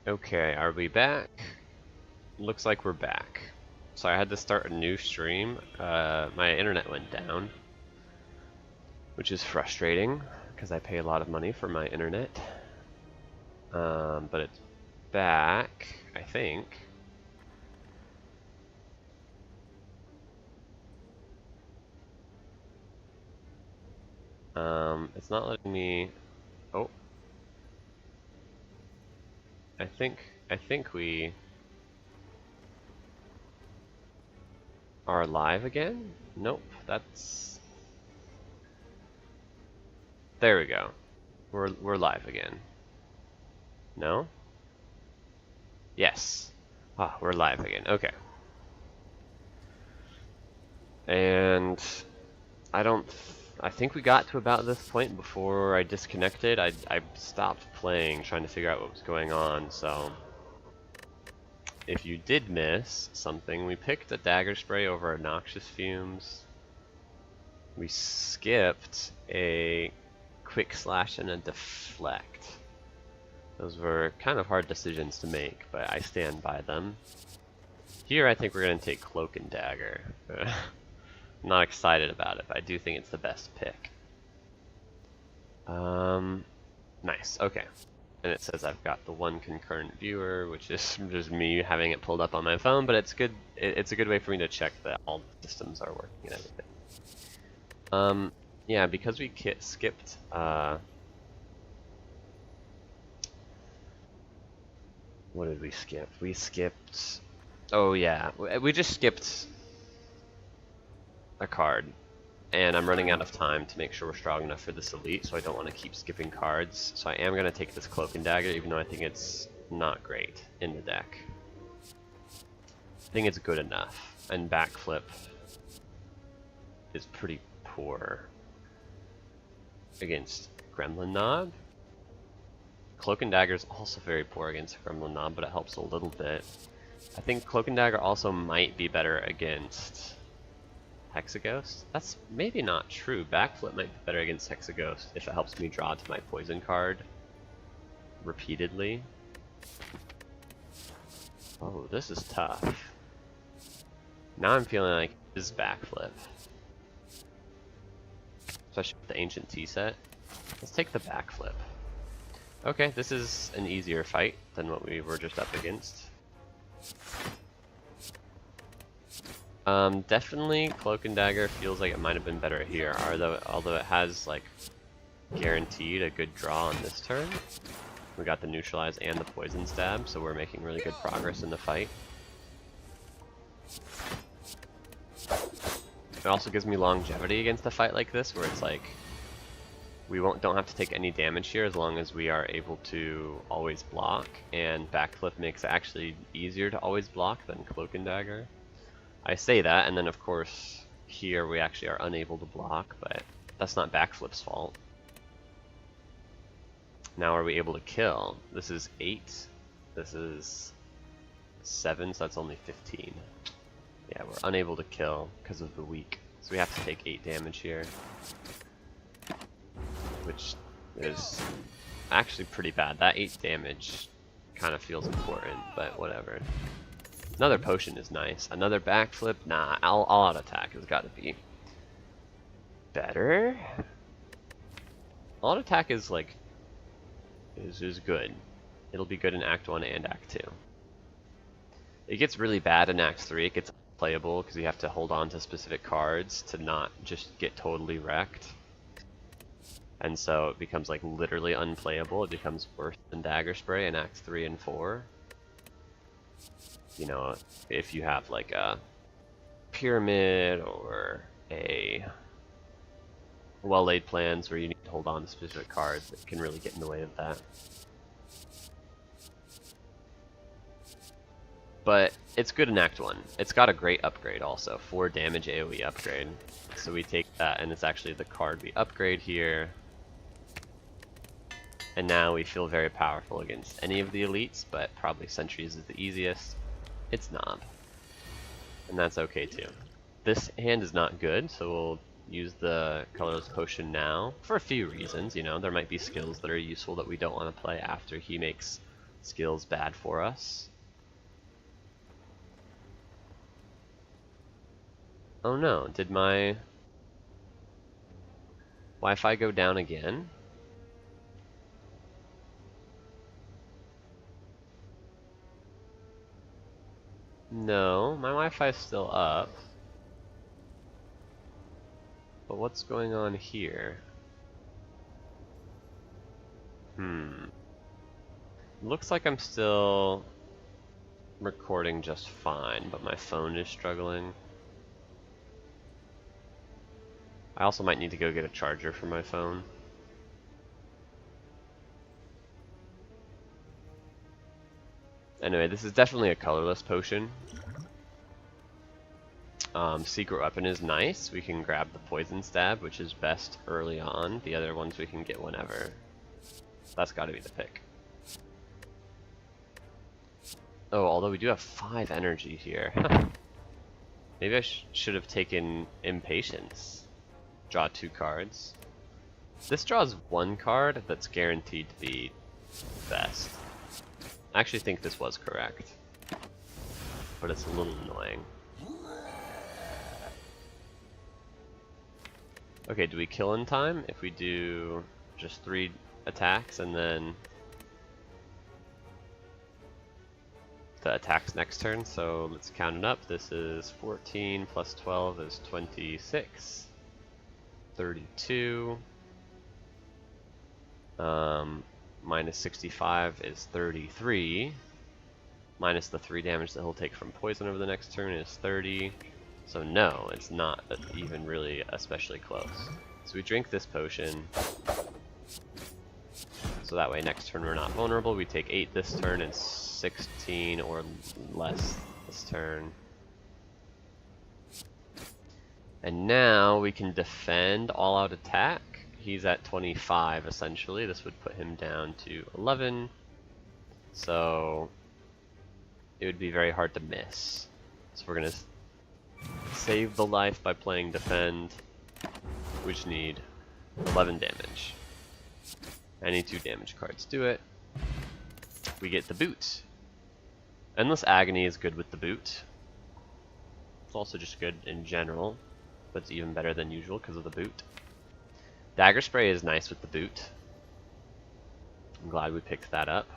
Okay, are we back? Looks like we're back. So I had to start a new stream. My internet went down, which is frustrating because I pay a lot of money for my internet. But it's back, I think. It's not letting me. Oh, I think we are live again. Nope, that's. There we go. We're live again. No? Yes. Ah, we're live again. Okay. And I think we got to about this point before I disconnected. I stopped playing, trying to figure out what was going on, so if you did miss something, we picked a dagger spray over noxious fumes. We skipped a quick slash and a deflect. Those were kind of hard decisions to make, but I stand by them. Here I think we're going to take cloak and dagger. I'm not excited about it, but I do think it's the best pick. Nice, okay. And it says I've got the one concurrent viewer, which is just me having it pulled up on my phone, but it's good. It's a good way for me to check that all the systems are working and everything. Yeah, because we skipped, what did we skip? We skipped, oh yeah, we just skipped a card. And I'm running out of time to make sure we're strong enough for this elite, so I don't want to keep skipping cards. So I am going to take this cloak and dagger, even though I think it's not great in the deck. I think it's good enough. And backflip is pretty poor against Gremlin Knob. Cloak and dagger is also very poor against Gremlin Knob, but it helps a little bit. I think cloak and dagger also might be better against Hexaghost? That's maybe not true. Backflip might be better against Hexaghost if it helps me draw to my poison card repeatedly. Oh, this is tough. Now I'm feeling like this is backflip. Especially with the ancient tea set. Let's take the backflip. Okay, this is an easier fight than what we were just up against. Definitely Cloak and Dagger feels like it might have been better here, although it has like guaranteed a good draw on this turn. We got the neutralize and the poison stab, so we're making really good progress in the fight. It also gives me longevity against a fight like this, where it's like we don't have to take any damage here as long as we are able to always block, and backflip makes it actually easier to always block than Cloak and Dagger. I say that, and then of course here we actually are unable to block, but that's not backflip's fault. Now are we able to kill? This is 8, this is 7, so that's only 15. Yeah, we're unable to kill because of the weak, so we have to take 8 damage here, which is actually pretty bad. That 8 damage kind of feels important, but whatever. Another potion is nice. Another backflip? Nah, all out attack has got to be better. All out attack is like is good. It'll be good in Act 1 and Act 2. It gets really bad in Act 3. It gets unplayable because you have to hold on to specific cards to not just get totally wrecked. And so it becomes like literally unplayable. It becomes worse than Dagger Spray in Acts 3 and 4. You know, if you have like a pyramid or a well-laid plans where you need to hold on to specific cards, that can really get in the way of that. But it's good in Act 1. It's got a great upgrade also, 4 damage AoE upgrade. So we take that, and it's actually the card we upgrade here. And now we feel very powerful against any of the elites, but probably Sentries is the easiest. It's Knob. And that's okay too. This hand is not good, so we'll use the colorless potion now for a few reasons. You know, there might be skills that are useful that we don't want to play after he makes skill's bad for us. Oh no, did my Wi-Fi go down again? No, my Wi-Fi is still up. But what's going on here? Looks like I'm still recording just fine, but my phone is struggling. I also might need to go get a charger for my phone. Anyway, this is definitely a colorless potion. Secret weapon is nice. We can grab the poison stab, which is best early on. The other ones we can get whenever. That's got to be the pick. Oh, although we do have 5 energy here. Maybe I should have taken Impatience. Draw 2 cards. This draws 1 card that's guaranteed to be best. I actually think this was correct. But it's a little annoying. Okay, do we kill in time? If we do just 3 attacks and then the attacks next turn, so let's count it up. This is 14 plus 12 is 26. 32. Minus 65 is 33. Minus the 3 damage that he'll take from poison over the next turn is 30. So no, it's not even really especially close. So we drink this potion. So that way next turn we're not vulnerable. We take 8 this turn and 16 or less this turn. And now we can defend all out attack. He's at 25 essentially. This would put him down to 11. So it would be very hard to miss. So we're gonna save the life by playing defend, which need 11 damage. Any 2 damage cards do it. We get the boot. Endless Agony is good with the boot. It's also just good in general, but it's even better than usual because of the boot. Dagger Spray is nice with the boot. I'm glad we picked that up.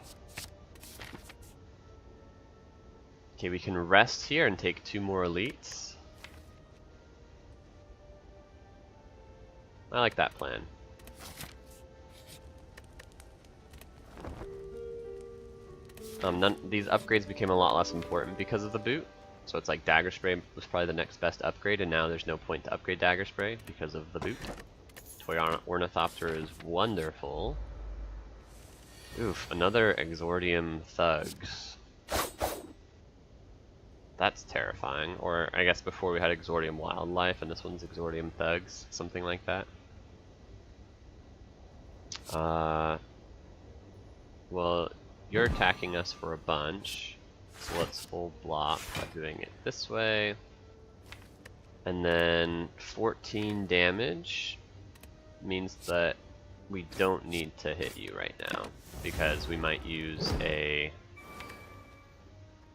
Okay, we can rest here and take 2 more elites. I like that plan. These upgrades became a lot less important because of the boot. So it's like Dagger Spray was probably the next best upgrade, and now there's no point to upgrade Dagger Spray because of the boot. Toy Ornithopter is wonderful. Oof, another Exordium Thugs. That's terrifying. Or I guess before we had Exordium Wildlife, and this one's Exordium Thugs, something like that. Well, you're attacking us for a bunch, so let's full block by doing it this way. And then 14 damage means that we don't need to hit you right now, because we might use a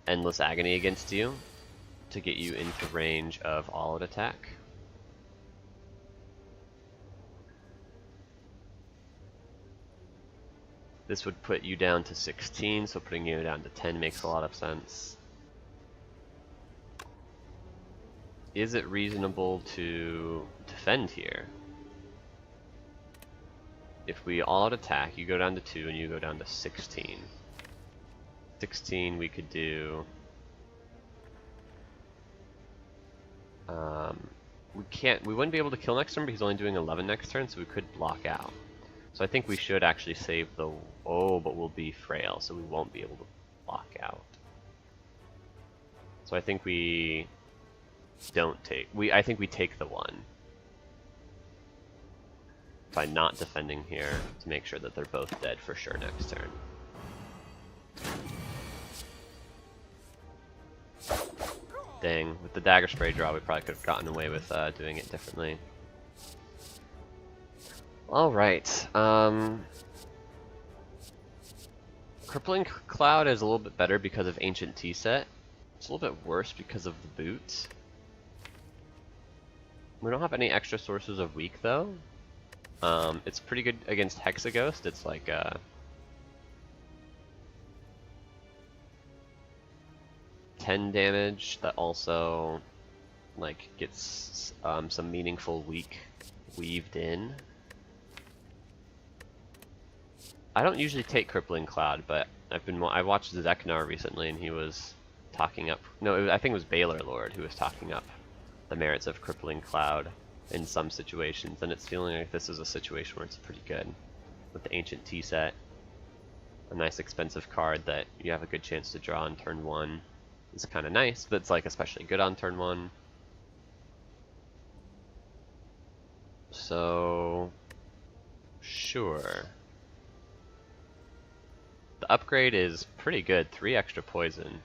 Endless Agony against you to get you into range of all-out attack. This would put you down to 16, so putting you down to 10 makes a lot of sense. Is it reasonable to defend here? If we all-out attack, you go down to 2 and you go down to 16. 16 we could do... we wouldn't be able to kill next turn, but he's only doing 11 next turn, so we could block out. So I think we should actually save the... Oh, but we'll be frail, so we won't be able to block out. So I think we don't take... I think we take the 1. By not defending here to make sure that they're both dead for sure next turn. Dang, with the Dagger Spray draw we probably could have gotten away with doing it differently. Alright, Crippling Cloud is a little bit better because of Ancient Tea Set. It's a little bit worse because of the boots. We don't have any extra sources of weak though. It's pretty good against Hexaghost. It's like 10 damage that also like gets some meaningful weak weaved in. I don't usually take Crippling Cloud, but I watched Zeknar recently and he was talking up. No, I think it was Baylor Lord who was talking up the merits of Crippling Cloud in some situations, and it's feeling like this is a situation where it's pretty good with the Ancient Tea Set. A nice expensive card that you have a good chance to draw on turn 1 is kind of nice, but it's like especially good on turn 1. So sure. The upgrade is pretty good. 3 extra poison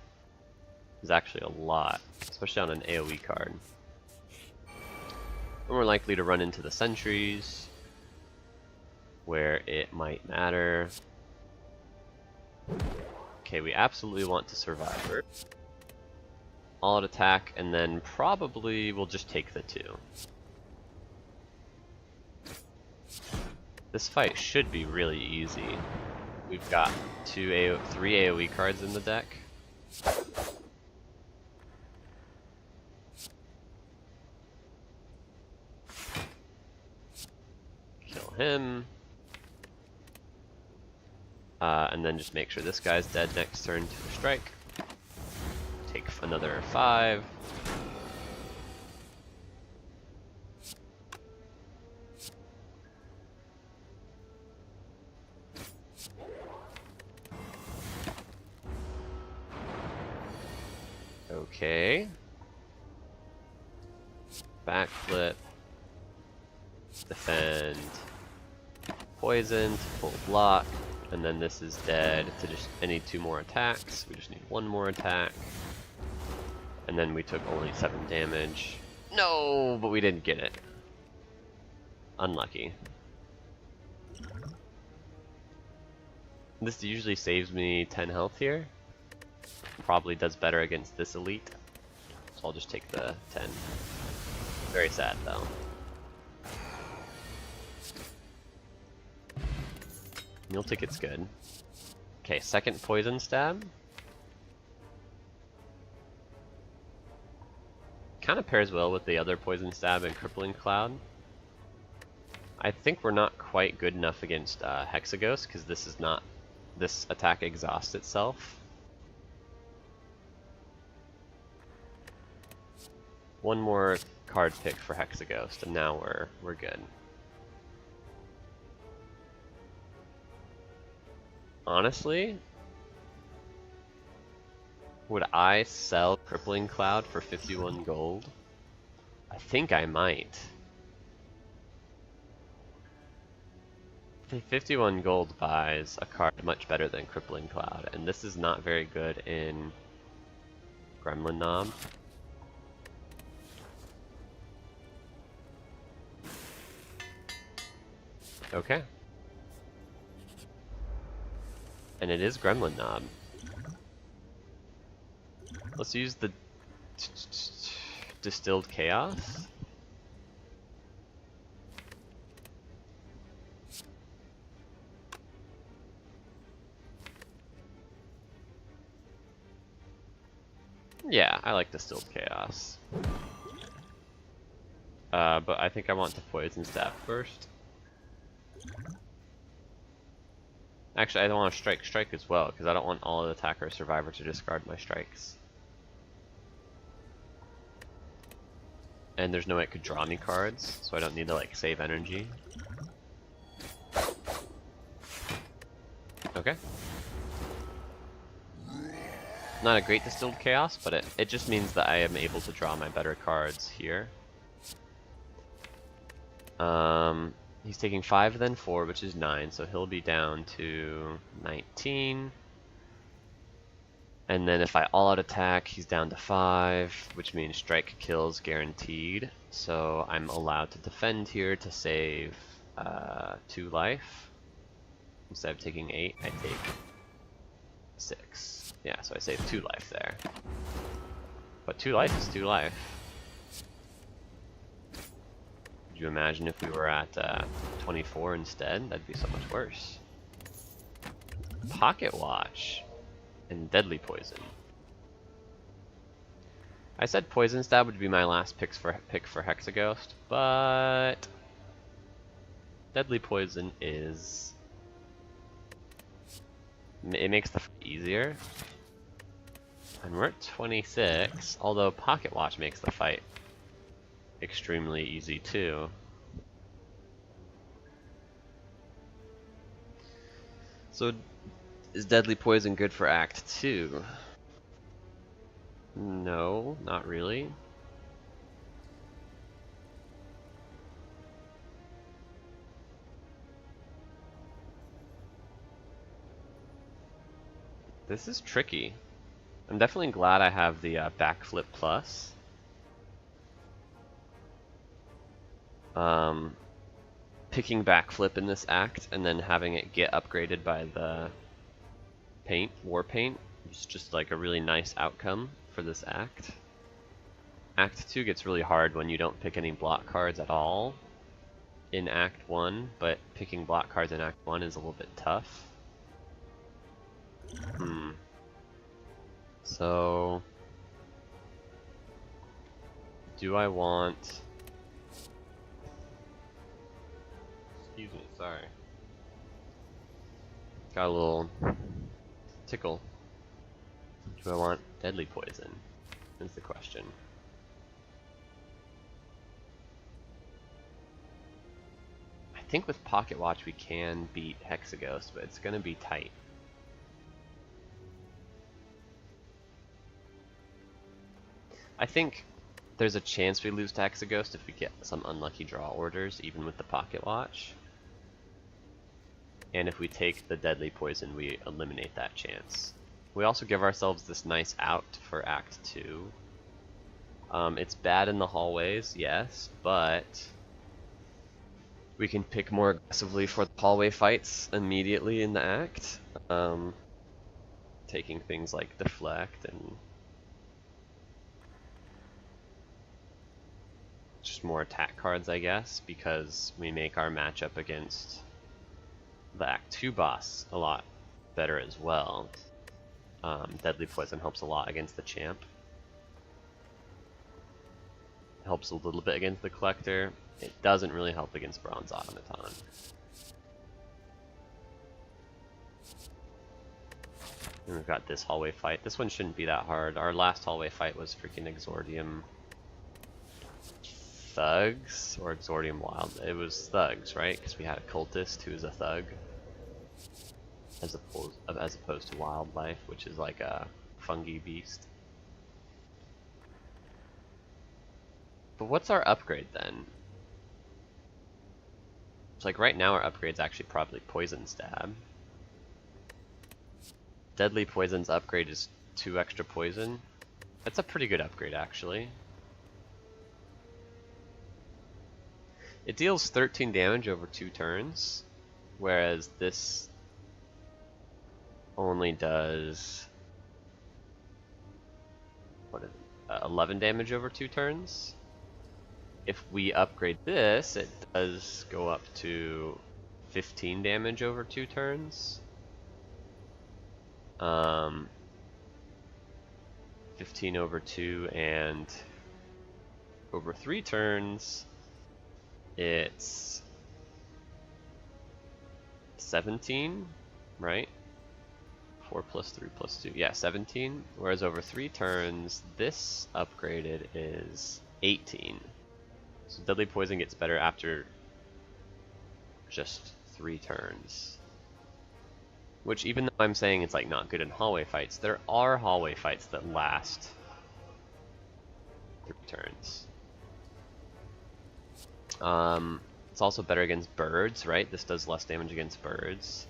is actually a lot, especially on an AoE card. And we're likely to run into the sentries, where it might matter. Okay, we absolutely want to survive. All out attack, and then probably we'll just take the 2. This fight should be really easy. We've got 3 AoE cards in the deck. Kill him. And then just make sure this guy's dead next turn to the strike. Take another 5. Okay. Backflip. Defend. Poison to full block. And then this is dead to just, I need 2 more attacks. We just need 1 more attack. And then we took only 7 damage. No, but we didn't get it. Unlucky. This usually saves me 10 health here. Probably does better against this elite. So I'll just take the 10. Very sad though. Meal ticket's good. Okay, second poison stab. Kind of pairs well with the other poison stab and crippling cloud. I think we're not quite good enough against Hexaghost because this attack exhausts itself. One more card pick for Hexaghost, and now we're good. Honestly, would I sell Crippling Cloud for 51 gold? I think I might. 51 gold buys a card much better than Crippling Cloud, and this is not very good in Gremlin Knob. Okay. And it is Gremlin Knob. Let's use the Distilled Chaos. Yeah, I like Distilled Chaos. But I think I want to Poison Stab first. Actually, I don't want to strike as well, because I don't want all the attacker or survivor to discard my strikes. And there's no way it could draw me cards, so I don't need to like save energy. Okay. Not a great Distilled Chaos, but it just means that I am able to draw my better cards here. He's taking 5 then 4, which is 9, so he'll be down to 19. And then if I all-out attack, he's down to 5, which means strike kills guaranteed. So I'm allowed to defend here to save 2 life. Instead of taking 8, I take 6. Yeah, so I saved 2 life there. But 2 life is 2 life. Could you imagine if we were at 24 instead? That'd be so much worse. Pocket Watch and Deadly Poison. I said Poison Stab would be my last pick for Hexaghost, but Deadly Poison is... it makes the fight easier. And we're at 26, although Pocket Watch makes the fight extremely easy too. So, is Deadly Poison good for Act 2? No, not really. This is tricky. I'm definitely glad I have the backflip plus. Picking backflip in this act and then having it get upgraded by the paint, war paint, is just like a really nice outcome for this act. Act 2 gets really hard when you don't pick any block cards at all in Act 1, but picking block cards in Act 1 is a little bit tough. So, do I want... Excuse me, sorry. Got a little tickle. Do I want Deadly Poison? Is the question. I think with Pocket Watch we can beat Hexaghost, but it's gonna be tight. I think there's a chance we lose to Hexaghost if we get some unlucky draw orders, even with the Pocket Watch. And if we take the Deadly Poison, we eliminate that chance. We also give ourselves this nice out for Act 2. It's bad in the hallways, yes, but we can pick more aggressively for the hallway fights immediately in the act. Taking things like Deflect and just more attack cards, I guess, because we make our matchup against the Act 2 boss a lot better as well. Deadly Poison helps a lot against the champ. Helps a little bit against the Collector. It doesn't really help against Bronze Automaton. And we've got this hallway fight. This one shouldn't be that hard. Our last hallway fight was freaking Exordium Thugs, or Exordium Wild. It was Thugs, right? Because we had a Cultist who is a Thug. As opposed to Wildlife, which is like a fungi beast. But what's our upgrade then? It's like right now our upgrade's actually probably Poison Stab. Deadly Poison's upgrade is 2 extra poison. That's a pretty good upgrade actually. It deals 13 damage over 2 turns, whereas this only does 11 damage over 2 turns. If we upgrade this, it does go up to 15 damage over 2 turns. 15 over 2, and over 3 turns it's 17, right? 4 plus 3 plus 2, yeah, 17. Whereas over 3 turns, this upgraded is 18. So Deadly Poison gets better after just 3 turns. Which, even though I'm saying it's like not good in hallway fights, there are hallway fights that last 3 turns. It's also better against birds, right? This does less damage against birds.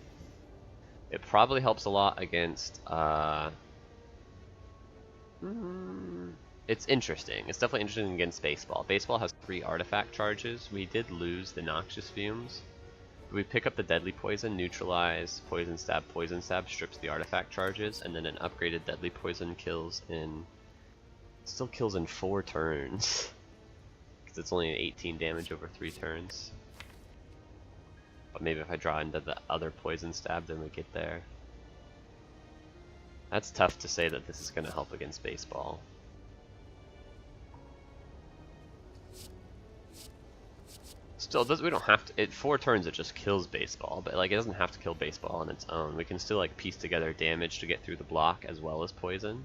It probably helps a lot against, it's interesting. It's definitely interesting against Baseball. Baseball has 3 artifact charges. We did lose the Noxious Fumes, We pick up the deadly poison, neutralize, poison stab, strips the artifact charges, and then an upgraded deadly poison still kills in 4 turns. Because it's only an 18 damage over 3 turns. But maybe if I draw into the other poison stab, then we get there. That's tough to say that this is going to help against baseball. Still, we don't have to. 4 turns it just kills baseball, but like it doesn't have to kill baseball on its own. We can still like piece together damage to get through the block as well as poison.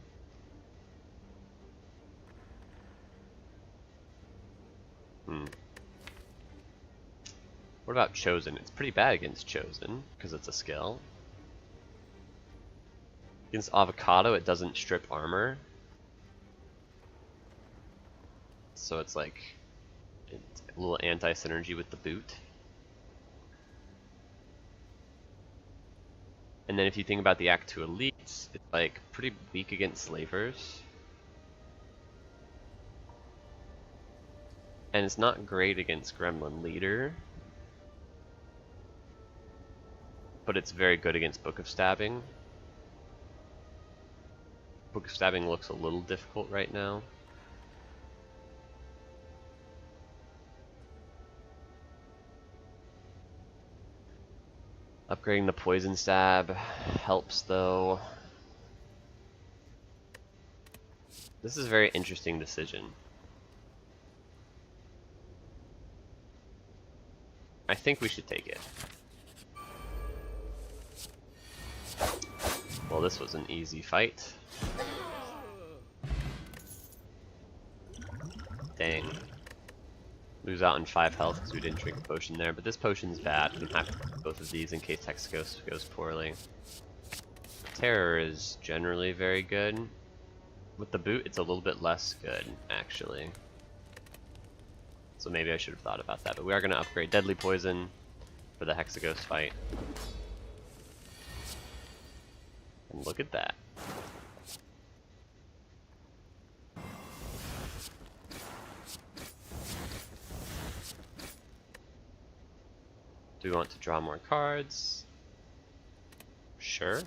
What about Chosen? It's pretty bad against Chosen because it's a skill. Against Avocado, it doesn't strip armor, so it's like it's a little anti-synergy with the boot. And then if you think about the Act 2 elites, it's like pretty weak against slavers. And it's not great against Gremlin Leader. But it's very good against Book of Stabbing. Book of Stabbing looks a little difficult right now. Upgrading the Poison Stab helps though. This is a very interesting decision. I think we should take it. Well, this was an easy fight. Dang. Lose out on 5 health because we didn't drink a potion there, but this potion's bad. We have to do both of these in case Hexaghost goes poorly. Terror is generally very good. With the boot, it's a little bit less good, actually. So maybe I should have thought about that, but we are going to upgrade Deadly Poison for the Hexaghost fight. And look at that. Do we want to draw more cards? Sure.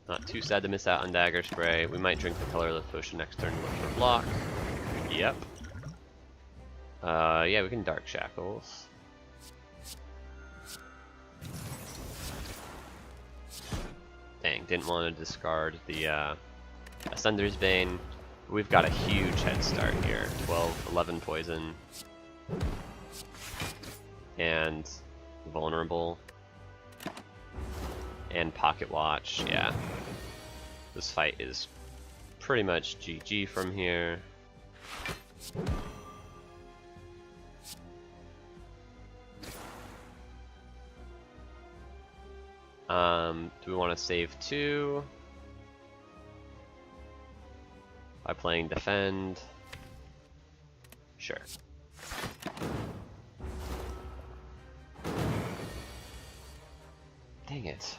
Not too sad to miss out on Dagger Spray. We might drink the Colorless Potion next turn and look for block. Yep. Yeah, we can Dark Shackles. Dang, didn't want to discard the Ascender's Bane. We've got a huge head start here. 12, 11 poison. And vulnerable. And Pocket Watch, yeah. This fight is pretty much GG from here. Do we want to save 2 by playing defend? Sure. Dang it.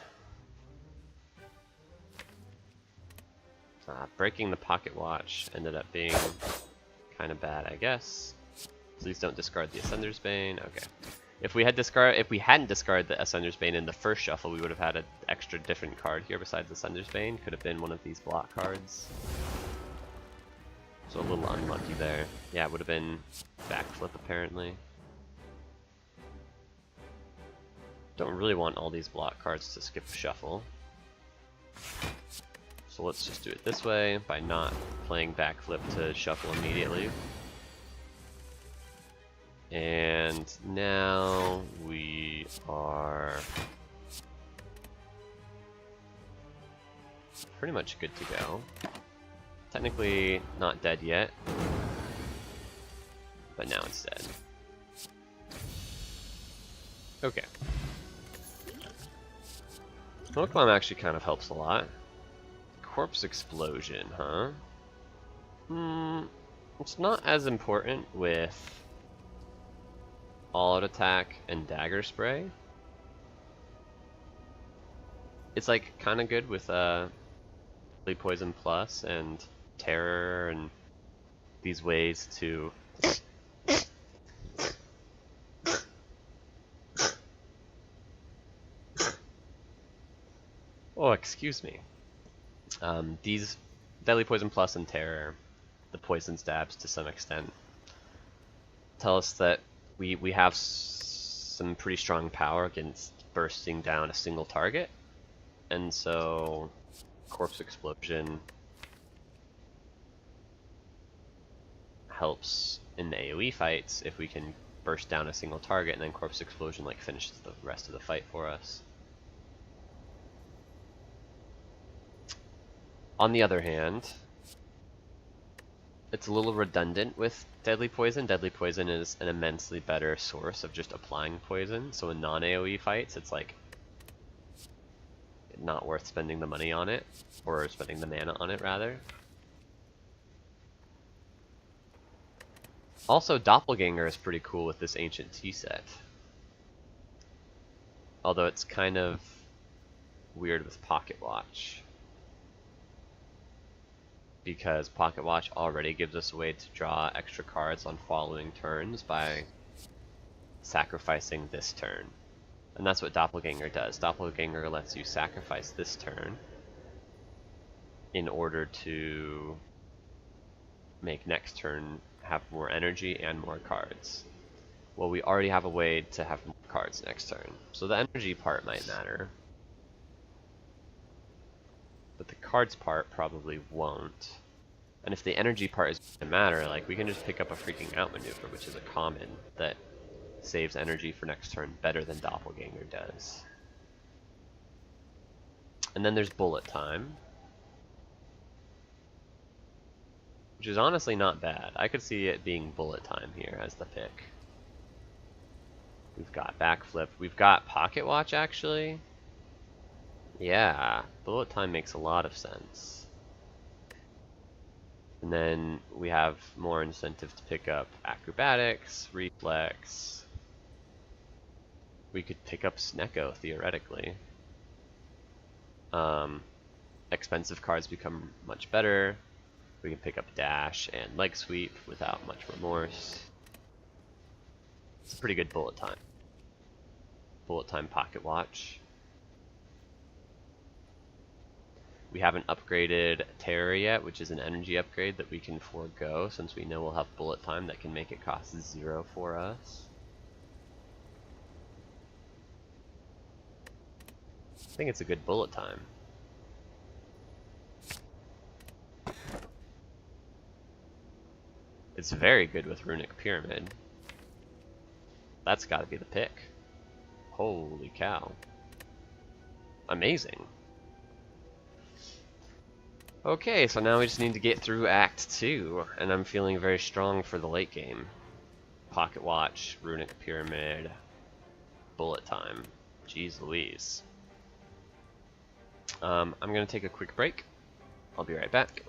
Breaking the Pocket Watch ended up being kind of bad, I guess. Please don't discard the Ascender's Bane. Okay. If we hadn't discarded the Ascender's Bane in the first shuffle, we would have had an extra different card here besides the Ascender's Bane. Could have been one of these block cards. So a little unlucky there. Yeah, it would have been backflip apparently. Don't really want all these block cards to skip the shuffle. So let's just do it this way by not playing backflip to shuffle immediately. And now we are pretty much good to go. Technically not dead yet, but now it's dead. Okay. Smoke Bomb actually kind of helps a lot. Corpse Explosion, huh? It's not as important with All Out Attack and Dagger Spray. It's like kind of good with Deadly Poison Plus and Terror and these ways to Oh, excuse me. These Deadly Poison Plus and Terror, the poison stabs to some extent, tell us that we have some pretty strong power against bursting down a single target, and so Corpse Explosion helps in the AoE fights if we can burst down a single target, and then Corpse Explosion like finishes the rest of the fight for us. On the other hand, it's a little redundant with Deadly Poison. Deadly Poison is an immensely better source of just applying poison, so in non-AoE fights, it's like not worth spending the money on it, or spending the mana on it, rather. Also, Doppelganger is pretty cool with this Ancient Tea set. Although it's kind of weird with Pocket Watch, because Pocket Watch already gives us a way to draw extra cards on following turns by sacrificing this turn. And that's what Doppelganger does. Doppelganger lets you sacrifice this turn in order to make next turn have more energy and more cards. Well, we already have a way to have more cards next turn, so the energy part might matter, but the cards part probably won't. And if the energy part is going to matter, like, we can just pick up a freaking outmaneuver, which is a common that saves energy for next turn better than Doppelganger does. And then there's Bullet Time, which is honestly not bad. I could see it being Bullet Time here as the pick. We've got Backflip. We've got Pocket Watch, actually. Yeah, Bullet Time makes a lot of sense. And then we have more incentive to pick up Acrobatics, Reflex. We could pick up Snecko, theoretically. Expensive cards become much better. We can pick up Dash and Leg Sweep without much remorse. It's a pretty good Bullet Time. Bullet Time Pocket Watch. We haven't upgraded Terror yet, which is an energy upgrade that we can forego since we know we'll have Bullet Time that can make it cost 0 for us. I think it's a good Bullet Time. It's very good with Runic Pyramid. That's got to be the pick. Holy cow. Amazing. Okay, so now we just need to get through Act 2, and I'm feeling very strong for the late game. Pocket Watch, Runic Pyramid, Bullet Time. Jeez Louise. I'm going to take a quick break. I'll be right back.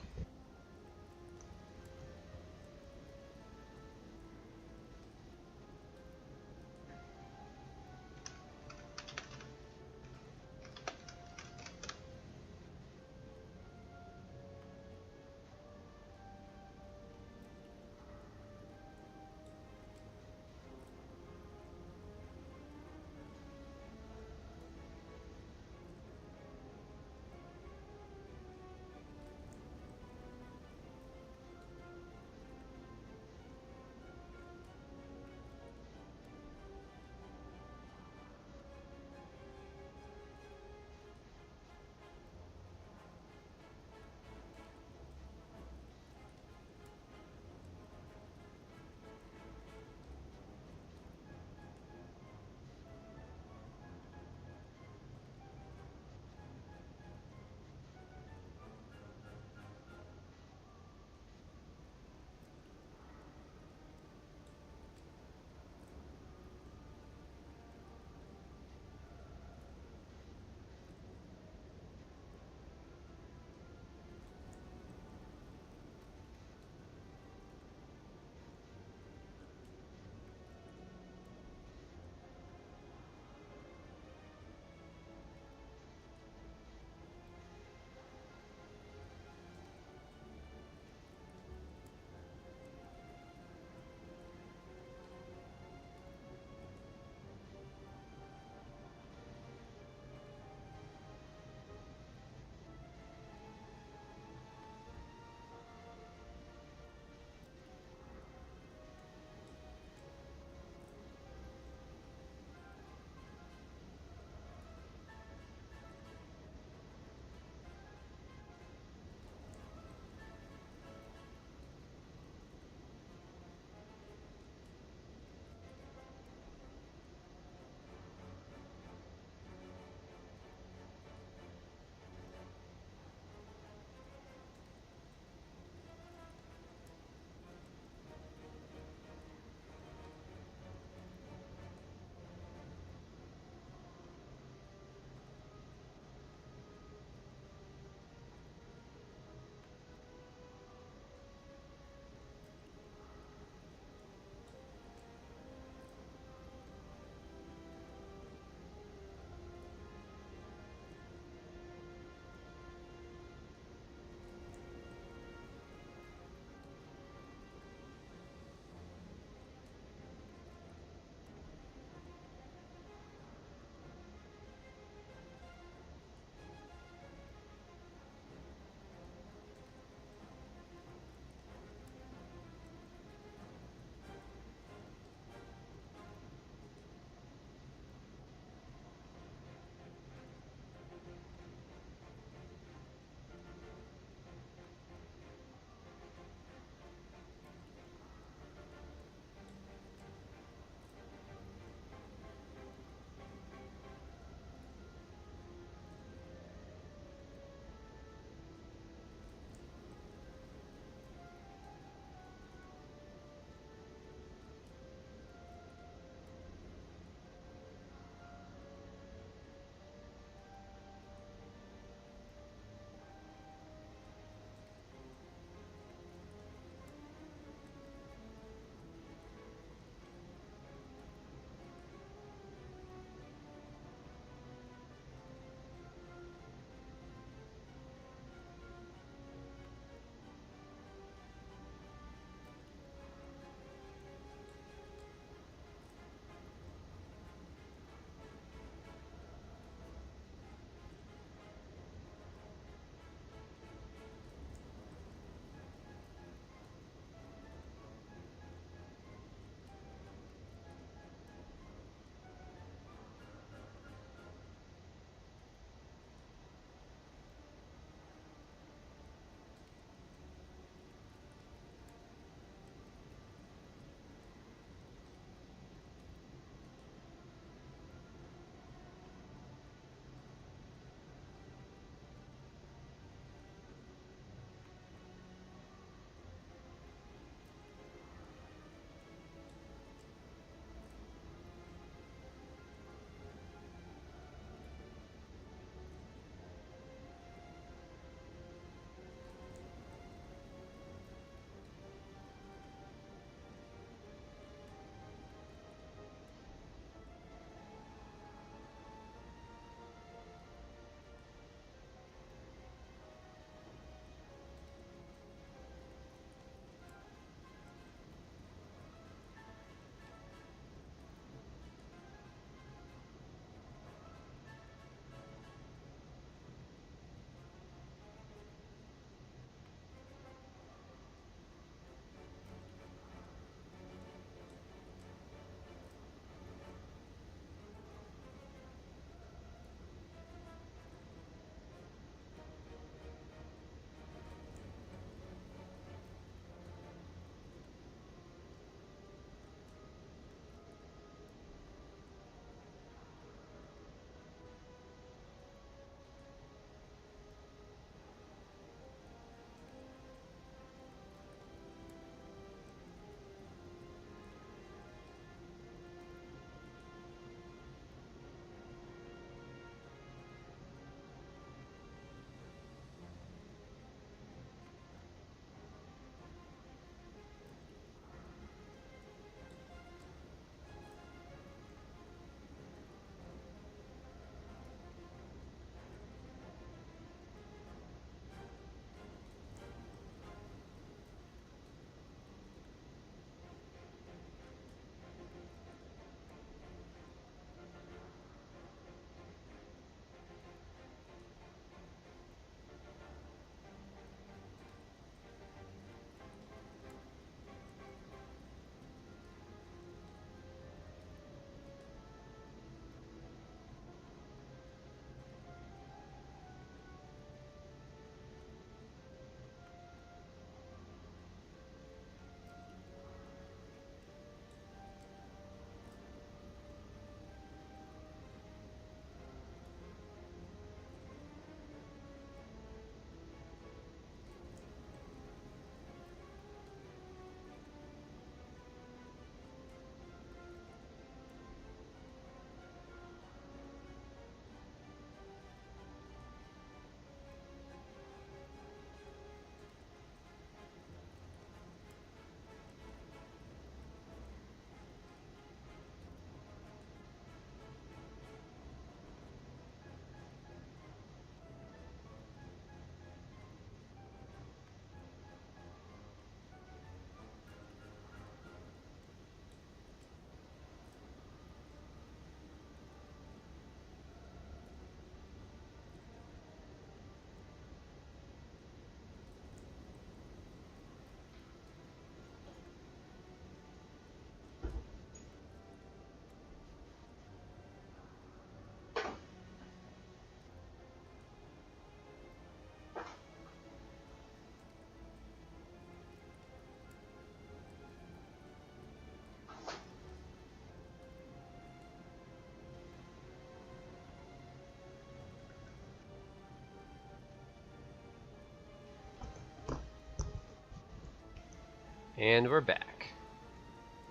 And we're back.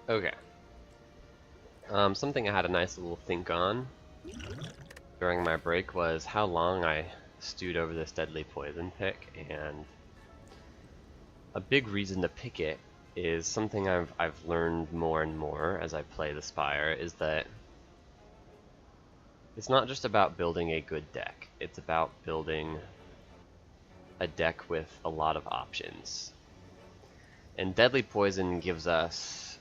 Okay. Something I had a nice little think on during my break was how long I stewed over this deadly poison pick, and a big reason to pick it is something I've learned more and more as I play the Spire, is that it's not just about building a good deck, it's about building a deck with a lot of options. And deadly poison gives us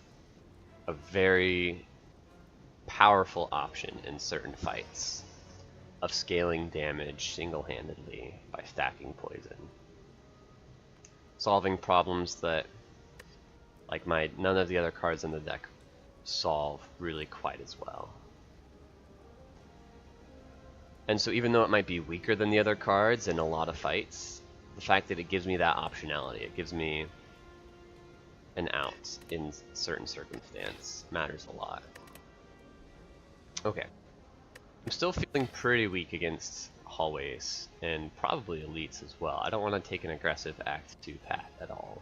a very powerful option in certain fights of scaling damage single-handedly by stacking poison, solving problems that none of the other cards in the deck solve really quite as well. And so even though it might be weaker than the other cards in a lot of fights, the fact that it gives me that optionality, it gives me an out in certain circumstance, matters a lot. Okay. I'm still feeling pretty weak against hallways, and probably elites as well. I don't want to take an aggressive Act 2 path at all.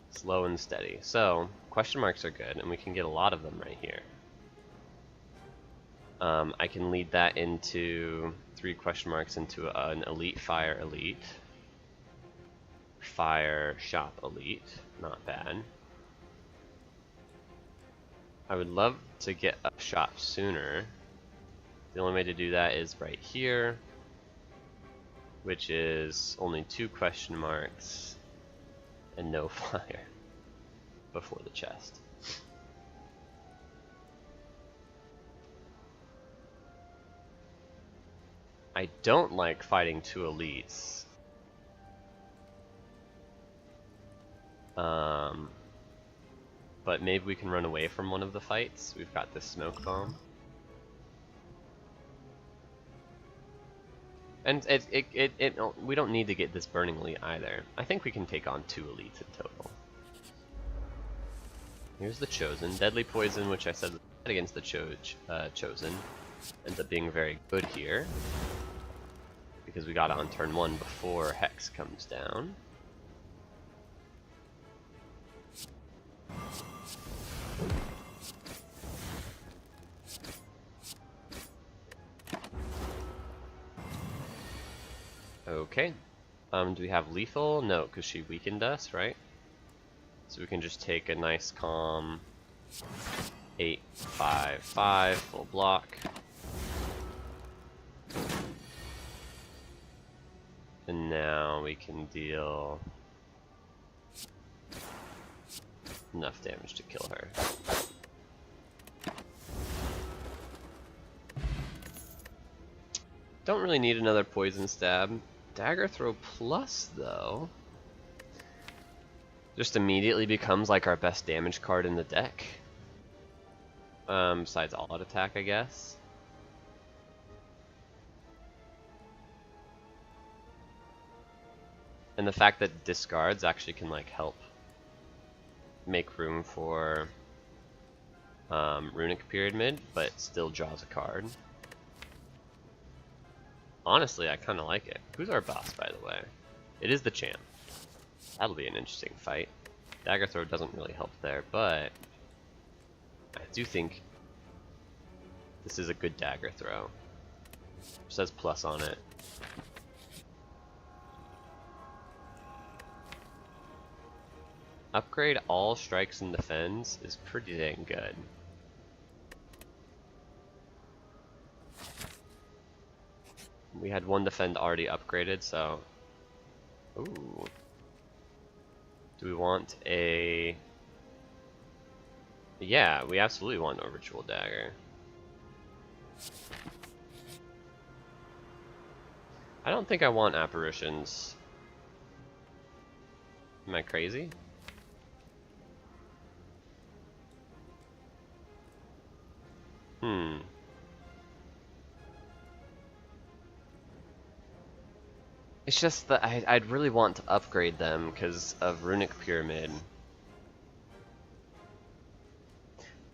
Slow and steady. So, question marks are good, and we can get a lot of them right here. I can lead that into 3 question marks into an elite fire elite. Fire shop elite. Not bad. I would love to get a shop sooner. The only way to do that is right here, which is only 2 question marks and no fire before the chest. I don't like fighting 2 elites. But maybe we can run away from one of the fights. We've got this smoke bomb. And we don't need to get this burning elite either. I think we can take on 2 elites in total. Here's the Chosen. Deadly Poison, which I said was bad against the Chosen, ends up being very good here, because we got it on turn 1 before Hex comes down. Okay. Do we have lethal? No, because she weakened us, right? So we can just take a nice calm 8-5-5 full block. And now we can deal enough damage to kill her. Don't really need another poison stab. Dagger throw plus, though, just immediately becomes like our best damage card in the deck. Besides all-out attack, I guess. And the fact that discards actually can like help make room for Runic Pyramid, but still draws a card. Honestly, I kind of like it. Who's our boss, by the way? It is the champ. That'll be an interesting fight. Dagger throw doesn't really help there, but I do think this is a good dagger throw. It says plus on it. Upgrade all strikes and defends is pretty dang good. We had 1 defend already upgraded, so... Ooh. Do we want a... Yeah, we absolutely want a ritual dagger. I don't think I want apparitions. Am I crazy? It's just that I'd really want to upgrade them because of Runic Pyramid.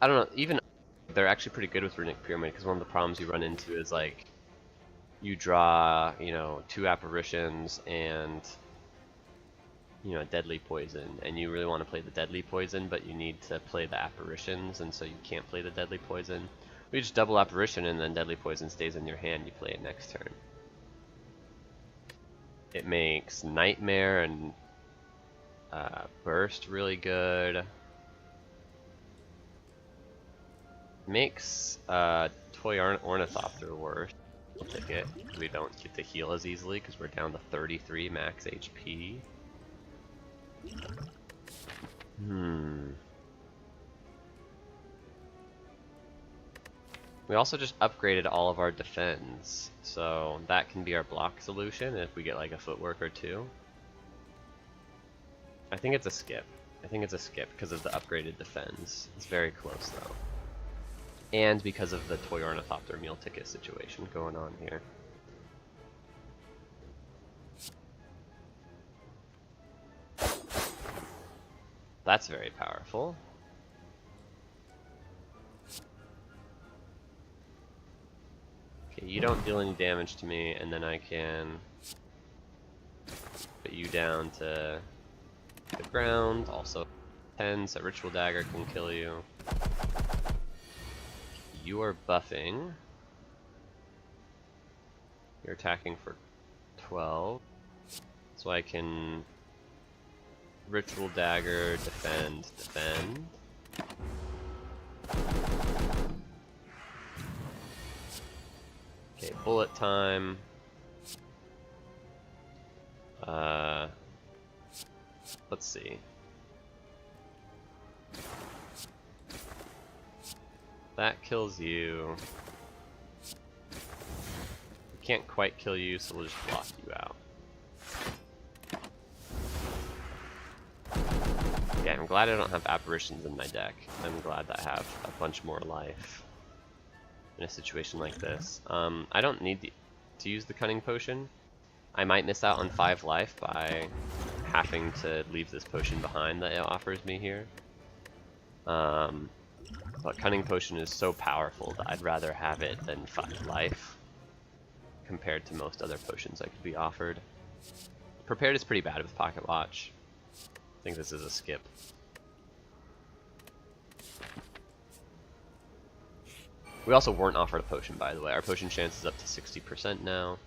I don't know, even they're actually pretty good with Runic Pyramid, because one of the problems you run into is like you draw, you know, 2 apparitions and you know, a deadly poison, and you really want to play the deadly poison, but you need to play the apparitions, and so you can't play the deadly poison. We just double apparition, and then deadly poison stays in your hand. You play it next turn. It makes Nightmare and Burst really good. It makes Toy Ornithopter worse. We'll take it. We don't get to heal as easily because we're down to 33 max HP. We also just upgraded all of our defense, so that can be our block solution if we get like a footwork or two. I think it's a skip. I think it's a skip because of the upgraded defense. It's very close though. And because of the Toy Ornithopter meal ticket situation going on here. That's very powerful. Okay, you don't deal any damage to me, and then I can put you down to the ground. Also 10, so Ritual Dagger can kill you. You are buffing. You're attacking for 12. So I can Ritual Dagger, defend, defend. Okay, bullet time. Let's see. That kills you. We can't quite kill you, so we'll just block you out. Yeah, I'm glad I don't have apparitions in my deck. I'm glad that I have a bunch more life in a situation like this. I don't need to use the Cunning Potion. I might miss out on 5 life by having to leave this potion behind that it offers me here. But Cunning Potion is so powerful that I'd rather have it than 5 life compared to most other potions I could be offered. Prepared is pretty bad with Pocket Watch. I think this is a skip. We also weren't offered a potion, by the way. Our potion chance is up to 60% now.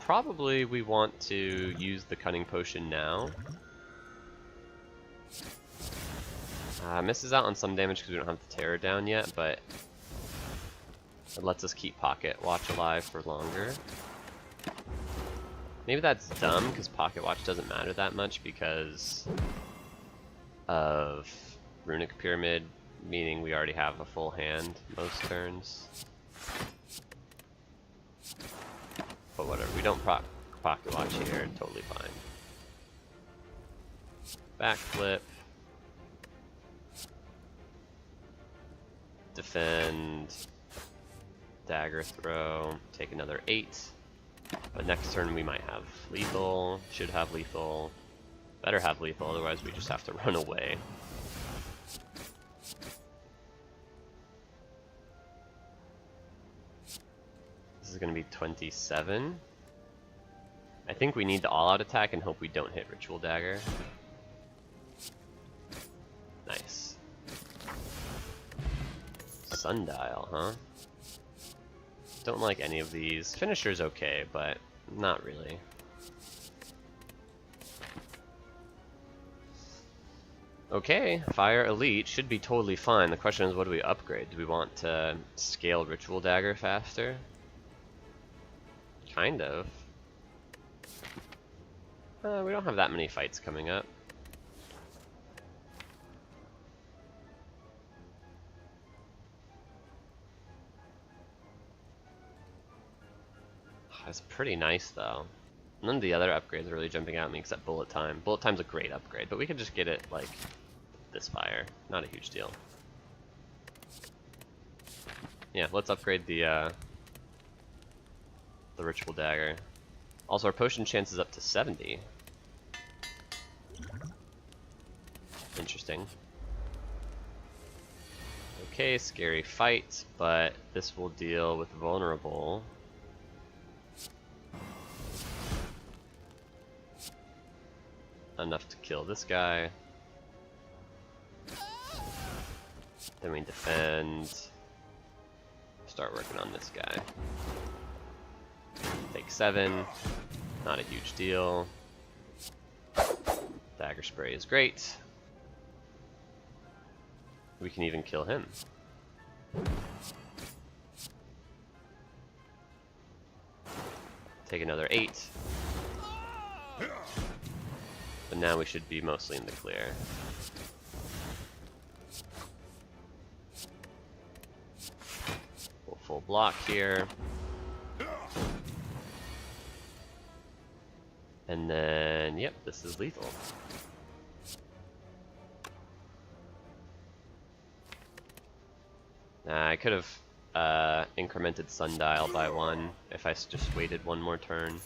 Probably we want to use the Cunning Potion now. Misses out on some damage because we don't have the Terror down yet, but it lets us keep Pocket Watch alive for longer. Maybe that's dumb because Pocket Watch doesn't matter that much because of Runic Pyramid, meaning we already have a full hand most turns. But whatever, we don't Pocket Watch here, totally fine. Backflip. Defend. Dagger throw. Take another 8. But next turn we might have lethal. Should have lethal. Better have lethal, otherwise we just have to run away. This is going to be 27. I think we need the all-out attack and hope we don't hit Ritual Dagger. Nice. Sundial, huh? Don't like any of these. Finisher's okay, but not really. Okay, Fire Elite should be totally fine. The question is, what do we upgrade? Do we want to scale Ritual Dagger faster? Kind of. We don't have that many fights coming up. It's pretty nice though. None of the other upgrades are really jumping out at me except Bullet Time. Bullet Time's a great upgrade, but we could just get it like this Fire. Not a huge deal. Yeah, let's upgrade the Ritual Dagger. Also, our potion chance is up to 70. Interesting. Okay, scary fight, but this will deal with vulnerable. enough to kill this guy. Then we defend. Start working on this guy. Take 7. Not a huge deal. Dagger spray is great. We can even kill him. Take another 8. But now we should be mostly in the clear. Full block here. And then, yep, this is lethal. I could have incremented Sundial by 1 if I just waited one more turn.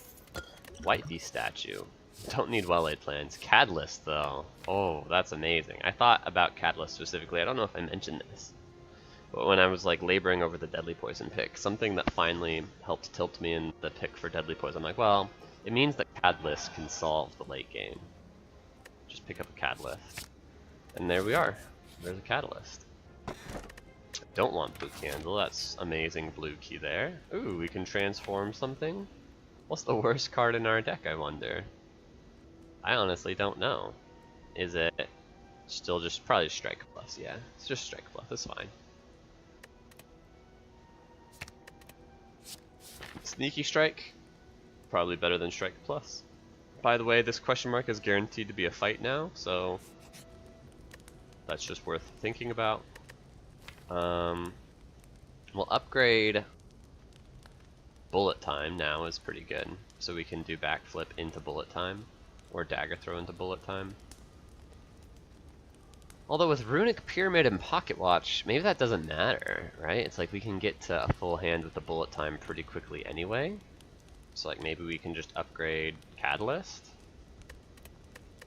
White Beast statue. Don't need well-laid plans. Catalyst, though. Oh, that's amazing. I thought about Catalyst specifically. I don't know if I mentioned this. But when I was like laboring over the Deadly Poison pick, something that finally helped tilt me in the pick for Deadly Poison, I'm like, well, it means that Catalyst can solve the late game. Just pick up a Catalyst. And there we are. There's a Catalyst. Don't want Blue Candle, that's amazing blue key there. Ooh, we can transform something? What's the worst card in our deck, I wonder? I honestly don't know. Is it still just probably Strike Plus? Yeah, it's just Strike Plus, it's fine. Sneaky Strike, probably better than Strike Plus. By the way, this question mark is guaranteed to be a fight now, so that's just worth thinking about. We'll upgrade Bullet Time now is pretty good, so we can do Backflip into Bullet Time, or Dagger Throw into Bullet Time. Although with Runic Pyramid and Pocket Watch, maybe that doesn't matter, right? It's like we can get to a full hand with the Bullet Time pretty quickly anyway. So like maybe we can just upgrade Catalyst?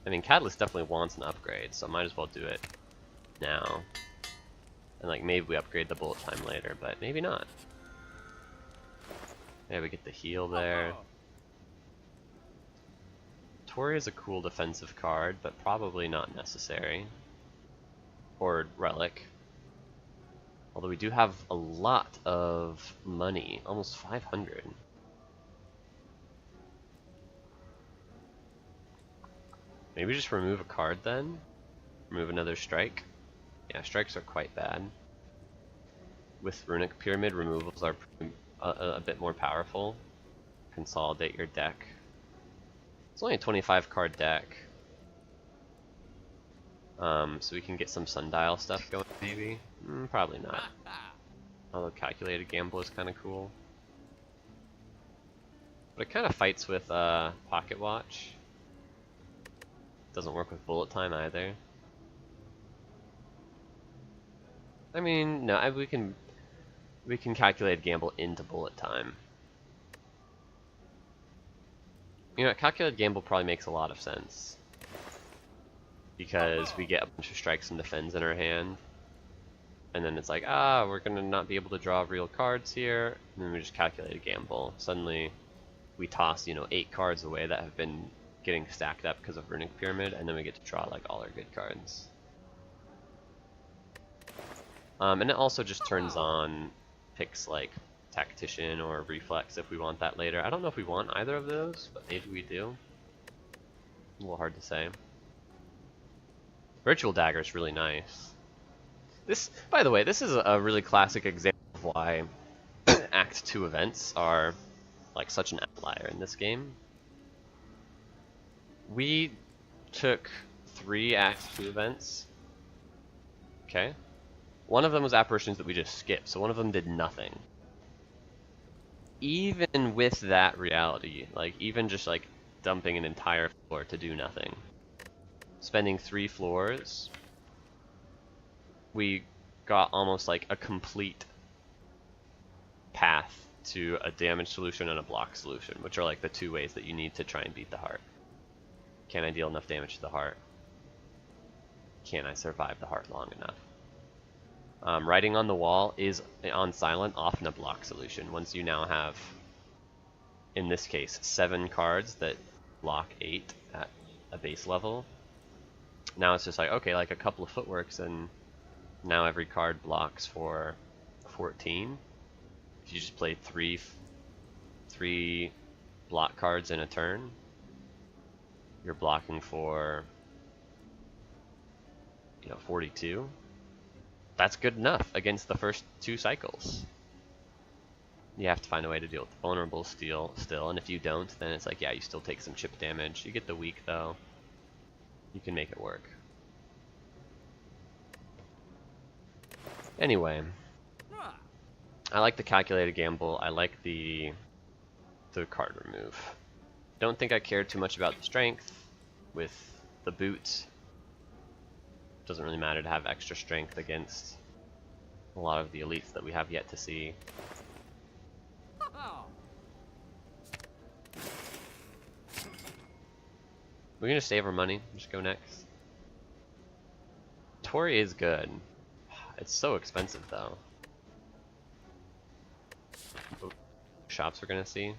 I mean, Catalyst definitely wants an upgrade, so might as well do it now. And like maybe we upgrade the Bullet Time later, but maybe not. Yeah, we get the heal there. Tori is a cool defensive card, but probably not necessary. Or Relic. Although we do have a lot of money, almost 500. Maybe just remove a card then? Remove another strike? Yeah, strikes are quite bad. With Runic Pyramid, removals are a bit more powerful. Consolidate your deck. It's only a 25 card deck. So we can get some Sundial stuff going, maybe? Probably not. Although Calculated Gamble is kind of cool. But it kind of fights with Pocket Watch. Doesn't work with Bullet Time either. I mean, no, we can Calculated Gamble into Bullet Time. You know, Calculated Gamble probably makes a lot of sense. Because we get a bunch of strikes and defends in our hand. And then it's like, we're gonna not be able to draw real cards here. And then we just Calculate a Gamble. Suddenly, we toss, 8 cards away that have been getting stacked up because of Runic Pyramid, and then we get to draw like all our good cards. And it also just turns on picks like Tactician or Reflex if we want that later. I don't know if we want either of those, but maybe we do. A little hard to say. Ritual Dagger is really nice. This, by the way, this is a really classic example of why Act 2 events are like such an outlier in this game. We took 3 Act 2 events. Okay. One of them was apparitions that we just skipped, so one of them did nothing. Even with that reality, like even just like dumping an entire floor to do nothing, spending 3 floors, we got almost like a complete path to a damage solution and a block solution, which are like the 2 ways that you need to try and beat the heart. Can I deal enough damage to the heart? Can I survive the heart long enough? Writing on the Wall is on silent, often a block solution. Once you now have, in this case, 7 cards that block 8 at a base level. Now it's just like, okay, like a couple of footworks and now every card blocks for 14. If you just play three block cards in a turn, you're blocking for 42. That's good enough against the first 2 cycles. You have to find a way to deal with the vulnerable still, and if you don't, then it's like, yeah, you still take some chip damage. You get the weak though. You can make it work. Anyway, I like the calculated gamble. I like the card remove. Don't think I cared too much about the strength with the boot. Doesn't really matter to have extra strength against a lot of the elites that we have yet to see. We're gonna save our money. Just go next. Tori is good. It's so expensive though. Shops we're gonna see.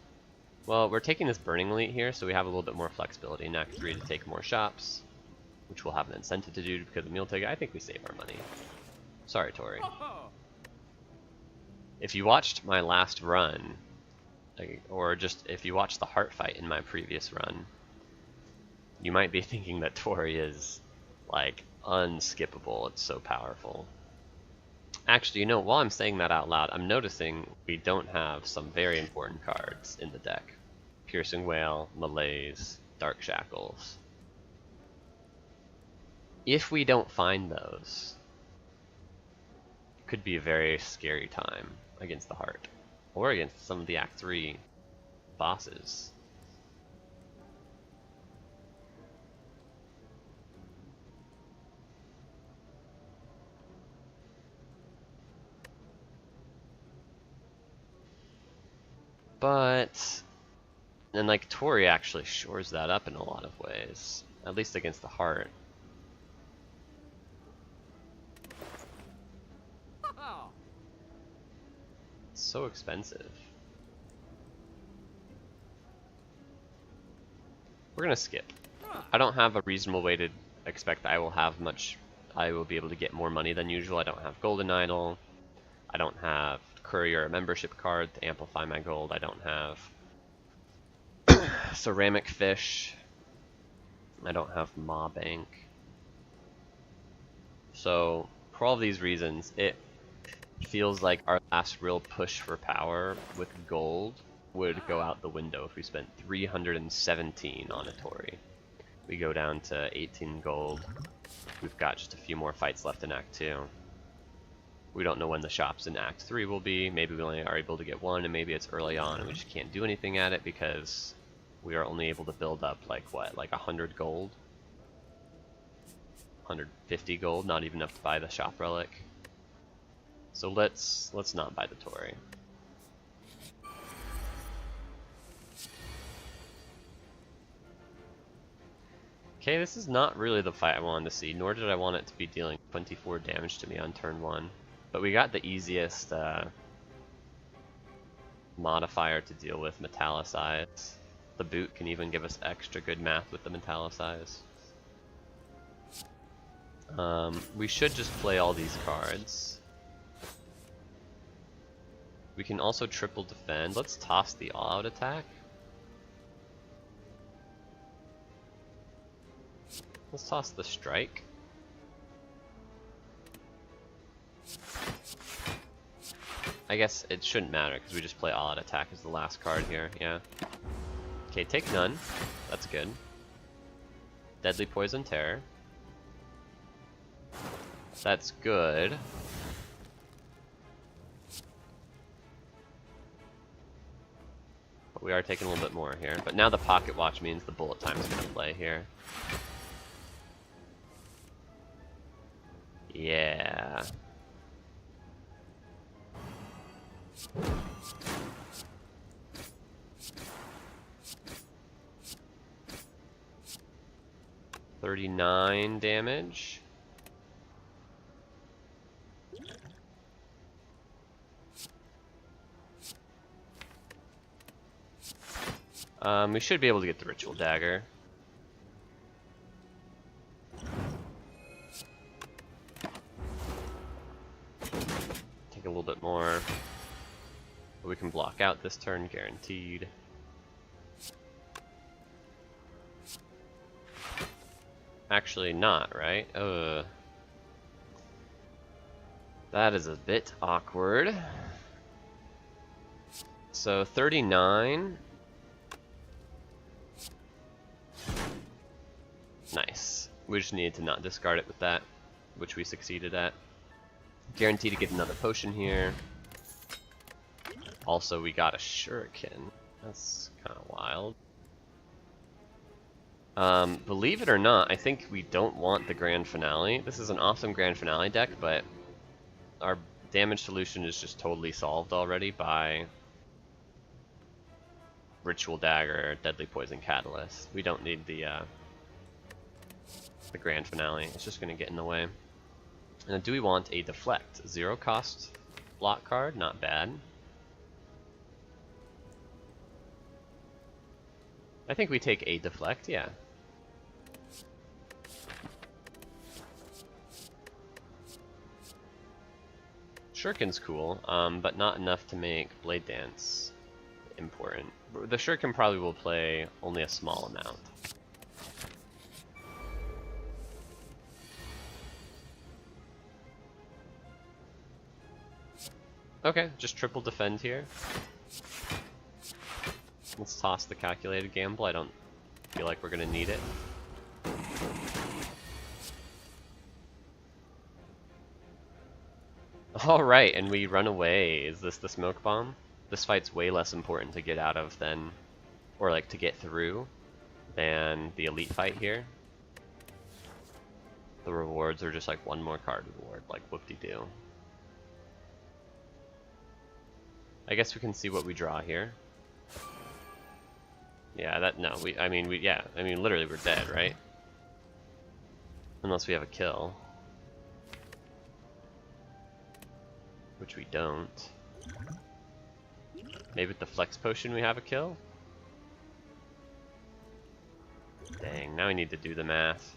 Well, we're taking this burning elite here, so we have a little bit more flexibility in Act 3 to take more shops, which we'll have an incentive to do because of meal ticket. I think we save our money. Sorry, Tori. If you watched my last run, or just if you watched the heart fight in my previous run, you might be thinking that Tori is like unskippable. It's so powerful. Actually, while I'm saying that out loud, I'm noticing we don't have some very important cards in the deck. Piercing Wail, Malaise, Dark Shackles. If we don't find those, it could be a very scary time against the heart, or against some of the Act 3 bosses. But, and like Tori actually shores that up in a lot of ways, at least against the heart. It's so expensive. We're gonna skip. I don't have a reasonable way to expect I will be able to get more money than usual. I don't have Golden Idol. I don't have Courier or membership card to amplify my gold. I don't have Ceramic Fish. I don't have Ma Bank. So, for all of these reasons, it feels like our last real push for power with gold would go out the window if we spent 317 on a Tori. We go down to 18 gold. We've got just a few more fights left in Act 2. We don't know when the shops in Act 3 will be. Maybe we only are able to get one, and maybe it's early on and we just can't do anything at it because we are only able to build up like 100 gold? 150 gold, not even enough to buy the shop relic. So let's not buy the Tori. Okay, this is not really the fight I wanted to see, nor did I want it to be dealing 24 damage to me on turn 1. But we got the easiest modifier to deal with, Metallicize. The boot can even give us extra good math with the Metallicize. We should just play all these cards. We can also triple defend. Let's toss the all-out attack. Let's toss the strike. I guess it shouldn't matter because we just play all-out attack as the last card here, yeah. Okay, take none. That's good. Deadly Poison Terror. That's good. But we are taking a little bit more here. But now the Pocket Watch means the bullet time is going to play here. Yeah. $39 damage. We should be able to get the Ritual Dagger. a little bit more. But we can block out this turn, guaranteed. Actually not, right? That is a bit awkward. So 39. Nice. We just needed to not discard it with that, which we succeeded at. Guaranteed to get another potion here. Also, we got a shuriken. That's kind of wild. Believe it or not, I think we don't want the Grand Finale. This is an awesome Grand Finale deck, but our damage solution is just totally solved already by Ritual Dagger, Deadly Poison Catalyst. We don't need the Grand Finale. It's just going to get in the way. And do we want a Deflect? 0 cost block card, not bad. I think we take a Deflect, yeah. Shuriken's cool, but not enough to make Blade Dance important. The Shuriken probably will play only a small amount. Okay, just triple defend here. Let's toss the calculated gamble. I don't feel like we're gonna need it. Alright, and we run away. Is this the smoke bomb? This fight's way less important to get out of than, or like to get through, than the elite fight here. The rewards are just like one more card reward, like whoop-de-doo. I guess we can see what we draw here. Yeah, literally we're dead, right? Unless we have a kill. Which we don't. Maybe with the Flex Potion we have a kill? Dang, now we need to do the math.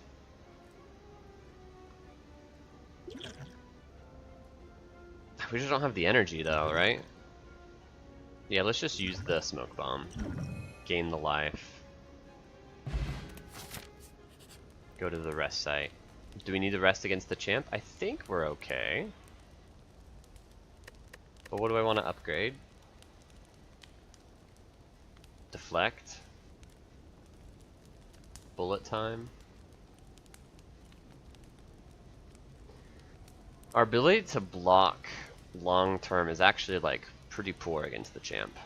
We just don't have the energy though, right? Yeah, let's just use the Smoke Bomb. Gain the life. Go to the rest site. Do we need to rest against the champ? I think we're okay. But what do I want to upgrade? Deflect. Bullet time. Our ability to block long term is actually like pretty poor against the champ.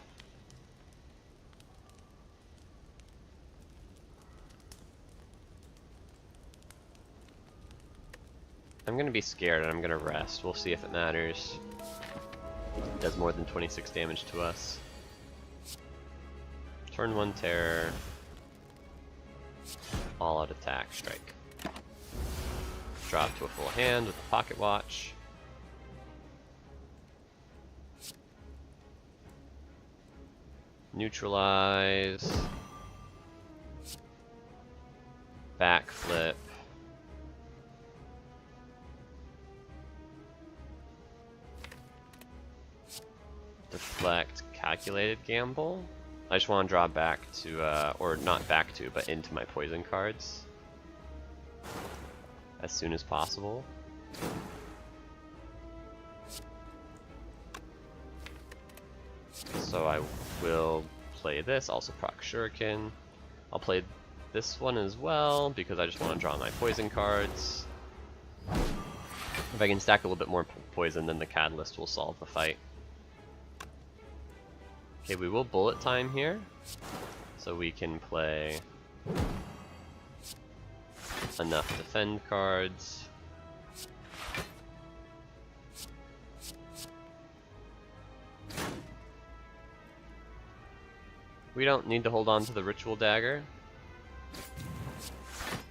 I'm gonna be scared and I'm gonna rest. We'll see if it matters. It does more than 26 damage to us. Turn 1 terror. All out attack, strike. Drop to a full hand with the pocket watch. Neutralize. Backflip. Deflect, calculated gamble. I just want to draw back to, or not back to, but into my poison cards as soon as possible. So I will play this, also proc Shuriken. I'll play this one as well, because I just want to draw my poison cards. If I can stack a little bit more poison, then the Catalyst will solve the fight. Okay, we will bullet time here, so we can play enough defend cards. We don't need to hold on to the Ritual Dagger,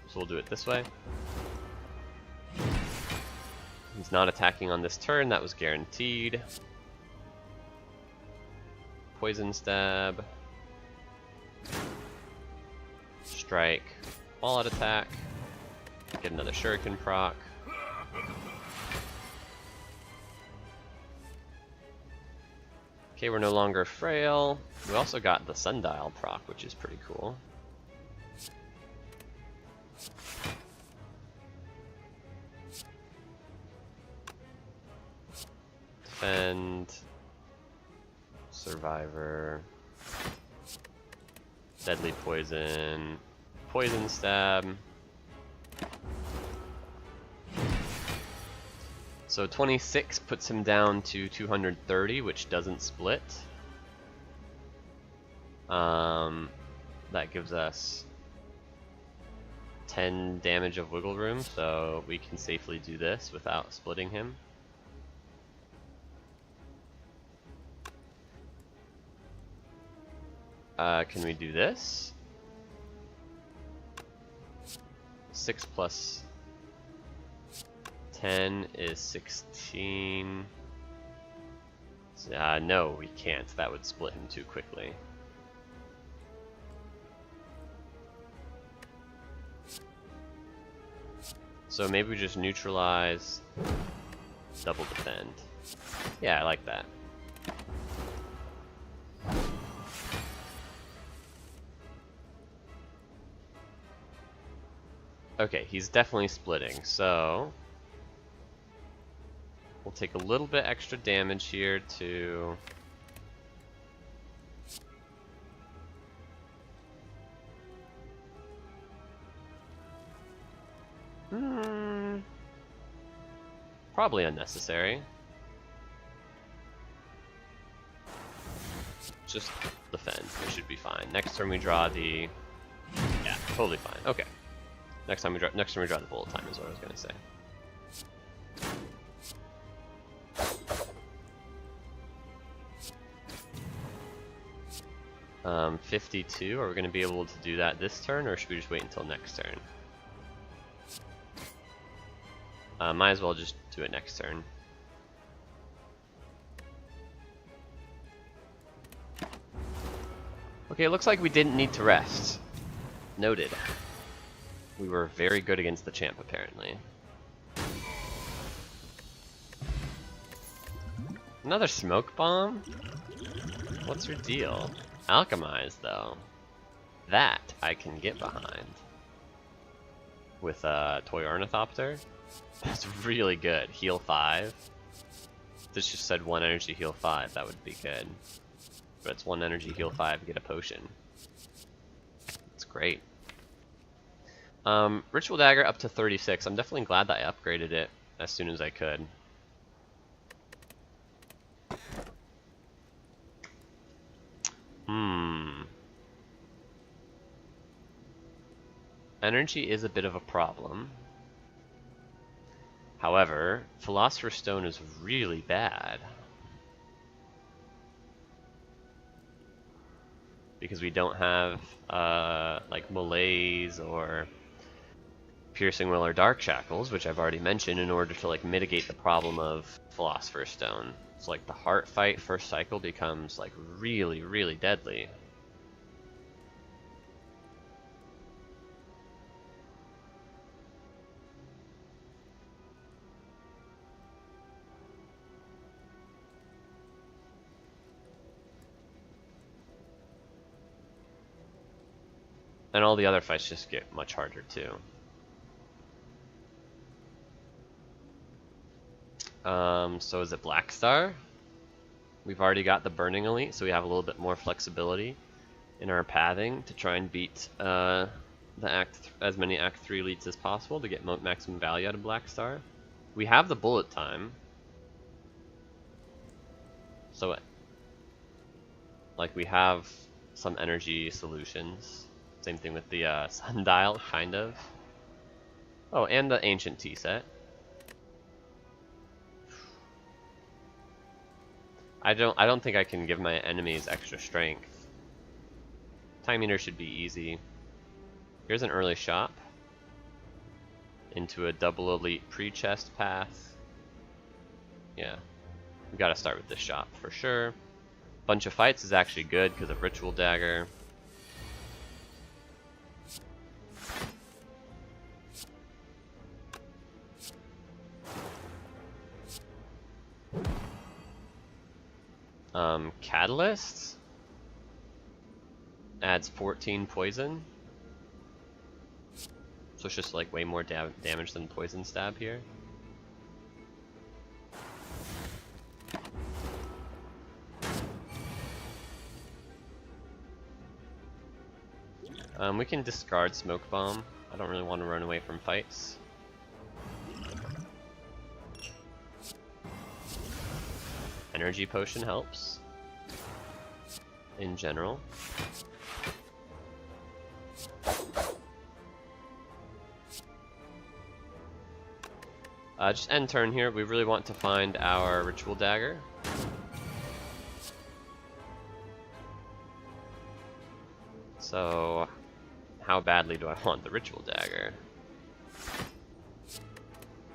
so we'll do it this way. He's not attacking on this turn, that was guaranteed. Poison Stab. Strike. All-out attack. Get another Shuriken proc. Okay, we're no longer frail. We also got the sundial proc, which is pretty cool. Defend. Survivor. Deadly poison. Poison stab. So 26 puts him down to 230, which doesn't split. That gives us 10 damage of wiggle room, so we can safely do this without splitting him. Can we do this? 6 plus 10 is 16. No, we can't. That would split him too quickly. So maybe we just neutralize, double defend. Yeah, I like that. Okay, he's definitely splitting, so we'll take a little bit extra damage here to probably unnecessary. Just defend, we should be fine. Next turn we draw the... Yeah, totally fine. Okay. Next time we draw the bullet time is what I was gonna say. 52, are we going to be able to do that this turn, or should we just wait until next turn? Might as well just do it next turn. Okay, it looks like we didn't need to rest. Noted. We were very good against the champ, apparently. Another smoke bomb? What's your deal? Alchemize, though. That I can get behind. With a Toy Ornithopter. That's really good. Heal 5. This just said 1 energy, heal 5. That would be good. But it's 1 energy, heal 5, get a potion. That's great. Ritual Dagger up to 36. I'm definitely glad that I upgraded it as soon as I could. Energy is a bit of a problem. However, Philosopher's Stone is really bad. Because we don't have, like, Malaise or Piercing Will or Dark Shackles, which I've already mentioned, in order to, like, mitigate the problem of Philosopher's Stone. So, like, the heart fight first cycle becomes, like, really, really deadly. And all the other fights just get much harder, too. So is it Black Star? We've already got the Burning Elite, so we have a little bit more flexibility in our pathing to try and beat as many Act 3 elites as possible to get maximum value out of Black Star. We have the bullet time. So, like, we have some energy solutions. Same thing with the Sundial, kind of. Oh, and the Ancient Tea Set. I don't think I can give my enemies extra strength. Time Eater should be easy. Here's an early shop. Into a double elite pre-chest path. Yeah. We gotta start with this shop for sure. Bunch of Fights is actually good because of Ritual Dagger. Catalyst adds 14 poison. So it's just like way more damage than poison stab here. We can discard Smoke Bomb. I don't really want to run away from fights. Energy Potion helps. In general. Just end turn here. We really want to find our Ritual Dagger. So, how badly do I want the Ritual Dagger?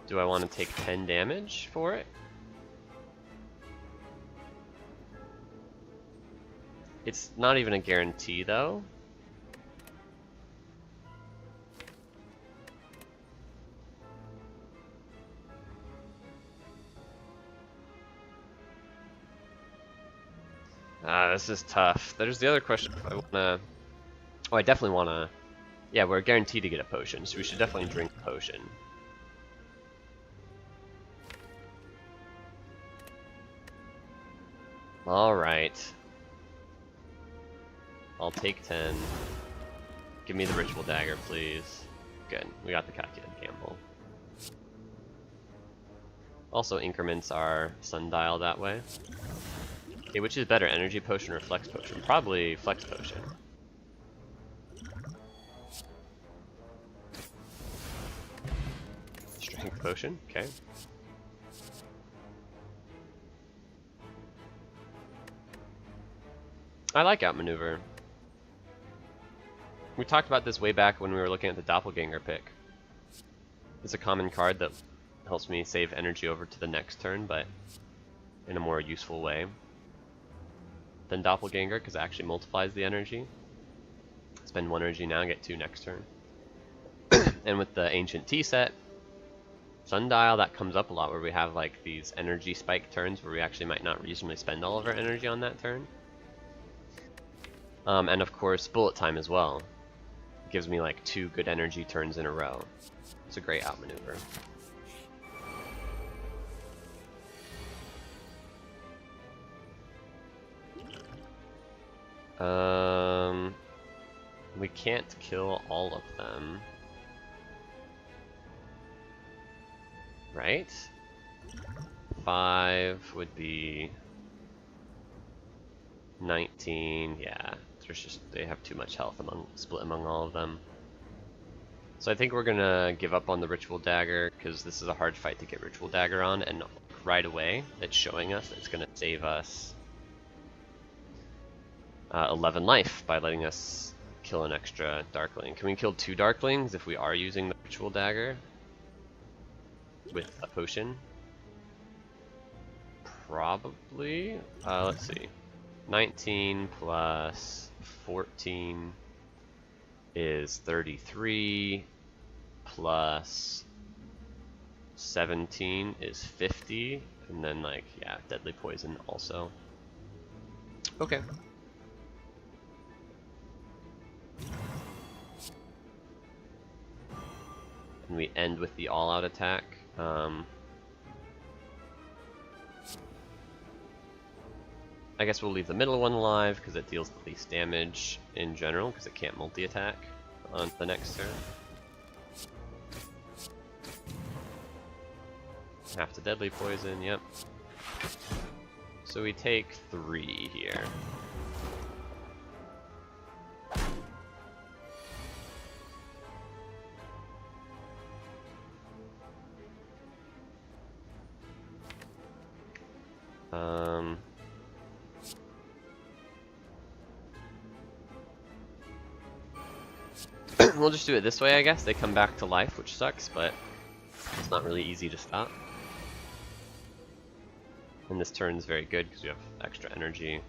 Do I want to take 10 damage for it? It's not even a guarantee though. This is tough. There's the other question if I wanna... Oh, I definitely wanna... Yeah, we're guaranteed to get a potion, so we should definitely drink a potion. Alright. I'll take 10. Give me the Ritual Dagger, please. Good, we got the calculated gamble. Also increments our sundial that way. Okay, which is better, Energy Potion or Flex Potion? Probably Flex Potion. Strength Potion, okay. I like Outmaneuver. We talked about this way back when we were looking at the Doppelganger pick. It's a common card that helps me save energy over to the next turn, but in a more useful way than Doppelganger, because it actually multiplies the energy. Spend 1 energy now, get 2 next turn. And with the Ancient Tea set, Sundial, that comes up a lot, where we have like these energy spike turns where we actually might not reasonably spend all of our energy on that turn. And of course, Bullet Time as well. It gives me like 2 good energy turns in a row. It's a great outmaneuver. We can't kill all of them. Right? 5 would be 19, yeah. There's just, they have too much health split among all of them. So I think we're gonna give up on the Ritual Dagger, because this is a hard fight to get Ritual Dagger on, and right away it's showing us it's gonna save us 11 life by letting us kill an extra Darkling. Can we kill 2 Darklings if we are using the Ritual Dagger with a potion? Probably. Let's see. 19 plus 14 is 33, plus 17 is 50, and then like, yeah, Deadly Poison also. Okay. And we end with the all-out attack. I guess we'll leave the middle one alive because it deals the least damage in general, because it can't multi-attack on the next turn. Half to Deadly Poison, yep. So we take 3 here. We'll just do it this way, I guess. They come back to life, which sucks, but it's not really easy to stop. And this turn's very good because we have extra energy.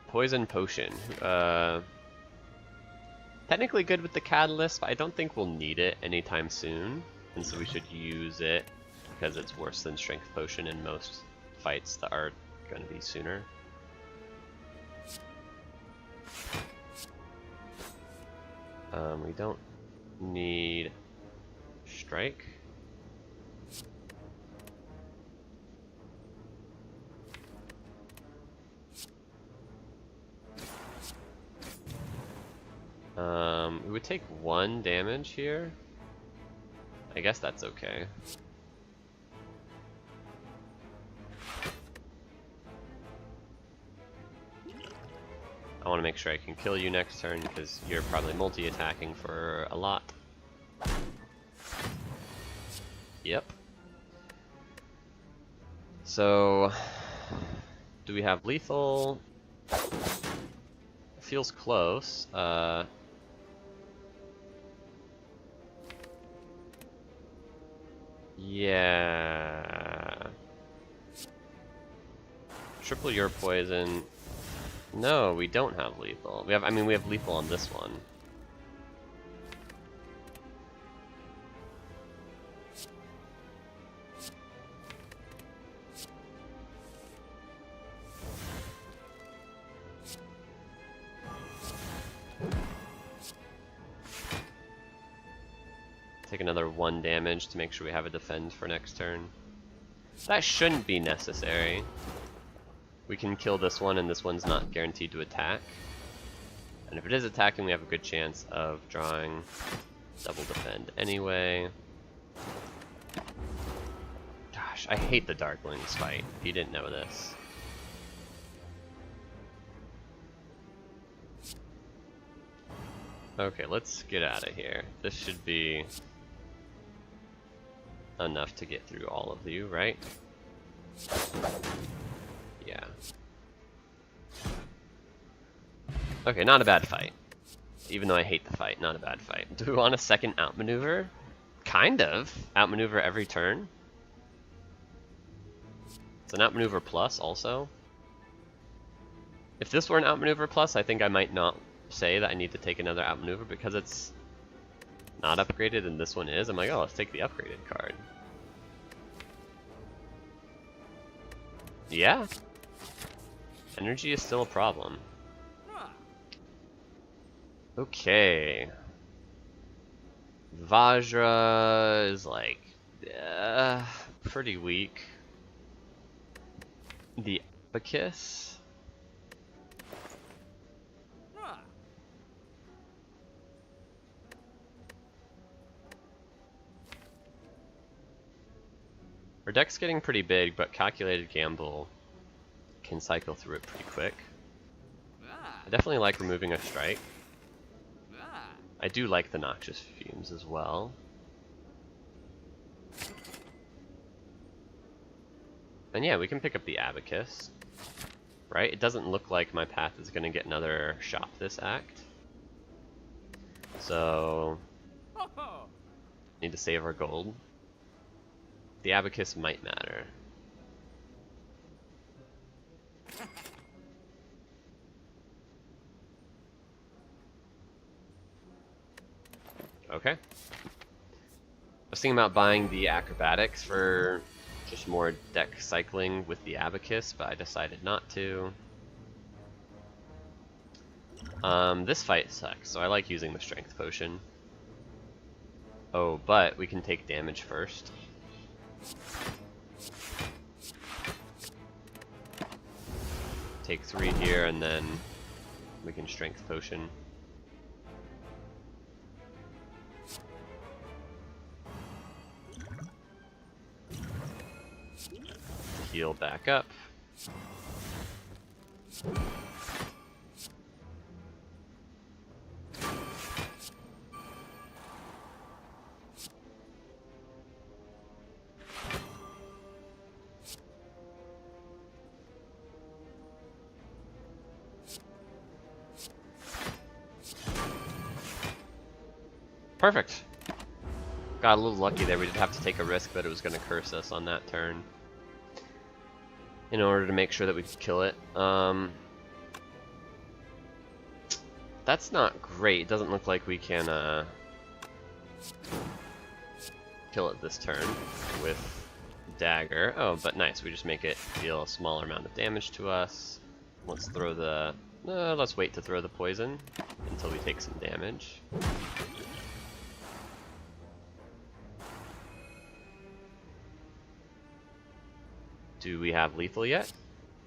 Poison Potion. technically good with the catalyst, but I don't think we'll need it anytime soon, and so we should use it because it's worse than strength potion in most fights that are going to be sooner. We don't need strike. We would take 1 damage here. I guess that's okay. I want to make sure I can kill you next turn because you're probably multi-attacking for a lot. Yep. So, do we have lethal? Feels close. Yeah. Triple your poison. No, we don't have lethal. We have, I mean, we have lethal on this one. Take another 1 damage to make sure we have a defend for next turn. That shouldn't be necessary. We can kill this one, and this one's not guaranteed to attack. And if it is attacking, we have a good chance of drawing double defend anyway. Gosh, I hate the Darklings fight, if you didn't know this. Okay, let's get out of here. This should be enough to get through all of you, right? Yeah. Okay, not a bad fight. Even though I hate the fight, not a bad fight. Do we want a second outmaneuver? Kind of. Outmaneuver every turn. It's an outmaneuver plus also. If this were an outmaneuver plus, I think I might not say that I need to take another outmaneuver because it's not upgraded and this one is. I'm like, oh, let's take the upgraded card. Yeah. Energy is still a problem. Okay. Vajra is like pretty weak. The Abacus. Our deck's getting pretty big, but Calculated Gamble can cycle through it pretty quick. I definitely like removing a strike. I do like the Noxious Fumes as well. And yeah, we can pick up the Abacus. Right? It doesn't look like my path is going to get another shop this act. So, need to save our gold. The Abacus might matter. Okay. I was thinking about buying the Acrobatics for just more deck cycling with the Abacus, but I decided not to. This fight sucks, so I like using the Strength Potion. Oh, but we can take damage first. Take 3 here, and then we can Strength Potion. Heal back up. Perfect. Got a little lucky there. We did have to take a risk that it was going to curse us on that turn in order to make sure that we could kill it. That That's not great. It doesn't look like we can kill it this turn with dagger. Oh, but nice. We just make it deal a smaller amount of damage to us. Let's throw the... let's wait to throw the poison until we take some damage. Do we have lethal yet?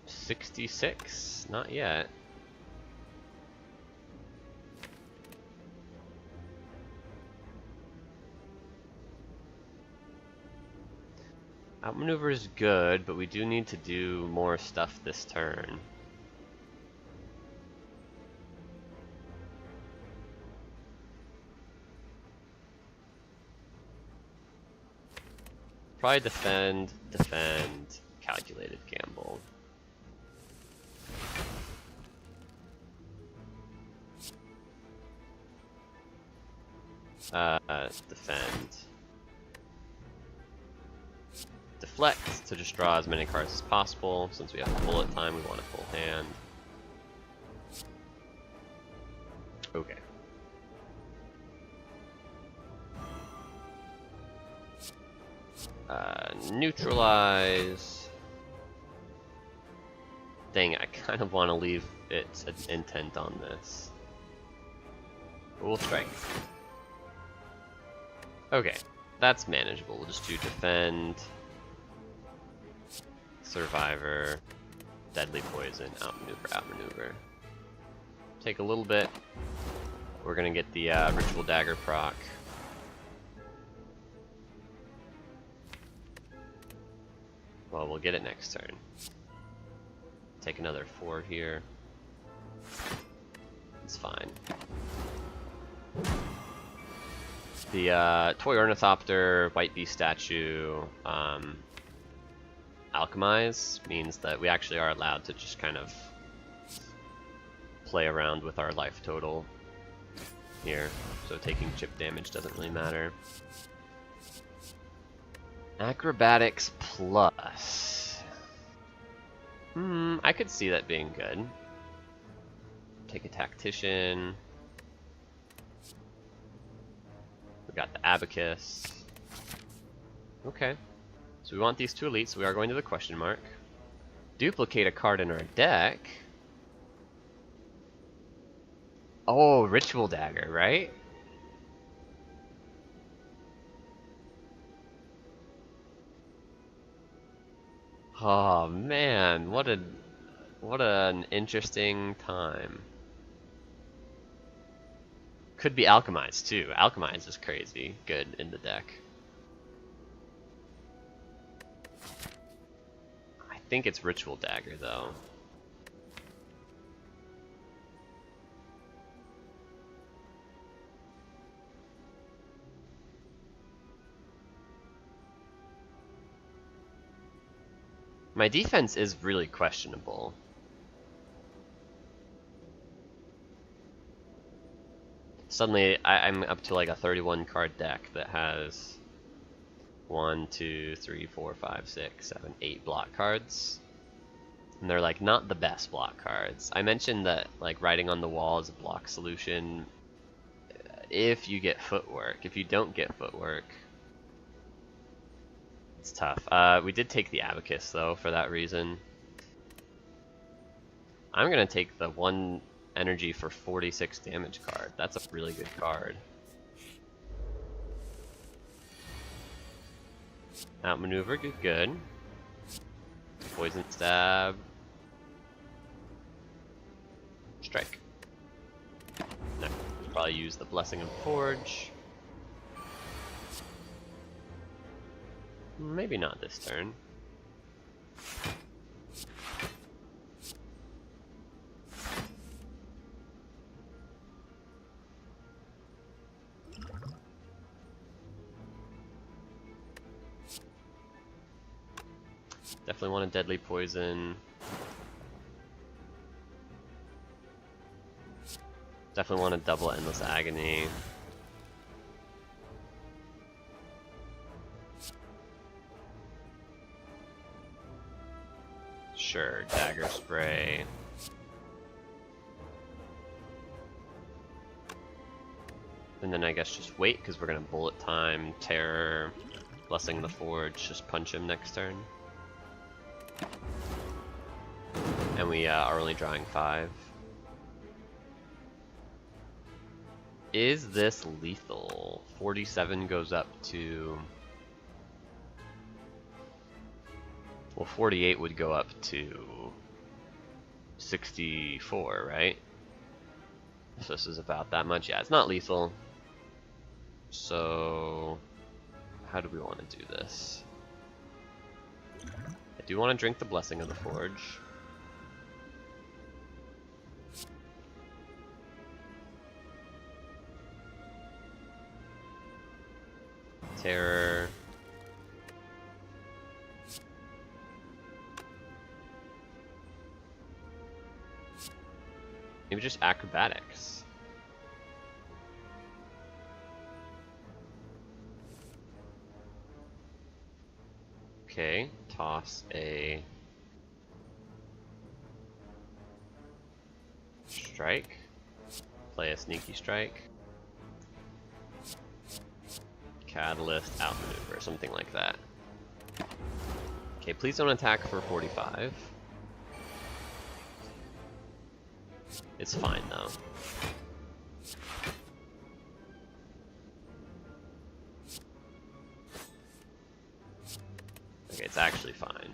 66? Not yet. Outmaneuver is good, but we do need to do more stuff this turn. Probably defend, calculated gamble. Defend. Deflect to just draw as many cards as possible. Since we have bullet time, we want a full hand. Okay. Neutralize. Dang, I kind of want to leave its intent on this. But we'll strike. Okay, that's manageable. We'll just do defend, survivor, deadly poison, outmaneuver. Take a little bit. We're gonna get the ritual dagger proc. Well, we'll get it next turn. Take another 4 here. It's fine. The Toy Ornithopter, White Beast statue, Alchemize means that we actually are allowed to just kind of play around with our life total here. So taking chip damage doesn't really matter. Acrobatics plus. I could see that being good. Take a tactician. We got the abacus. Okay. So we want these 2 elites, so we are going to the question mark. Duplicate a card in our deck. Oh, ritual dagger, right? Oh man, what an interesting time. Could be Alchemize too. Alchemize is crazy good in the deck. I think it's Ritual Dagger though. My defense is really questionable. Suddenly, I'm up to like a 31 card deck that has 1, 2, 3, 4, 5, 6, 7, 8 block cards. And they're like not the best block cards. I mentioned that like writing on the wall is a block solution if you get footwork. If you don't get footwork, it's tough. We did take the Abacus though for that reason. I'm gonna take the 1 energy for 46 damage card. That's a really good card. Outmaneuver, good. Poison stab. Strike. No, probably use the Blessing of Forge. Maybe not this turn. Definitely want a deadly poison. Definitely want a double endless agony. Sure, dagger spray. And then I guess just wait, because we're going to bullet time, terror, blessing the forge, just punch him next turn. And we are only drawing 5. Is this lethal? 47 goes up to... Well, 48 would go up to 64, right? So this is about that much. Yeah, it's not lethal. So, how do we want to do this? I do want to drink the Blessing of the Forge. Terror. Maybe just acrobatics. Okay, toss a strike. Play a sneaky strike. Catalyst, outmaneuver, something like that. Okay, please don't attack for 45. It's fine though. Okay, it's actually fine.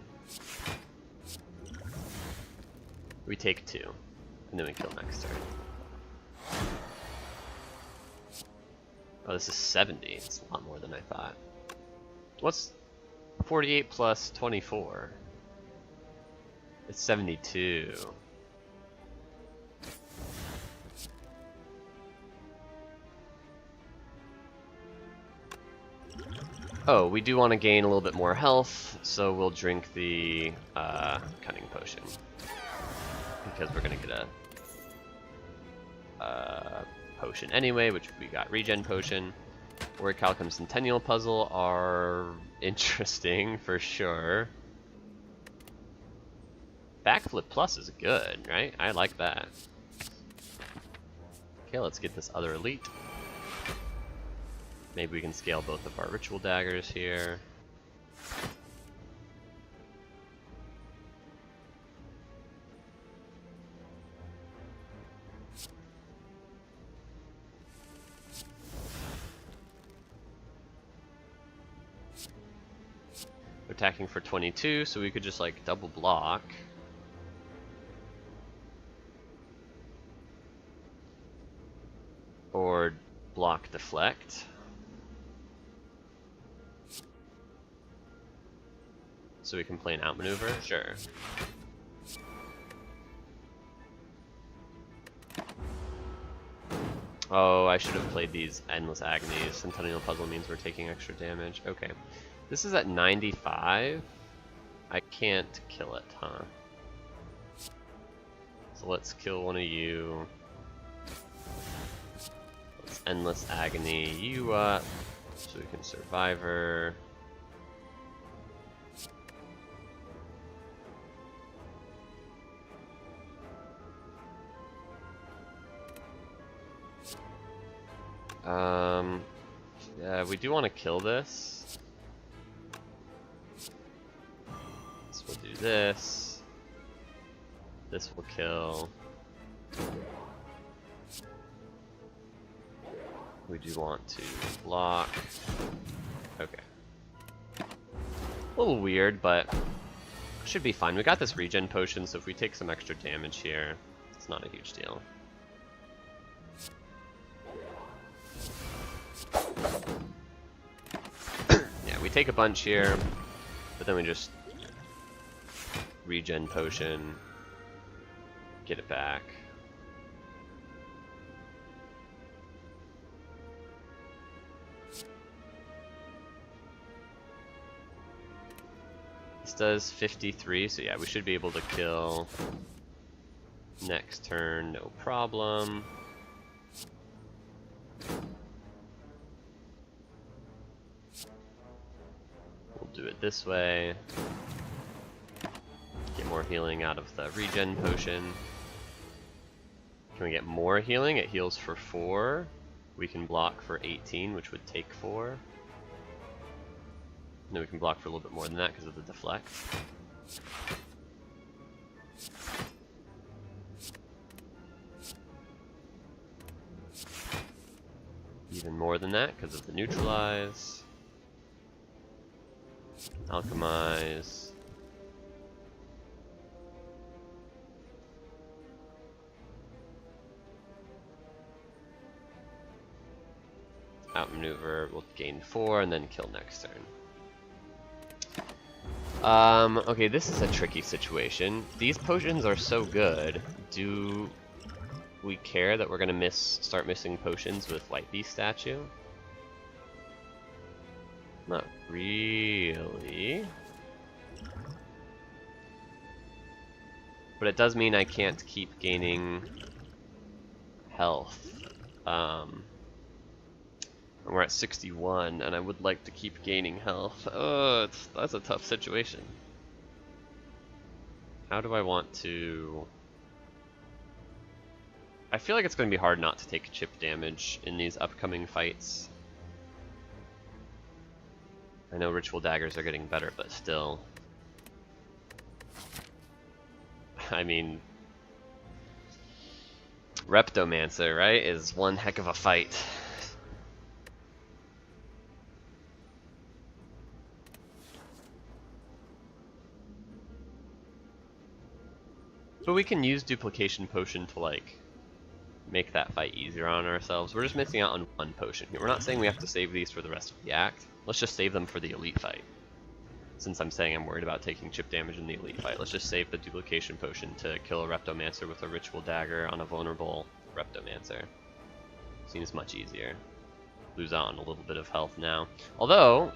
We take 2, and then we kill next turn. Oh, this is 70. It's a lot more than I thought. What's 48 plus 24? It's 72. Oh, we do want to gain a little bit more health, so we'll drink the cunning potion. Because we're going to get a potion anyway, which we got regen potion. Orichalcum Centennial Puzzle are interesting for sure. Backflip Plus is good, right? I like that. Okay, let's get this other elite. Maybe we can scale both of our ritual daggers here. We're attacking for 22, so we could just like double block. Or block deflect. So we can play an outmaneuver? Sure. Oh, I should have played these Endless Agonies. Centennial Puzzle means we're taking extra damage. Okay. This is at 95. I can't kill it, huh? So let's kill one of you. Let's Endless Agony you up so we can Survivor. Yeah, we do want to kill this. So we'll do this. This will kill. We do want to block. Okay. A little weird, but should be fine. We got this regen potion, so if we take some extra damage here, it's not a huge deal. Yeah, we take a bunch here, but then we just regen potion, get it back. This does 53, so yeah, we should be able to kill next turn, no problem. We'll do it this way. Get more healing out of the regen potion. Can we get more healing? It heals for 4. We can block for 18, which would take 4. No, we can block for a little bit more than that because of the deflect. Even more than that because of the neutralize. Alchemize. Outmaneuver, we'll gain 4 and then kill next turn. Okay, this is a tricky situation. These potions are so good. Do we care that we're gonna start missing potions with Light Beast statue? Not really. But it does mean I can't keep gaining health. We're at 61, and I would like to keep gaining health. That's a tough situation. How do I want to... I feel like it's going to be hard not to take chip damage in these upcoming fights. I know Ritual Daggers are getting better, but still. I mean... Reptomancer, right, is one heck of a fight. But we can use Duplication Potion to, like, make that fight easier on ourselves. We're just missing out on one potion here. We're not saying we have to save these for the rest of the act. Let's just save them for the elite fight. Since I'm saying I'm worried about taking chip damage in the elite fight, let's just save the Duplication Potion to kill a Reptomancer with a Ritual Dagger on a vulnerable Reptomancer. Seems much easier. Lose out on a little bit of health now. Although,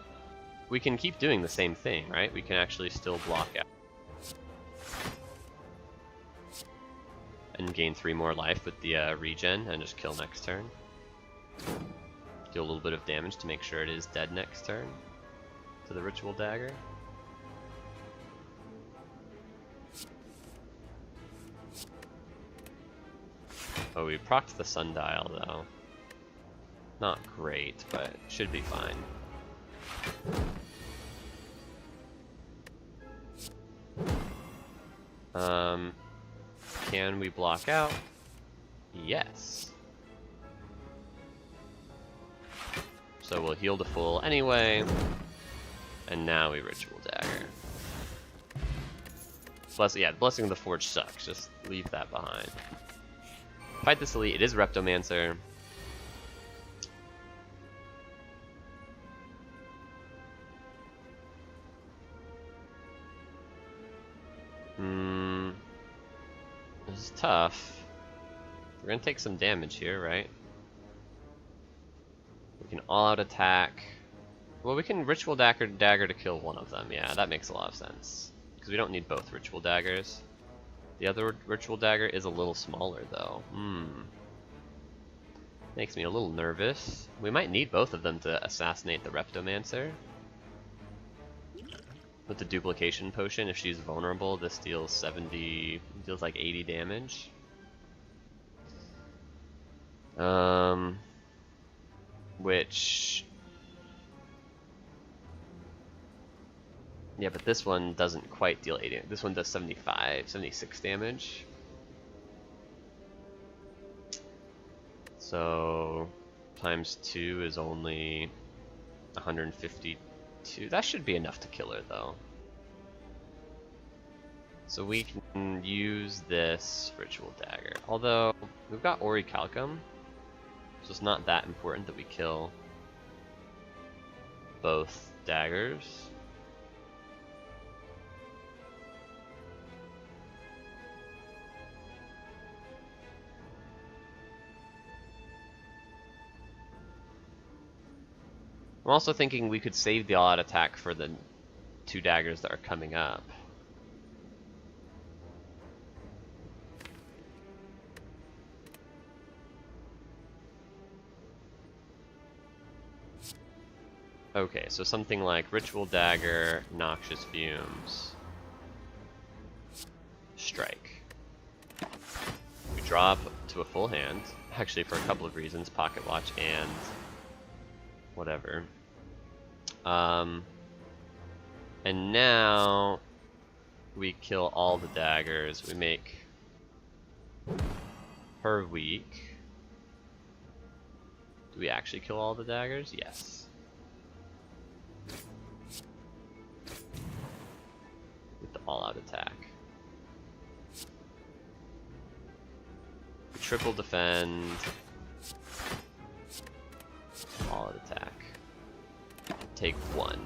we can keep doing the same thing, right? We can actually still block out. And gain 3 more life with the regen and just kill next turn. Do a little bit of damage to make sure it is dead next turn to the Ritual Dagger. Oh, we procced the Sundial though. Not great, but should be fine. Can we block out? Yes. So we'll heal to full anyway. And now we Ritual Dagger. Blessing of the Forge sucks. Just leave that behind. Fight this elite. It is Reptomancer. This is tough. We're gonna take some damage here, right? We can all-out attack. Well, we can Ritual Dagger to kill one of them. Yeah, that makes a lot of sense. Because we don't need both Ritual Daggers. The other Ritual Dagger is a little smaller, though. Makes me a little nervous. We might need both of them to assassinate the Reptomancer. With the Duplication Potion, if she's vulnerable, this deals like 80 damage. Which... Yeah, but this one doesn't quite deal 80. This one does 76 damage. So, times 2 is only 152. That should be enough to kill her, though. So we can use this Ritual Dagger. Although, we've got Orichalcum, so it's not that important that we kill both daggers. I'm also thinking we could save the all-out attack for the 2 daggers that are coming up. Okay, so something like Ritual Dagger, Noxious Fumes, Strike. We drop to a full hand, actually for a couple of reasons, pocket watch and whatever. And now we kill all the daggers. We make her weak. Do we actually kill all the daggers? Yes. With the all-out attack. Triple defend. All-out attack. Take 1.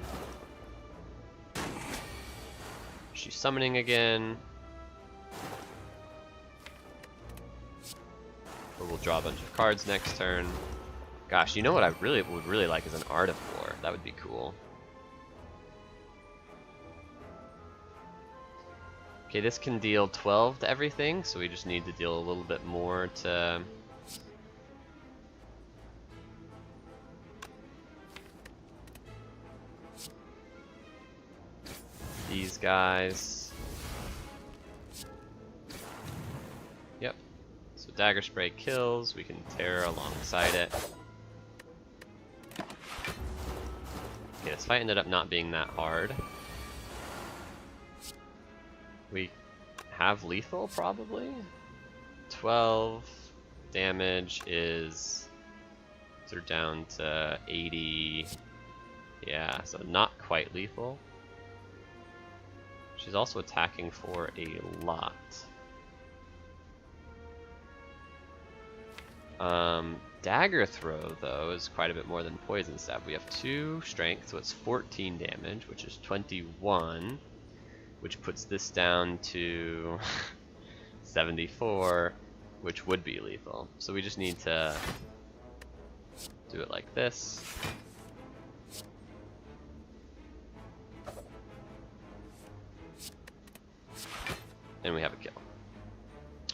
She's summoning again. Or we'll draw a bunch of cards next turn. Gosh, you know what I would really like is an Art of War. That would be cool. Okay, this can deal 12 to everything, so we just need to deal a little bit more to... these guys. Yep. So Dagger Spray kills, we can tear alongside it. Okay, this fight ended up not being that hard. We have lethal, probably? 12 damage is... they're down to 80. Yeah, so not quite lethal. She's also attacking for a lot. Dagger Throw, though, is quite a bit more than Poison Stab. We have 2 strength, so it's 14 damage, which is 21. Which puts this down to 74, which would be lethal. So we just need to do it like this. And we have a kill.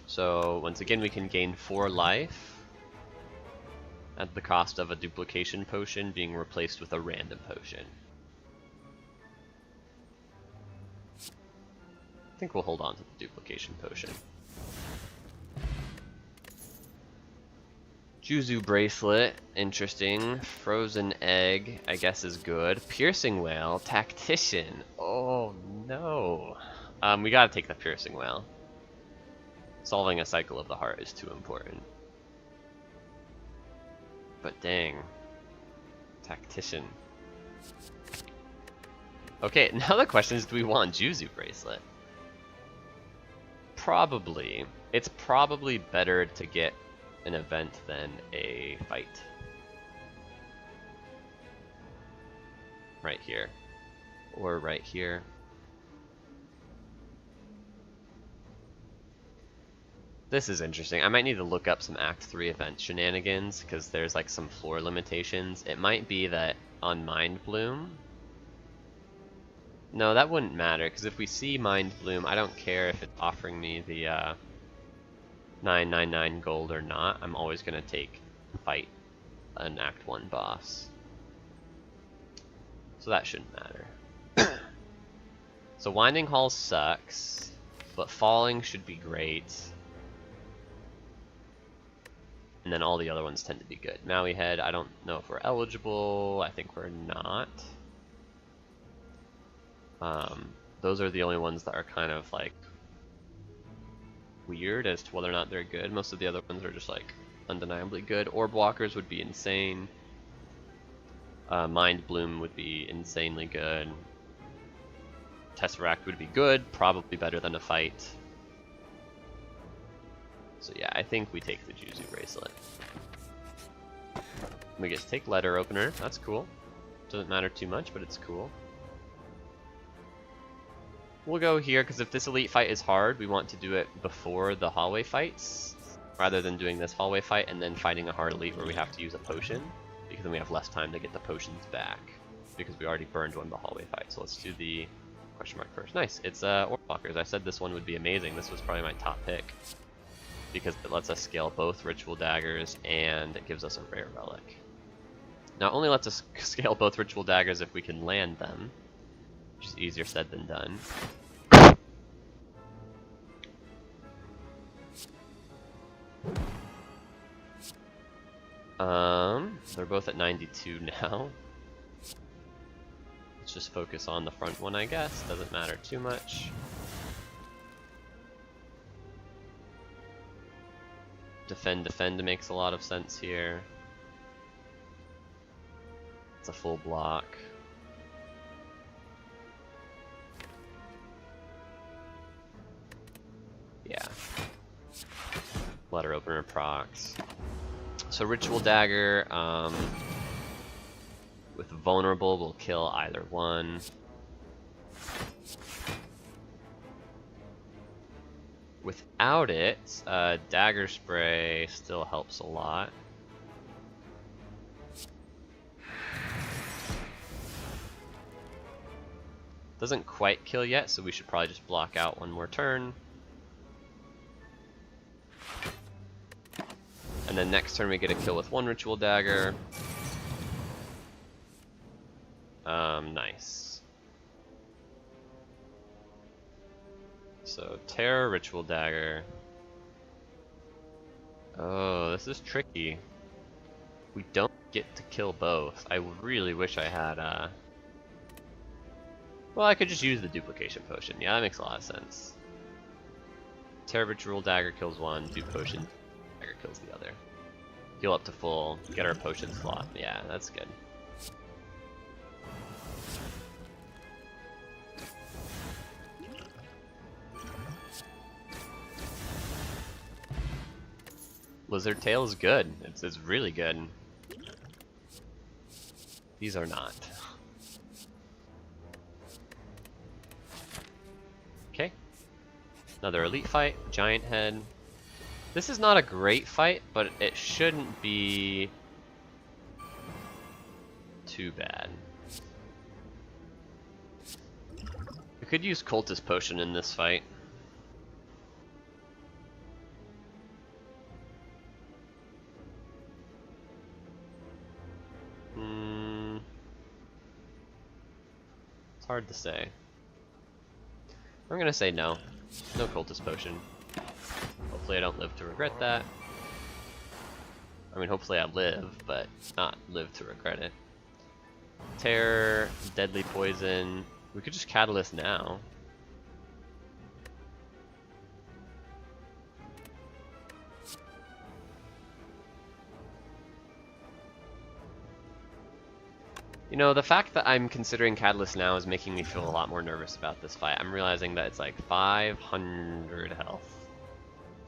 So once again we can gain 4 life at the cost of a duplication potion being replaced with a random potion. I think we'll hold on to the duplication potion. Juzu Bracelet, interesting. Frozen Egg, I guess is good. Piercing Whale, Tactician. Oh no. We gotta take the Piercing Whale. Solving a Cycle of the Heart is too important. But dang. Tactician. Okay, now the question is, do we want Juzu Bracelet? Probably. It's probably better to get an event than a fight. Right here. Or right here. This is interesting. I might need to look up some Act 3 event shenanigans, because there's like some floor limitations. It might be that on Mind Bloom... No, that wouldn't matter, because if we see Mind Bloom, I don't care if it's offering me the 999 gold or not. I'm always going to fight an Act 1 boss. So that shouldn't matter. So Winding Hall sucks, but Falling should be great. And then all the other ones tend to be good. Maui Head, I don't know if we're eligible. I think we're not. Those are the only ones that are kind of like weird as to whether or not they're good. Most of the other ones are just like undeniably good. Orb Walkers would be insane. Mind Bloom would be insanely good. Tesseract would be good, probably better than a fight. So yeah, I think we take the Juzu Bracelet. We get to take Letter Opener, that's cool. Doesn't matter too much, but it's cool. We'll go here, because if this elite fight is hard, we want to do it before the hallway fights, rather than doing this hallway fight and then fighting a hard elite where we have to use a potion, because then we have less time to get the potions back, because we already burned one of the hallway fight. So let's do the question mark first. Nice, it's Orb Walkers. I said this one would be amazing. This was probably my top pick, because it lets us scale both Ritual Daggers and it gives us a rare relic. Now it only lets us scale both Ritual Daggers if we can land them, which is easier said than done. They're both at 92 now. Let's just focus on the front one, I guess. Doesn't matter too much. Defend makes a lot of sense here. It's a full block. Yeah. Letter opener procs. So Ritual Dagger, with Vulnerable will kill either one. Without it, Dagger Spray still helps a lot. Doesn't quite kill yet, so we should probably just block out one more turn. And then next turn we get a kill with one Ritual Dagger. Nice. So Terror, Ritual Dagger. Oh, this is tricky. We don't get to kill both. I really wish I had, well, I could just use the Duplication Potion. Yeah, that makes a lot of sense. Terror, Ritual Dagger kills one, do Potion, Dagger kills the other. Heal up to full, get our potion slot. Yeah, that's good. Lizard Tail is good. It's really good. These are not. Okay. Another elite fight. Giant head. This is not a great fight, but it shouldn't be too bad. We could use Cultist Potion in this fight. It's hard to say. I'm gonna say no. No Cultist Potion. Hopefully I don't live to regret that. I mean, hopefully I live, but not live to regret it. Terror, Deadly Poison. We could just Catalyst now. You know, the fact that I'm considering Catalyst now is making me feel a lot more nervous about this fight. I'm realizing that it's like 500 health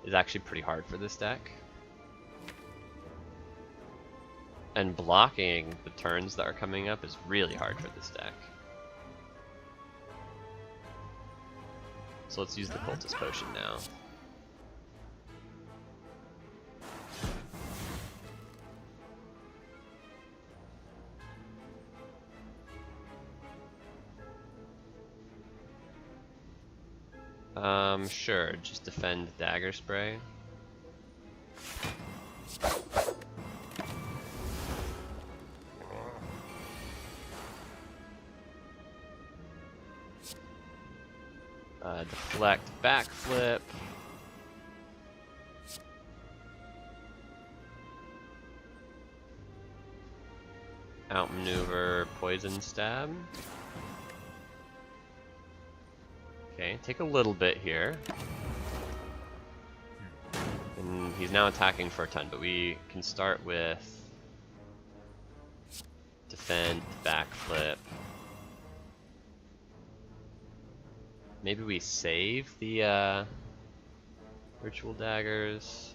is actually pretty hard for this deck. And blocking the turns that are coming up is really hard for this deck. So let's use the Cultist Potion now. Sure, just defend Dagger Spray. Deflect Backflip. Outmaneuver Poison Stab. Okay, take a little bit here. And he's now attacking for a ton, but we can start with defend, backflip. Maybe we save the Ritual Daggers.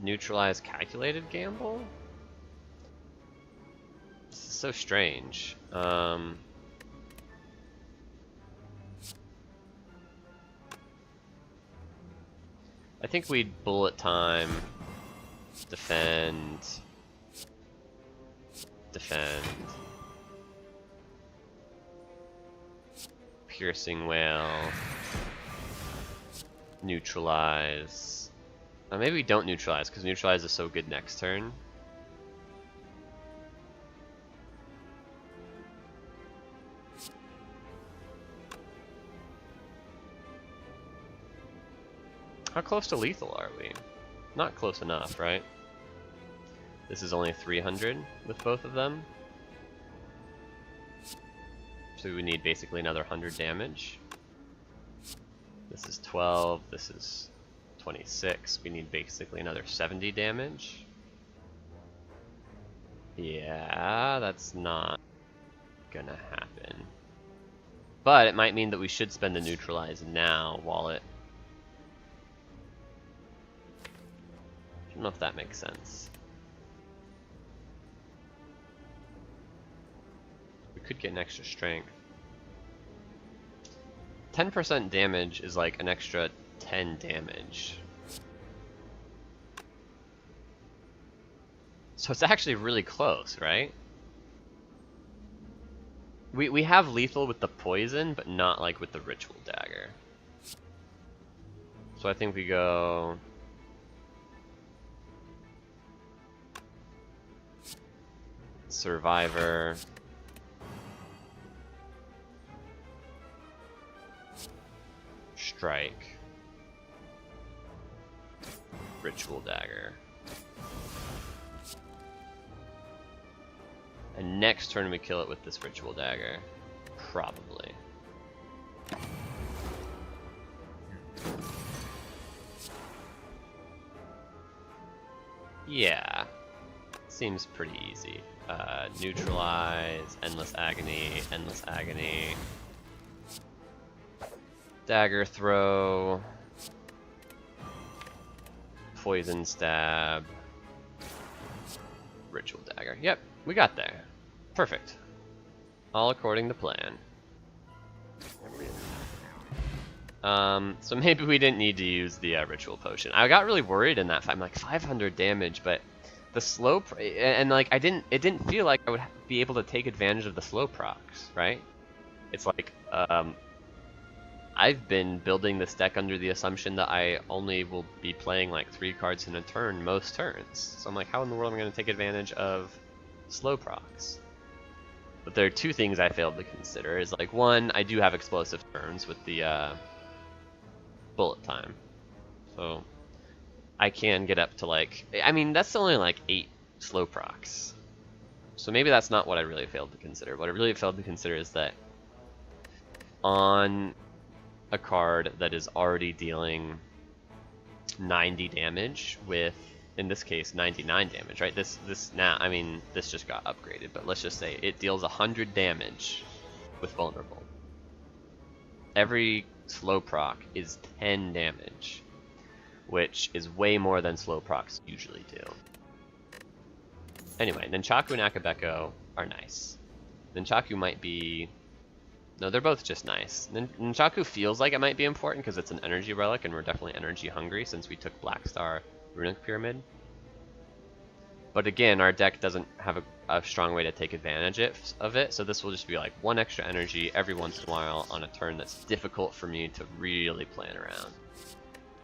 Neutralize Calculated Gamble? This is so strange. I think we'd Bullet Time, defend, Piercing Wail, neutralize. Maybe we don't neutralize, because neutralize is so good next turn. How close to lethal are we? Not close enough, right? This is only 300 with both of them. So we need basically another 100 damage. This is 12, this is 26. We need basically another 70 damage. Yeah, that's not gonna happen. But it might mean that we should spend the neutralize now while it... I don't know if that makes sense. We could get an extra strength. 10% damage is like an extra 10 damage. So it's actually really close, right? We have lethal with the poison, but not like with the ritual dagger. So I think we go... Survivor. Strike. Ritual dagger. And next turn we kill it with this ritual dagger. Probably. Yeah. Seems pretty easy. Neutralize, endless agony, dagger throw, poison stab, ritual dagger. Yep, we got there. Perfect. All according to plan. So maybe we didn't need to use the ritual potion. I got really worried in that fight. I'm like 500 damage, but the slow and like it didn't feel like I would be able to take advantage of the slow procs, right? It's like I've been building this deck under the assumption that I only will be playing like 3 cards in a turn most turns. So I'm like, how in the world am I going to take advantage of slow procs? But there are 2 things I failed to consider. Is like, one, I do have explosive turns with the bullet time, so I can get up to like, I mean, that's only like 8 slow procs. So maybe that's not what I really failed to consider. What I really failed to consider is that on a card that is already dealing 90 damage with, in this case, 99 damage, right? This now, I mean, this just got upgraded, but let's just say it deals 100 damage with vulnerable. Every slow proc is 10 damage. Which is way more than slow procs usually do. Anyway, Nunchaku and Akabeko are nice. Nunchaku might be... No, they're both just nice. Nunchaku feels like it might be important because it's an energy relic and we're definitely energy hungry since we took Black Star Runic Pyramid. But again, our deck doesn't have a strong way to take advantage of it, so this will just be like 1 extra energy every once in a while on a turn that's difficult for me to really plan around.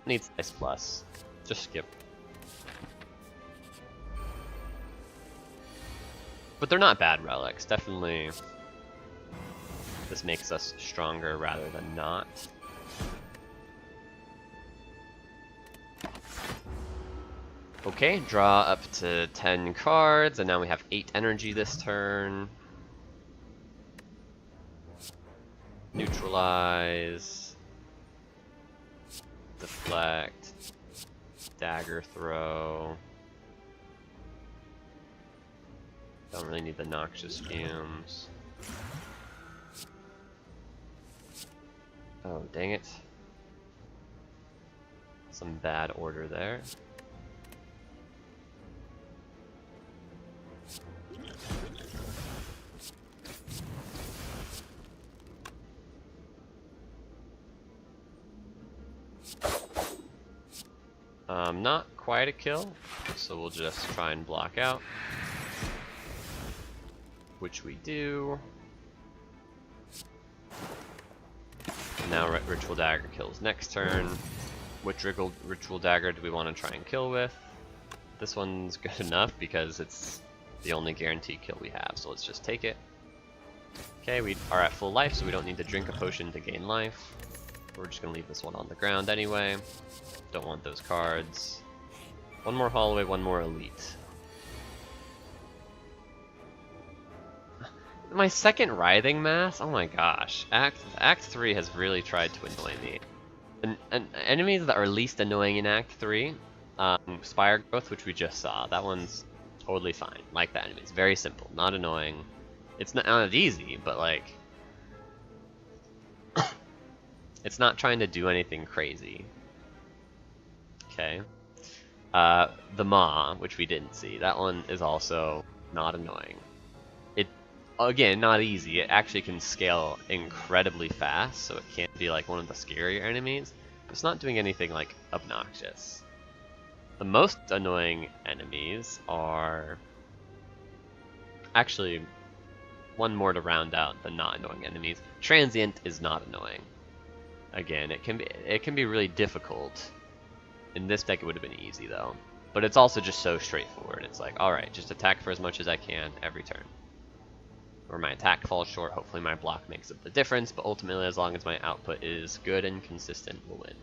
Needs Ice Plus. Just skip. But they're not bad relics. Definitely this makes us stronger rather than not. Okay, draw up to 10 cards, and now we have 8 energy this turn. Neutralize. Deflect, dagger throw. Don't really need the noxious fumes. Oh, dang it. Some bad order there. Not quite a kill, so we'll just try and block out. Which we do. And now Ritual Dagger kills next turn. Which Ritual Dagger do we want to try and kill with? This one's good enough because it's the only guaranteed kill we have, so let's just take it. Okay, we are at full life, so we don't need to drink a potion to gain life. We're just gonna leave this one on the ground anyway. Don't want those cards. One more hallway, one more elite. My second writhing mass? Oh my gosh. Act 3 has really tried to annoy me. And enemies that are least annoying in Act 3, Spire growth, which we just saw, that one's totally fine. Like that enemy. It's very simple, not annoying. It's not easy, but like it's not trying to do anything crazy. Okay. The Maw, which we didn't see, that one is also not annoying. It, again, not easy. It actually can scale incredibly fast, so it can't be like one of the scarier enemies. But it's not doing anything like obnoxious. The most annoying enemies are actually one more to round out the not annoying enemies. Transient is not annoying. Again, it can be really difficult. In this deck it would have been easy though. But it's also just so straightforward. It's like, alright, just attack for as much as I can every turn. Or my attack falls short, hopefully my block makes up the difference, but ultimately as long as my output is good and consistent, we'll win.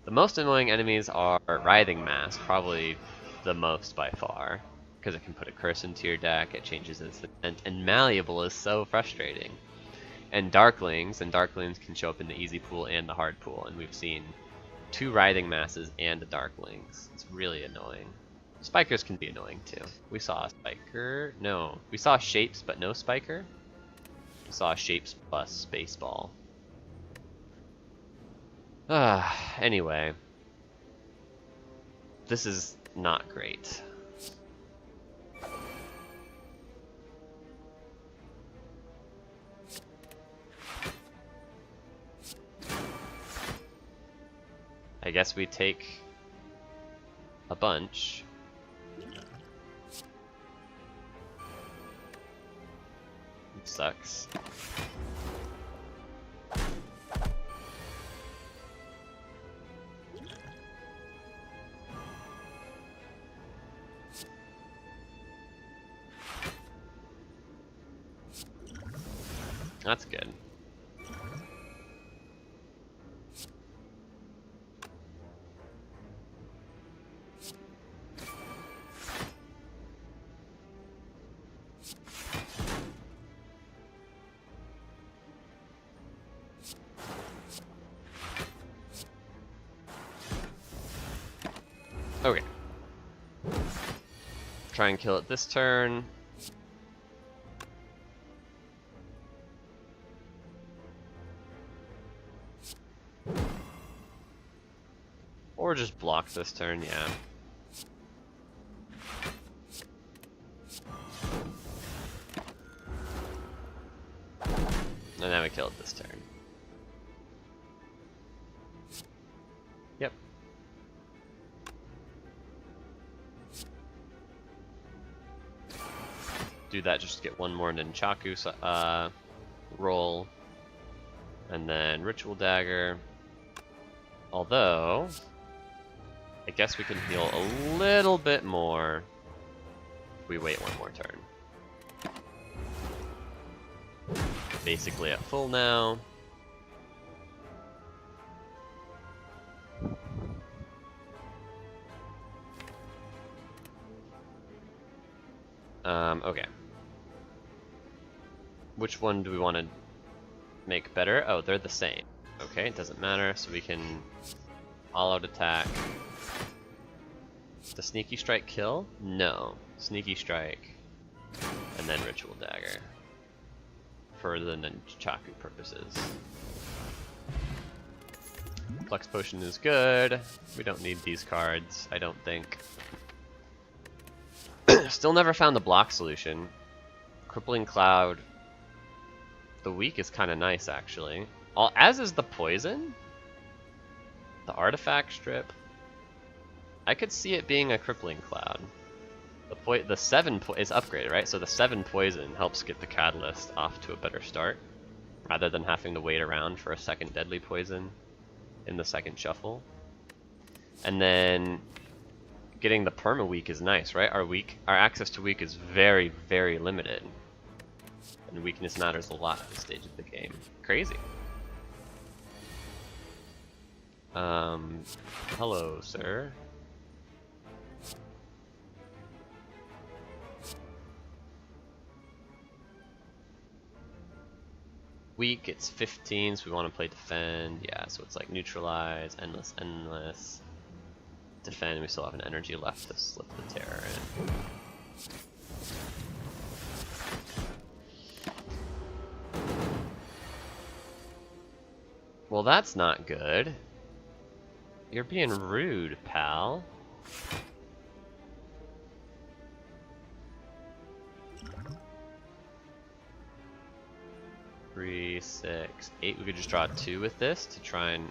The most annoying enemies are Writhing Mass, probably the most by far. Because it can put a curse into your deck, it changes its event, and Malleable is so frustrating. And Darklings can show up in the easy pool and the hard pool, and we've seen 2 Writhing Masses and a Darklings. It's really annoying. Spikers can be annoying too. We saw a Spiker. No. We saw Shapes but no Spiker. We saw Shapes plus Spaceball. Anyway. This is not great. I guess we take a bunch. It sucks. That's good. Okay. Try and kill it this turn. Or just block this turn, yeah. And then we kill it this turn. Yep. Do that just to get one more Nunchaku roll. And then Ritual Dagger. Although, I guess we can heal a little bit more if we wait one more turn. Basically at full now. Okay. Which one do we want to make better? Oh, they're the same. Okay, it doesn't matter, so we can all-out attack. Does Sneaky Strike kill? No. Sneaky Strike, and then Ritual Dagger. For the Nunchaku purposes. Flux Potion is good. We don't need these cards, I don't think. Still never found the block solution. Crippling Cloud. The weak is kind of nice, actually. As is the poison. The artifact strip. I could see it being a Crippling Cloud. The 7 is upgraded, right? So the 7 poison helps get the catalyst off to a better start, rather than having to wait around for a second deadly poison in the second shuffle. And then getting the perma weak is nice, right? Our access to weak is very, very limited, and weakness matters a lot at this stage of the game. Crazy. Hello, sir. Weak, it's 15, so we want to play defend. Yeah, so it's like neutralize, endless, endless. Defend, we still have an energy left to slip the terror in. Well, that's not good. You're being rude, pal. 3, 6, 8. We could just draw 2 with this to try and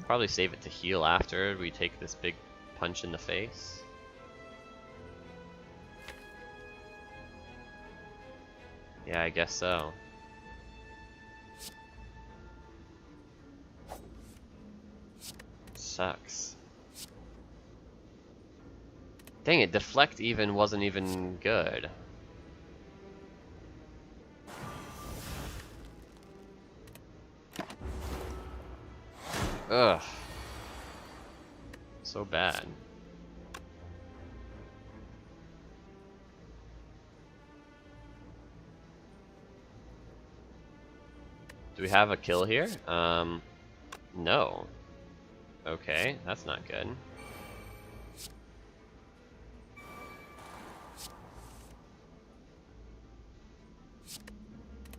probably save it to heal after we take this big punch in the face. Yeah, I guess so. Sucks. Dang it, deflect even wasn't even good. Ugh. So bad. Do we have a kill here? No. Okay, that's not good.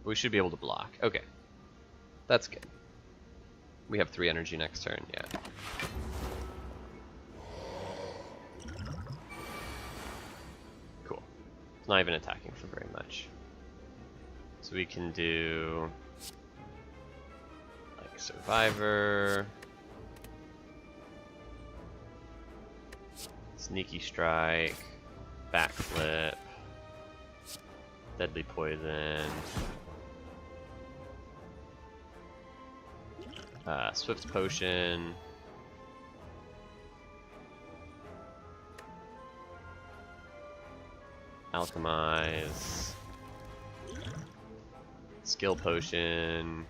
We should be able to block. Okay. That's good. We have 3 energy next turn, yeah. Cool. It's not even attacking for very much. So we can do like Survivor, Sneaky Strike, Backflip, Deadly Poison, Swift Potion, Alchemize, Skill Potion.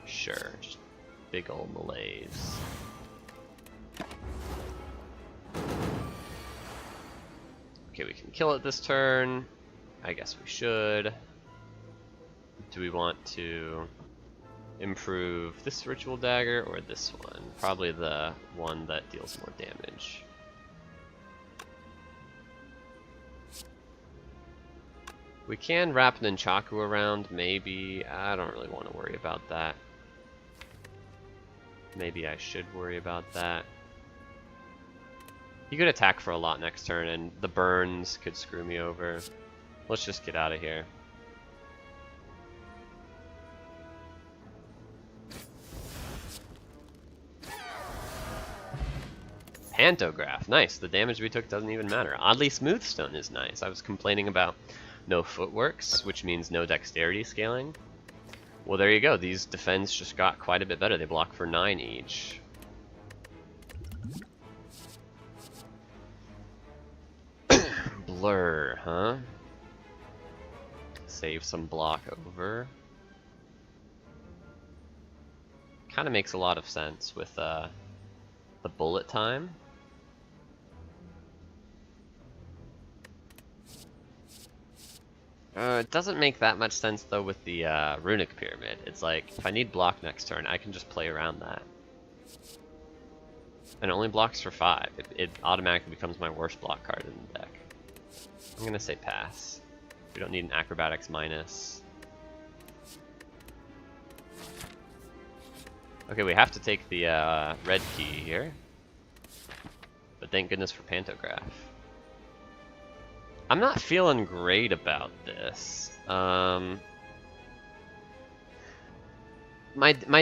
Sure, just big old malaise. Okay, we can kill it this turn. I guess we should. Do we want to improve this Ritual Dagger or this one? Probably the one that deals more damage. We can wrap Nunchaku around, maybe. I don't really want to worry about that. Maybe I should worry about that. He could attack for a lot next turn, and the burns could screw me over. Let's just get out of here. Pantograph, nice. The damage we took doesn't even matter. Oddly Smooth Stone is nice. I was complaining about no footworks, which means no dexterity scaling. Well, there you go. These defends just got quite a bit better. They block for 9 each. Blur, huh? Save some block over. Kind of makes a lot of sense with the bullet time. It doesn't make that much sense though with the Runic Pyramid. It's like, if I need block next turn, I can just play around that. And it only blocks for 5. It automatically becomes my worst block card in the deck. I'm gonna say pass. We don't need an Acrobatics minus. Okay, we have to take the red key here. But thank goodness for Pantograph. I'm not feeling great about this. My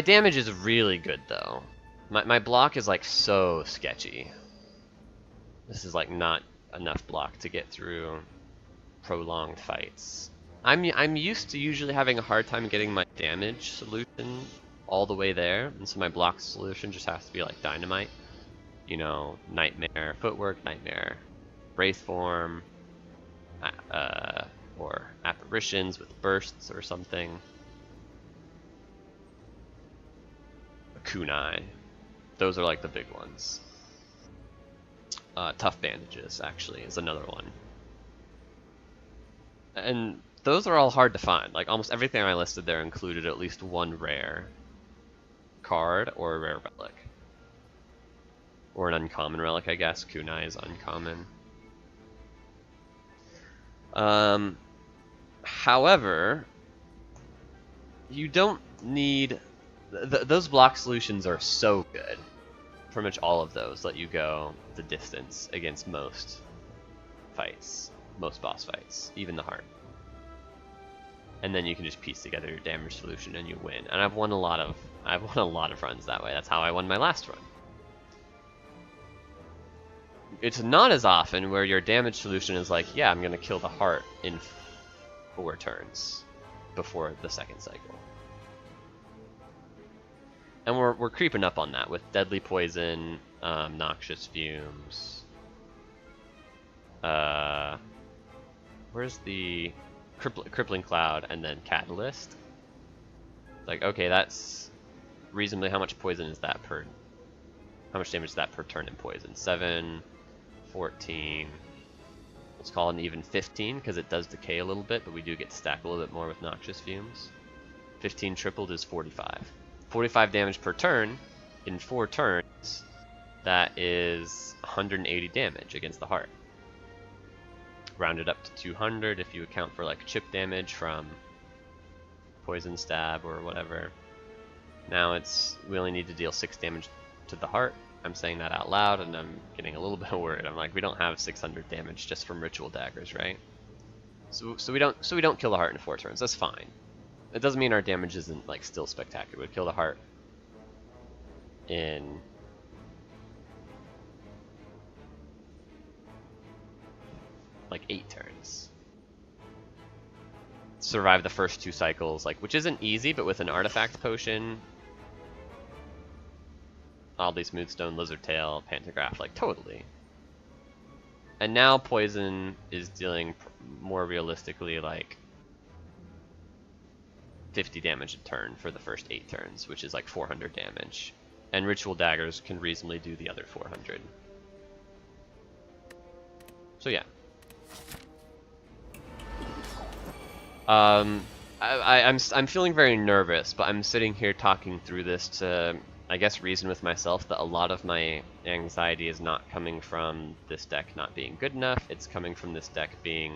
damage is really good though. My block is like so sketchy. This is like not enough block to get through prolonged fights. I'm used to usually having a hard time getting my damage solution all the way there, and so my block solution just has to be like Dynamite. You know, Nightmare Footwork, Nightmare Wraithform, or Apparitions with bursts or something. kunai. Those are like the big ones. Tough bandages, actually, is another one. And those are all hard to find. Like, almost everything I listed there included at least one rare card or a rare relic. Or an uncommon relic, I guess. Kunai is uncommon. However, you don't need... those block solutions are so good. Pretty much all of those let you go the distance against most fights. Most boss fights. Even the heart. And then you can just piece together your damage solution and you win. And I've won a lot of runs that way. That's how I won my last run. It's not as often where your damage solution is like, yeah, I'm gonna kill the heart in 4 turns before the second cycle. And we're creeping up on that with deadly poison, noxious fumes. Where's the crippling cloud and then catalyst? Like, okay, that's reasonably how much poison is that per? How much damage is that per turn in poison? 7, 14. Let's call it an even 15 because it does decay a little bit, but we do get to stack a little bit more with noxious fumes. 15 tripled is 45. 45 damage per turn in 4 turns. That is 180 damage against the heart. Rounded up to 200 if you account for like chip damage from poison stab or whatever. Now we only need to deal 6 damage to the heart. I'm saying that out loud and I'm getting a little bit worried. I'm like, we don't have 600 damage just from ritual daggers, right? So we don't kill the heart in 4 turns. That's fine. It doesn't mean our damage isn't like still spectacular. We'd kill the heart in like 8 turns. Survive the first 2 cycles, like, which isn't easy, but with an artifact potion, all these Moonstone, Lizard Tail, Pantograph, like totally. And now poison is dealing more realistically like 50 damage a turn for the first 8 turns, which is like 400 damage. And ritual daggers can reasonably do the other 400. So yeah. I'm feeling very nervous, but I'm sitting here talking through this to, I guess, reason with myself that a lot of my anxiety is not coming from this deck not being good enough. It's coming from this deck being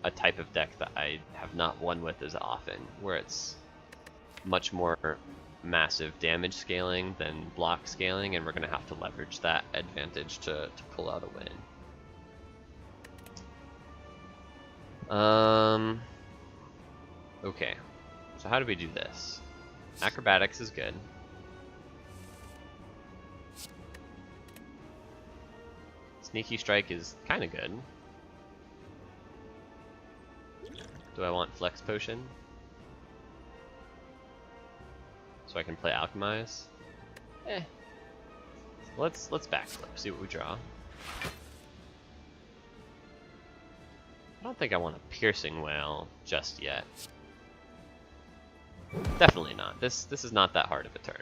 a type of deck that I have not won with as often, where it's much more massive damage scaling than block scaling, and we're going to have to leverage that advantage to pull out a win. Okay, so how do we do this? Acrobatics is good. Sneaky Strike is kind of good. Do I want Flex Potion? So I can play Alchemize? Let's backflip, see what we draw. I don't think I want a Piercing Wail just yet. Definitely not. This is not that hard of a turn.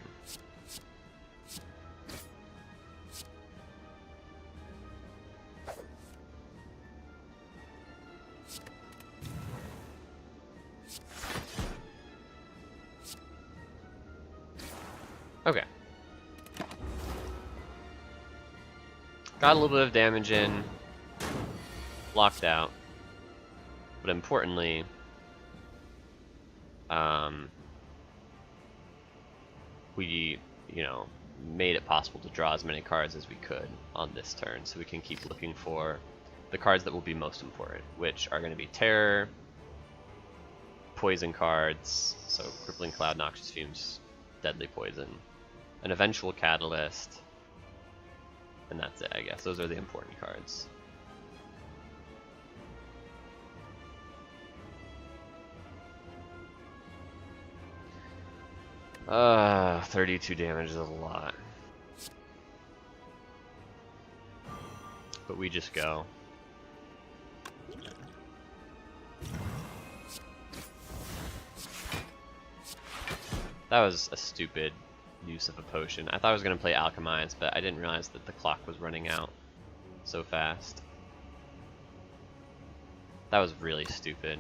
Okay. Got a little bit of damage in. Locked out. But importantly, we, made it possible to draw as many cards as we could on this turn, so we can keep looking for the cards that will be most important, which are going to be Terror, Poison cards, so Crippling Cloud, Noxious Fumes, Deadly Poison, an Eventual Catalyst, and that's it, I guess. Those are the important cards. 32 damage is a lot. But we just go. That was a stupid use of a potion. I thought I was going to play Alchemize, but I didn't realize that the clock was running out so fast. That was really stupid.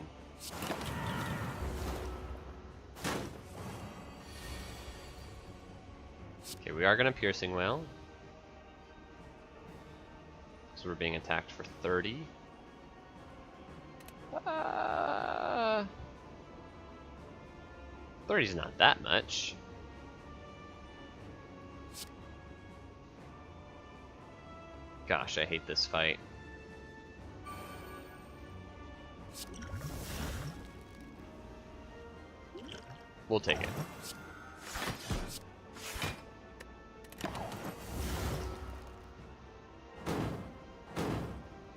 Okay, we are going to Piercing Wail. So we're being attacked for 30. 30's not that much. Gosh, I hate this fight. We'll take it.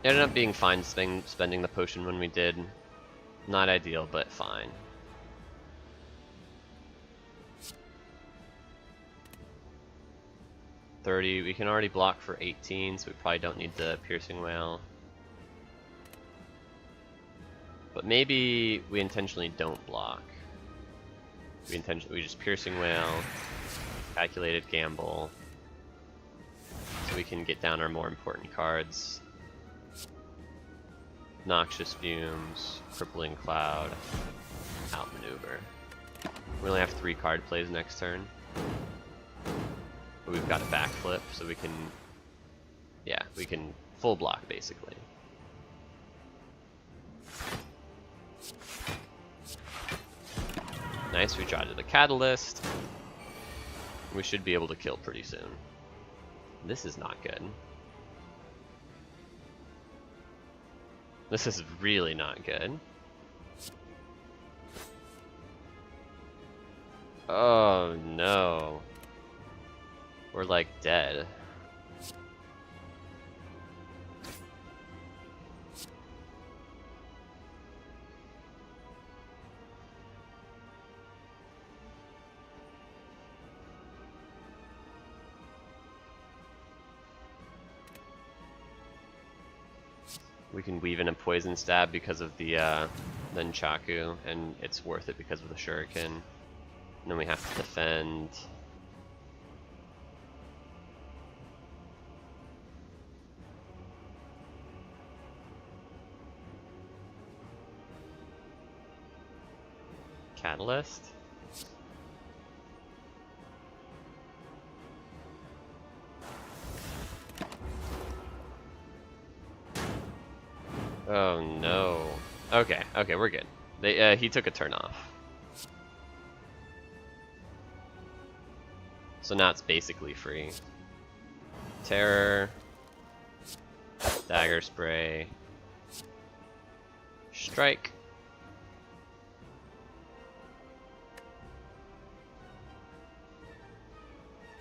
It ended up being fine spending the potion when we did. Not ideal, but fine. $30. We can already block for 18, so we probably don't need the Piercing Wail. But maybe we intentionally don't block. We just Piercing Wail, Calculated Gamble, so we can get down our more important cards. Noxious Fumes, Crippling Cloud, Outmaneuver. We only have 3 card plays next turn. But we've got a backflip, so we can, yeah, we can full block basically. Nice, we tried the Catalyst. We should be able to kill pretty soon. This is not good. This is really not good. Oh no. We're like dead. We can weave in a Poison Stab because of the Nunchaku, and it's worth it because of the Shuriken. And then we have to defend. Catalyst? Oh no. Okay, okay, we're good. He took a turn off. So now it's basically free. Terror. Dagger Spray. Strike.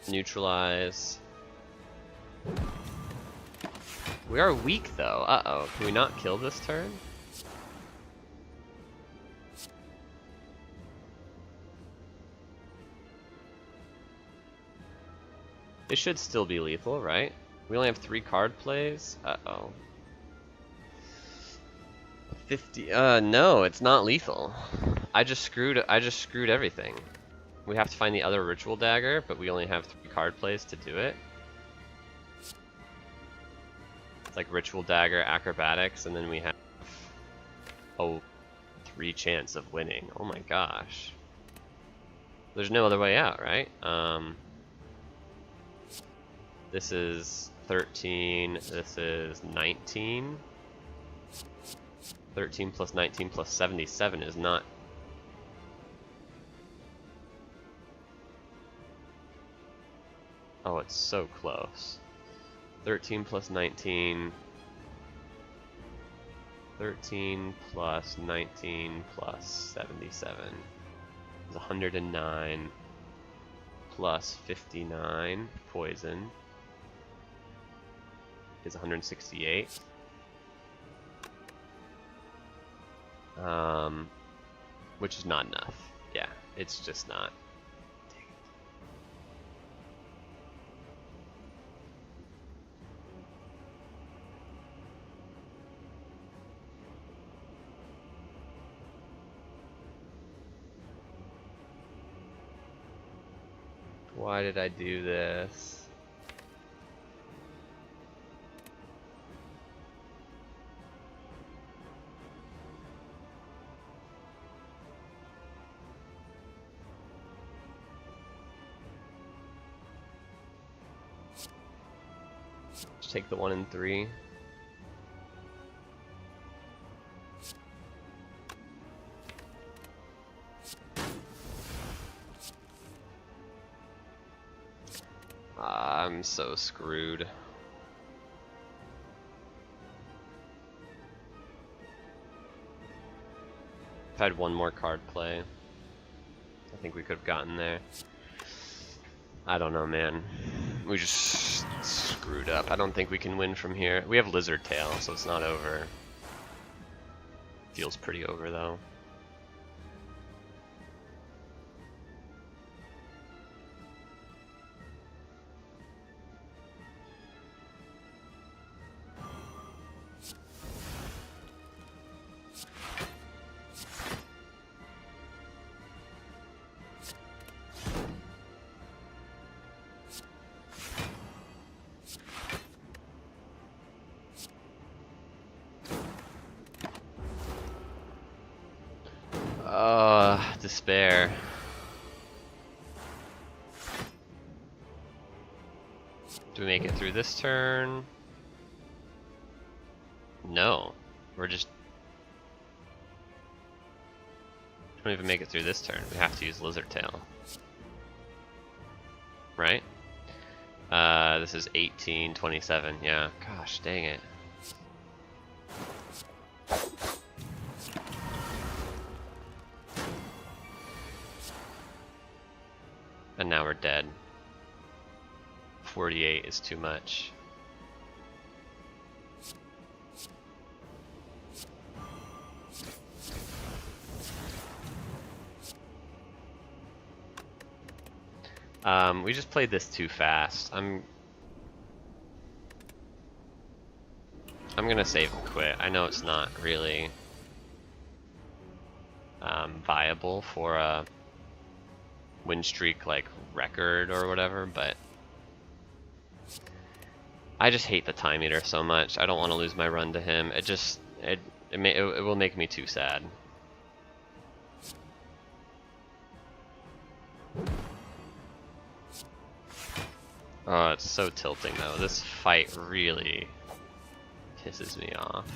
Neutralize. We are weak though. Uh-oh. Can we not kill this turn? It should still be lethal, right? We only have 3 card plays. Uh-oh. 50. No, it's not lethal. I just screwed everything. We have to find the other Ritual Dagger, but we only have 3 card plays to do it. It's like Ritual Dagger, Acrobatics, and then we have 3 chance of winning. Oh my gosh. There's no other way out, right? This is 13, this is 19. 13 plus 19 plus 77 is not... Oh, it's so close. 13 plus 19. 13 plus 19 plus 77 is 109 plus 59 poison is 168. Which is not enough. Yeah, it's just not. Why did I do this? Just take the 1 and 3. I'm so screwed. If I had one more card play, I think we could have gotten there. I don't know, man. We just screwed up. I don't think we can win from here. We have Lizard Tail, so it's not over. Feels pretty over, though. Despair. Do we make it through this turn? No. We're just... don't even make it through this turn. We have to use Lizard Tail. Right? This is 18, 27. Yeah. Gosh, dang it. And now we're dead. 48 is too much. We just played this too fast. I'm gonna save and quit. I know it's not really viable for a win streak like record or whatever, but I just hate the time eater so much. I don't want to lose my run to him. It will make me too sad. Oh, it's so tilting though. This fight really pisses me off.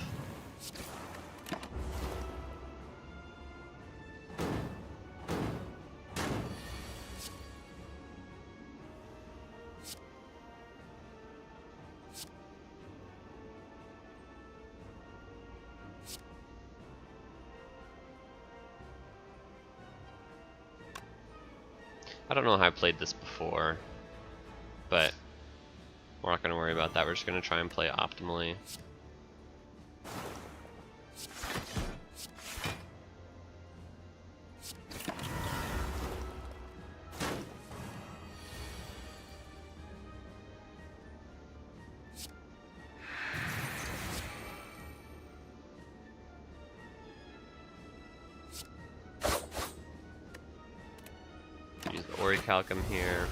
I don't know how I played this before, but we're not going to worry about that. We're just going to try and play optimally. Use the Orichalcum here.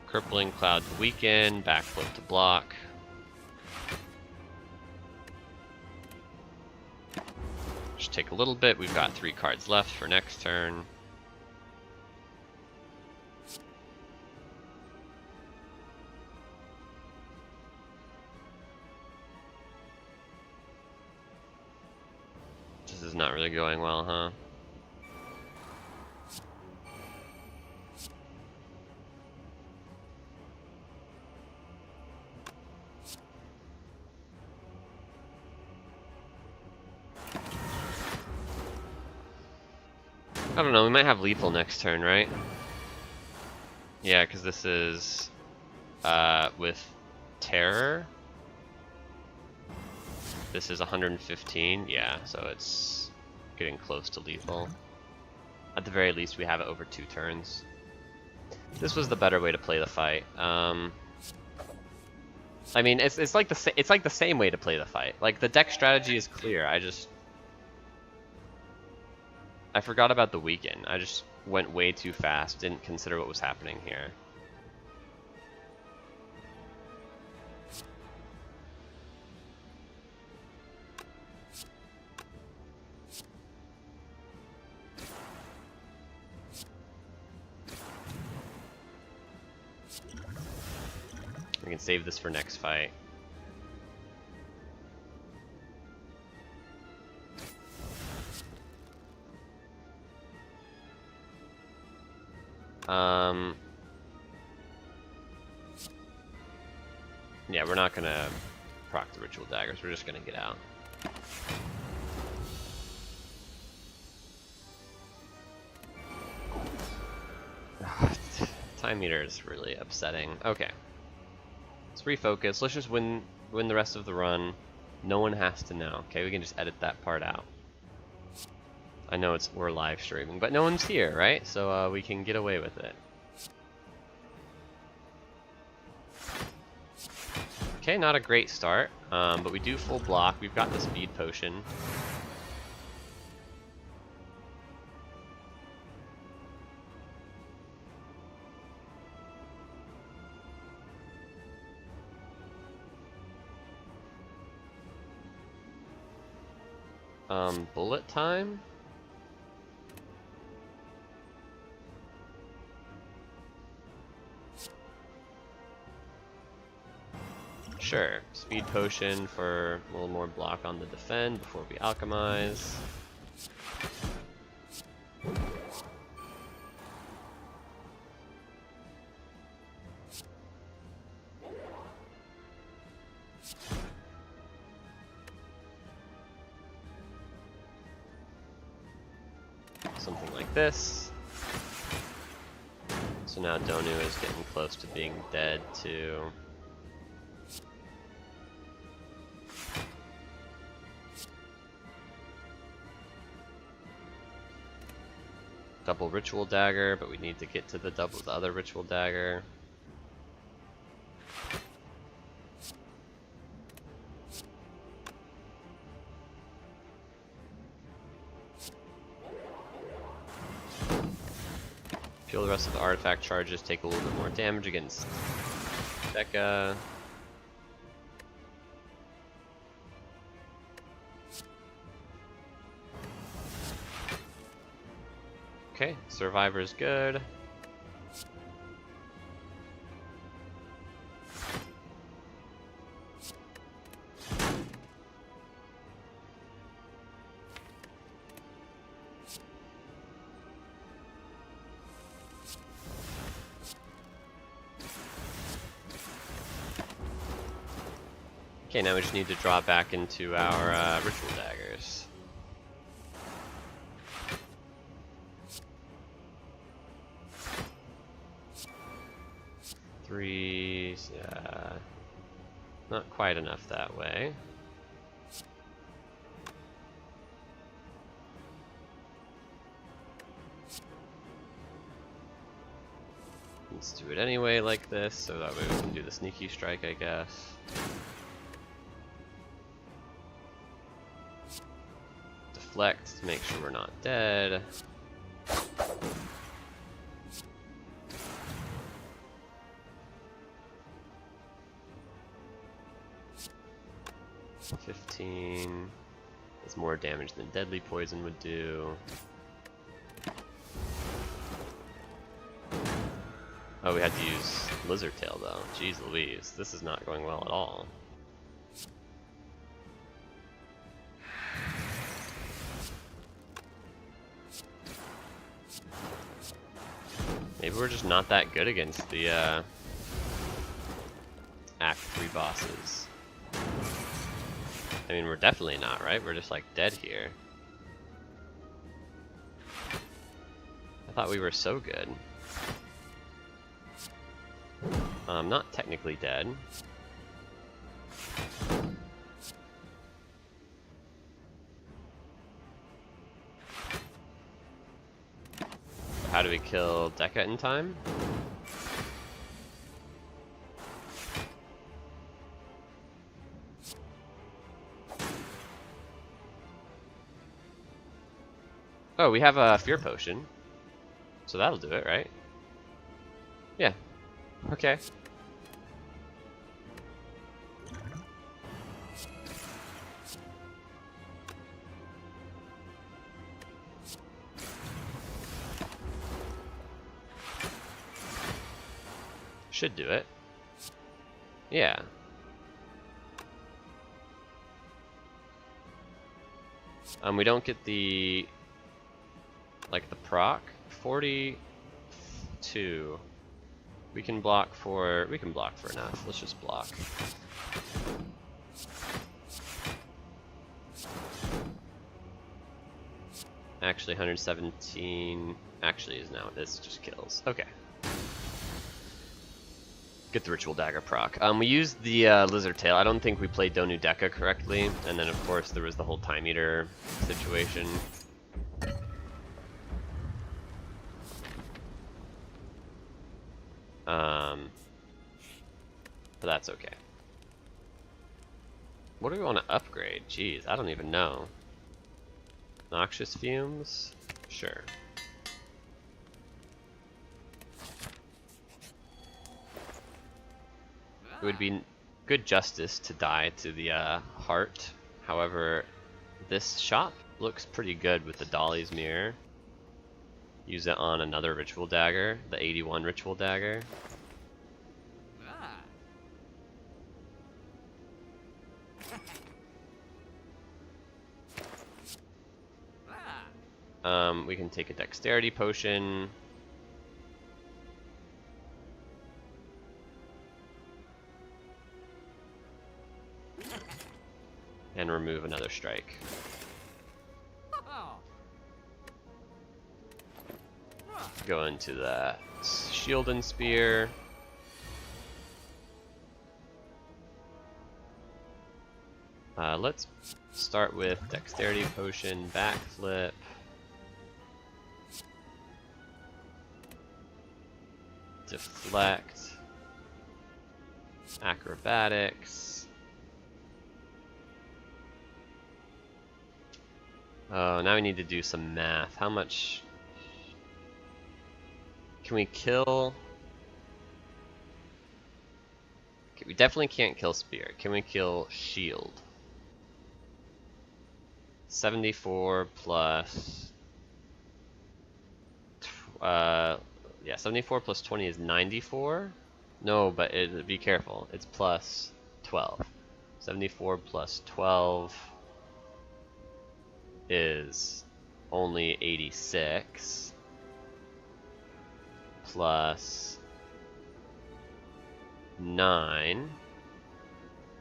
Crippling Cloud to weaken, backflip to block. Just take a little bit. We've got 3 cards left for next turn. This is not really going well, huh? I don't know, we might have lethal next turn, right? Yeah, because this is with terror. This is 115, yeah, so it's getting close to lethal. At the very least, we have it over 2 turns. This was the better way to play the fight. I mean, it's like the same way to play the fight. Like the deck strategy is clear. I forgot about the weaken. I just went way too fast. Didn't consider what was happening here. We can save this for next fight. Yeah, we're not gonna proc the ritual daggers. We're just gonna get out. Time meter is really upsetting. Okay. Let's refocus. Let's just win the rest of the run. No one has to know. Okay, we can just edit that part out. I know we're live streaming, but no one's here, right? So we can get away with it. Okay, not a great start, but we do full block. We've got the speed potion. Bullet time? Sure. Speed potion for a little more block on the defend before we alchemize. Something like this. So now Donu is getting close to being dead too. Double ritual dagger, but we need to get to the other ritual dagger. Peel the rest of the artifact charges, take a little bit more damage against Becca. Okay, Survivor's good. Okay, now we just need to draw back into our ritual daggers. Three, not quite enough that way. Let's do it anyway like this, so that way we can do the sneaky strike, I guess. Deflect to make sure we're not dead. Is more damage than deadly poison would do. Oh, we had to use Lizard Tail though. Jeez Louise, this is not going well at all. Maybe we're just not that good against the Act 3 bosses. I mean, we're definitely not, right? We're just like dead here. Thought we were so good. I'm not technically dead. How do we kill Deca in time? Oh, we have a Fear Potion. So that'll do it, right? Yeah. Okay. Should do it. Yeah. We don't get the like the proc 42. We can block for enough. Let's just block. Actually 117 actually is now this just kills. Okay. Get the Ritual Dagger proc. We used the Lizard Tail. I don't think we played Donu Deca correctly, and then of course there was the whole Time Eater situation. But that's okay. What do we want to upgrade? Jeez, I don't even know. Noxious Fumes? Sure. It would be good justice to die to the heart. However, this shop looks pretty good with the Dolly's Mirror. Use it on another Ritual Dagger, the 81 Ritual Dagger. We can take a Dexterity Potion. And remove another strike. Go into the Shield and Spear. Let's start with Dexterity Potion, Backflip. Deflect. Acrobatics. Oh, now we need to do some math. How much can we kill? Okay, we definitely can't kill Spear. Can we kill Shield? 74 plus yeah, 74 plus 20 is 94. No, but be careful. It's plus 12. 74 plus 12 is only 86. Plus 9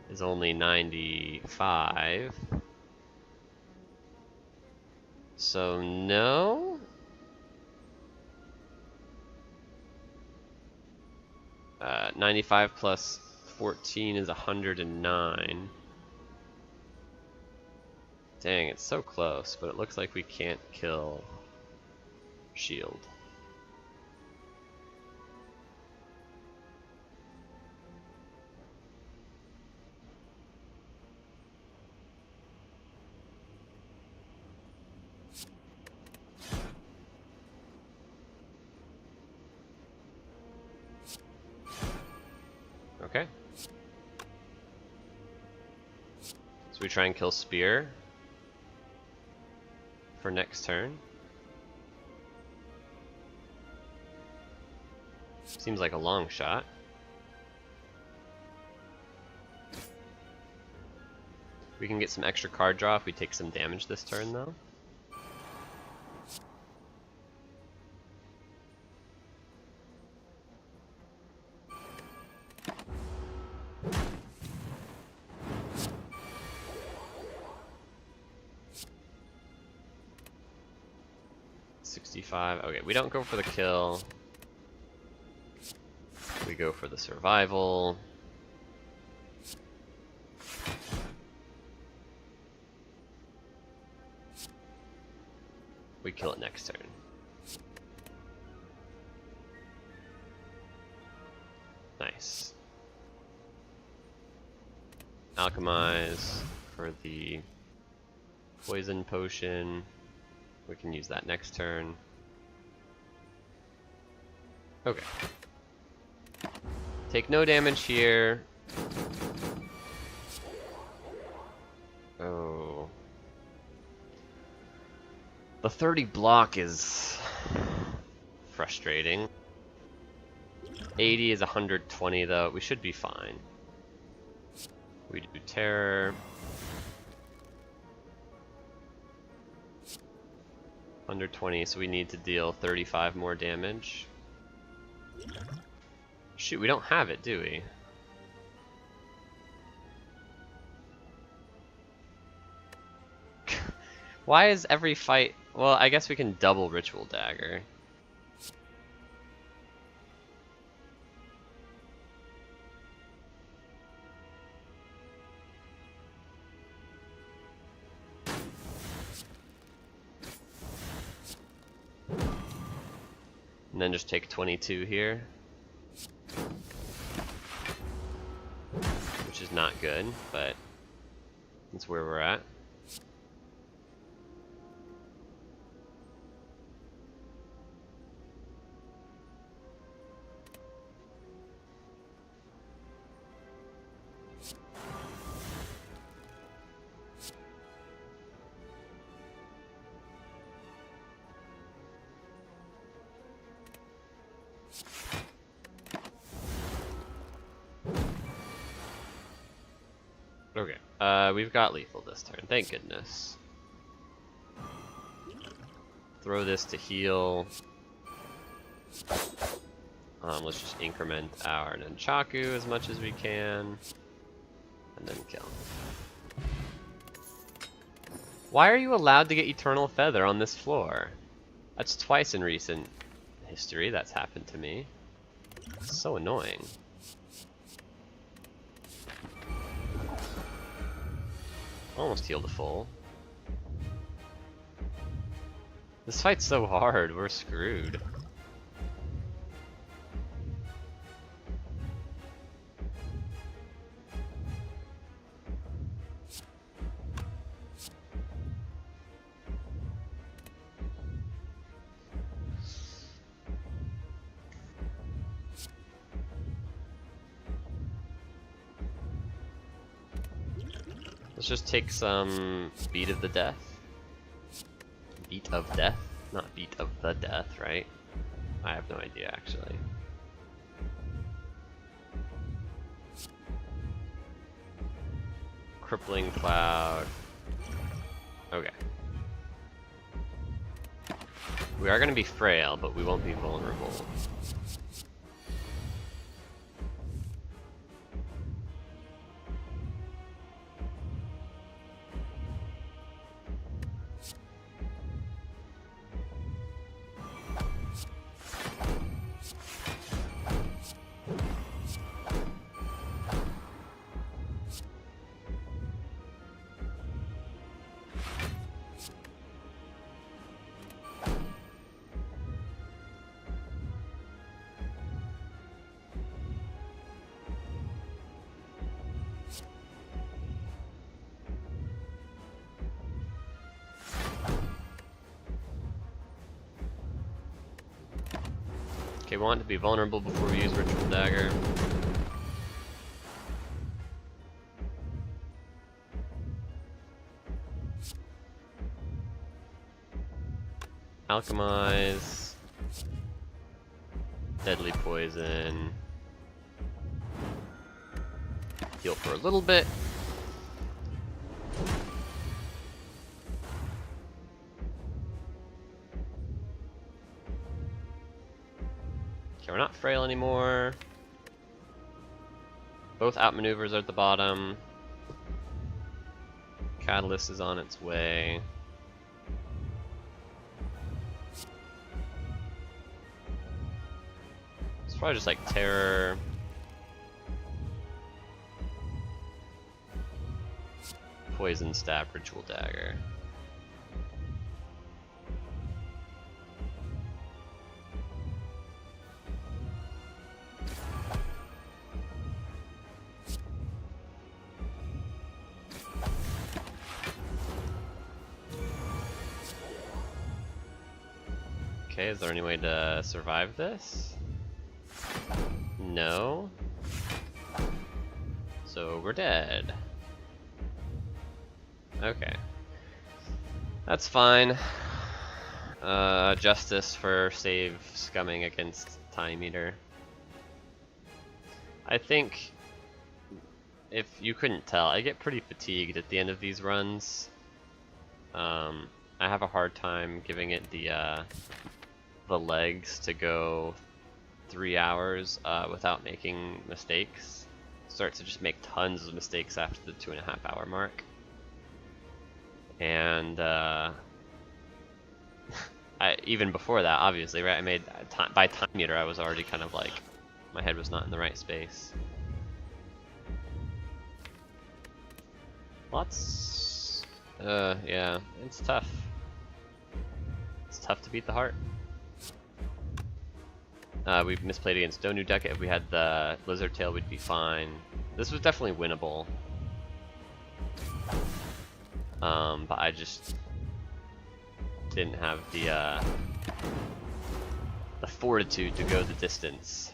is only 95. So no? 95 plus 14 is 109. Dang, it's so close, but it looks like we can't kill Shield. Okay. So we try and kill Spear for next turn. Seems like a long shot. We can get some extra card draw if we take some damage this turn though. 65. Okay, we don't go for the kill. We go for the survival. We kill it next turn. Nice. Alchemize for the poison potion. We can use that next turn. Okay. Take no damage here. Oh. The 30 block is frustrating. 80 is 120 though. We should be fine. We do terror. 120, so we need to deal 35 more damage. Shoot, we don't have it, do we? Why is every fight... Well, I guess we can double Ritual Dagger. And then just take 22 here. Which is not good, but that's where we're at. Okay, we've got lethal this turn, thank goodness. Throw this to heal. Let's just increment our Nunchaku as much as we can, and then kill. Why are you allowed to get Eternal Feather on this floor? That's twice in recent history that's happened to me. It's so annoying. Almost healed a full. This fight's so hard, we're screwed. Let's just take some Beat of the Death. Beat of Death? Not Beat of the Death, right? I have no idea, actually. Crippling Cloud. Okay. We are going to be frail, but we won't be vulnerable. Okay, we want to be vulnerable before we use Ritual Dagger. Alchemize. Deadly Poison. Heal for a little bit. Okay, we're not frail anymore. Both outmaneuvers are at the bottom. Catalyst is on its way. Probably just like terror. Poison stab, ritual dagger. Okay, is there any way to survive this? No. So we're dead. Okay. That's fine. Justice for save scumming against Time Eater. I think, if you couldn't tell, I get pretty fatigued at the end of these runs. I have a hard time giving it the legs to go 3 hours without making mistakes. Start to just make tons of mistakes after the 2.5 hour mark. And even before that, obviously, right? I made by time meter, I was already kind of like, my head was not in the right space. Yeah, it's tough. It's tough to beat the heart. We misplayed against Donu Deca. If we had the Lizard Tail, we'd be fine. This was definitely winnable. But I just didn't have the fortitude to go the distance.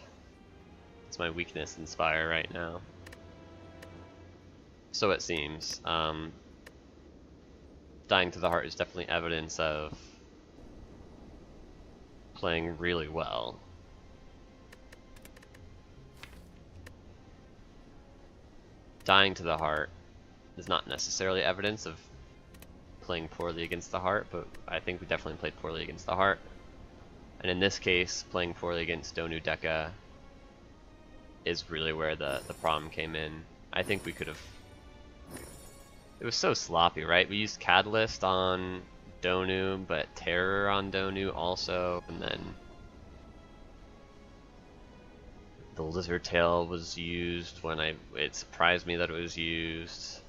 It's my weakness in Spire right now. So it seems. Dying to the heart is definitely evidence of playing really well. Dying to the heart is not necessarily evidence of playing poorly against the heart, but I think we definitely played poorly against the heart. And in this case, playing poorly against Donu Deca is really where the problem came in. I think we could have... It was so sloppy, right? We used Catalyst on Donu, but Terror on Donu also, and then the Lizard Tail was used when it surprised me that it was used.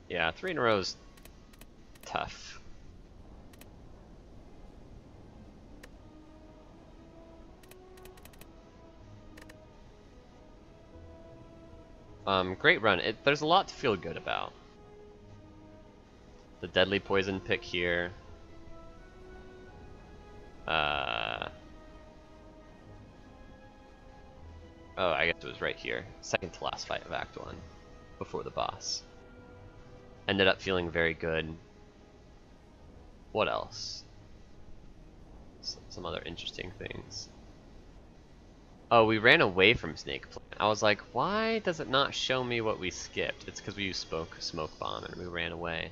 Yeah, 3 in a row is tough. Great run. There's a lot to feel good about. The deadly poison pick here. Oh, I guess it was right here. Second to last fight of Act 1, before the boss. Ended up feeling very good. What else? Some other interesting things. Oh, we ran away from Snake Plant. I was like, why does it not show me what we skipped? It's because we used Smoke Bomb and we ran away.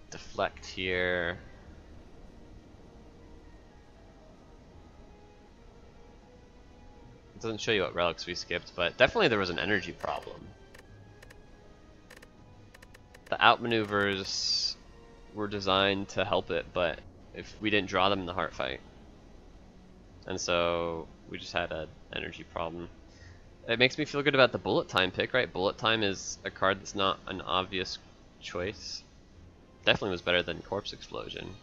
Deflect here. It doesn't show you what relics we skipped, but definitely there was an energy problem. The outmaneuvers were designed to help it, but if we didn't draw them in the heart fight. And so we just had an energy problem. It makes me feel good about the bullet time pick, right? Bullet time is a card that's not an obvious choice. Definitely was better than Corpse Explosion.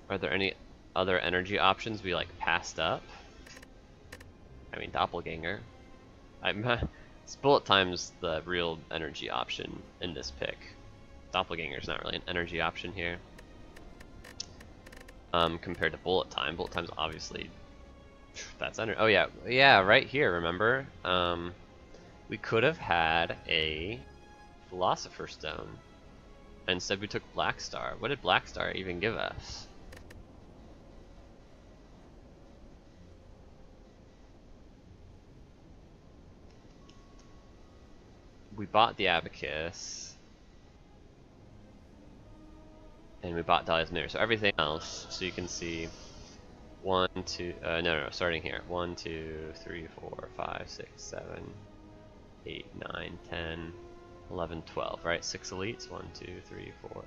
Are there any other energy options we like passed up? I mean, Doppelganger. Bullet time's the real energy option in this pick. Doppelganger's not really an energy option here. Compared to Bullet time. Bullet time's obviously... That's energy. Oh yeah, right here, remember? We could have had a Philosopher's Stone. Instead we took Black Star. What did Black Star even give us? We bought the Abacus. And we bought Dahlia's Mirror. So everything else, so you can see 1, 2, no, starting here. 1, 2, 3, 4, 5, 6, 7, 8, 9, 10. 11, 12, right? 6 elites. 1, 2, 3, 4.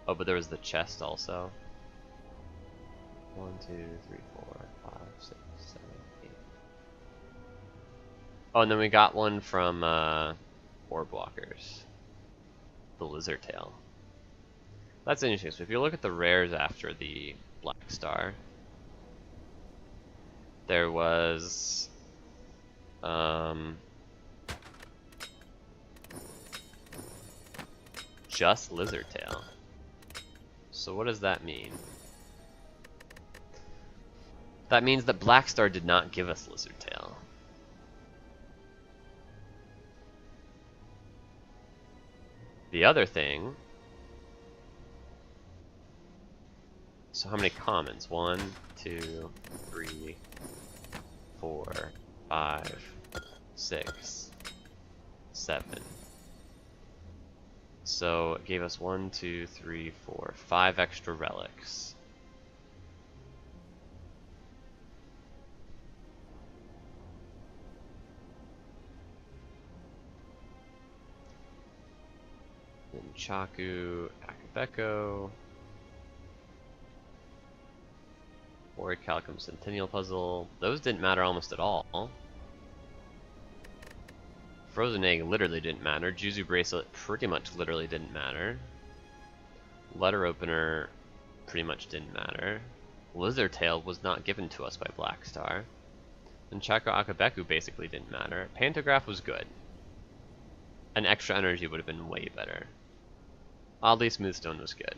Oh, but there was the chest also. 1, 2, 3, 4, 5, 6, 7, 8. Oh, and then we got one from Orb Walkers. The Lizard Tail. That's interesting. So if you look at the rares after the Black Star, there was just Lizard Tail. So what does that mean? That means that Black Star did not give us Lizard Tail. The other thing, so how many commons? 1, 2, 3, 4, 5, 6, 7. So it gave us 1, 2, 3, 4, 5 extra relics. Then Chaku, Akabeko, Orichalcum Centennial Puzzle. Those didn't matter almost at all. Frozen Egg literally didn't matter. Juzu Bracelet pretty much literally didn't matter. Letter Opener pretty much didn't matter. Lizard Tail was not given to us by Black Star. And Chakra Akabeku basically didn't matter. Pantograph was good. An extra energy would have been way better. Oddly Smoothstone was good.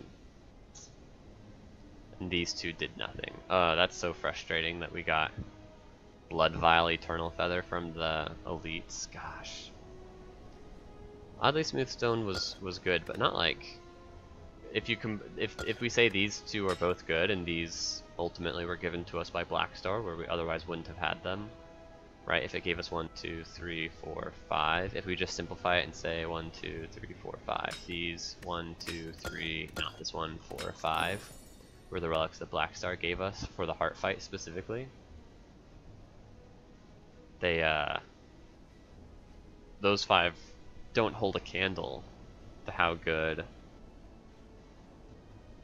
And these two did nothing. That's so frustrating that we got Blood Vial Eternal Feather from the elites. Gosh. Oddly Smoothstone was good, but not like if we say these two are both good and these ultimately were given to us by Black Star where we otherwise wouldn't have had them. Right, if it gave us 1, 2, 3, 4, 5, if we just simplify it and say 1, 2, 3, 4, 5, these 1, 2, 3, not this one, 4, 5, were the relics that Black Star gave us for the heart fight specifically. They, those 5 don't hold a candle to how good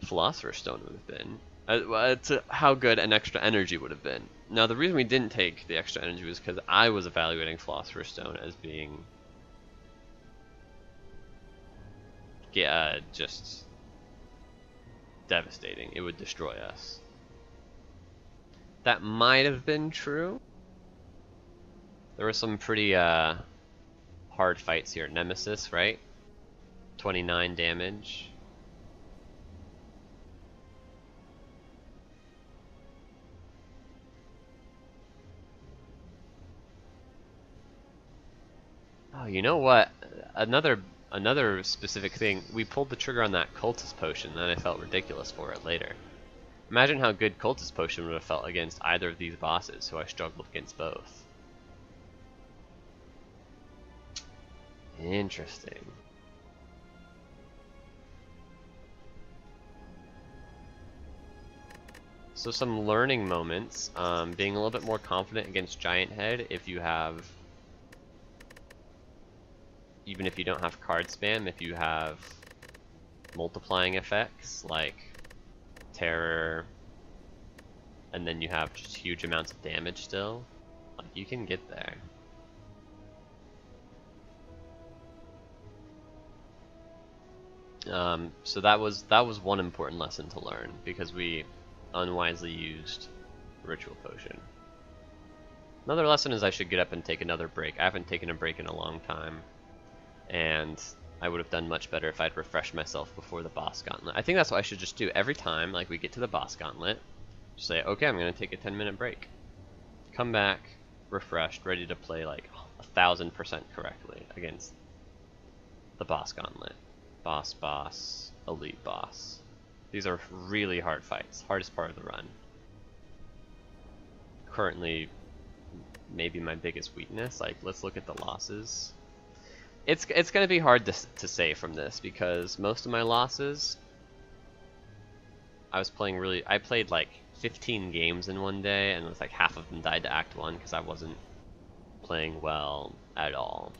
Philosopher's Stone would have been. To how good an extra energy would have been. Now, the reason we didn't take the extra energy was because I was evaluating Philosopher's Stone as being just devastating. It would destroy us. That might have been true. There were some pretty hard fights here. Nemesis, right? 29 damage. Oh, you know what? Another specific thing. We pulled the trigger on that Cultist Potion, and I felt ridiculous for it later. Imagine how good Cultist Potion would have felt against either of these bosses, so I struggled against both. Interesting. So some learning moments. Being a little bit more confident against Giant Head if you have... Even if you don't have card spam, if you have multiplying effects like Terror, and then you have just huge amounts of damage still, like you can get there. So that was one important lesson to learn because we unwisely used Ritual Potion. Another lesson is I should get up and take another break. I haven't taken a break in a long time. And I would have done much better if I'd refreshed myself before the boss gauntlet. I think that's what I should just do. Every time like we get to the boss gauntlet, just say, okay, I'm going to take a 10-minute break. Come back, refreshed, ready to play like 1000% correctly against the boss gauntlet. Boss, elite boss. These are really hard fights. Hardest part of the run. Currently, maybe my biggest weakness. Like, let's look at the losses. It's going to be hard to say from this because most of my losses, I played like 15 games in one day and it was like half of them died to Act 1 because I wasn't playing well at all.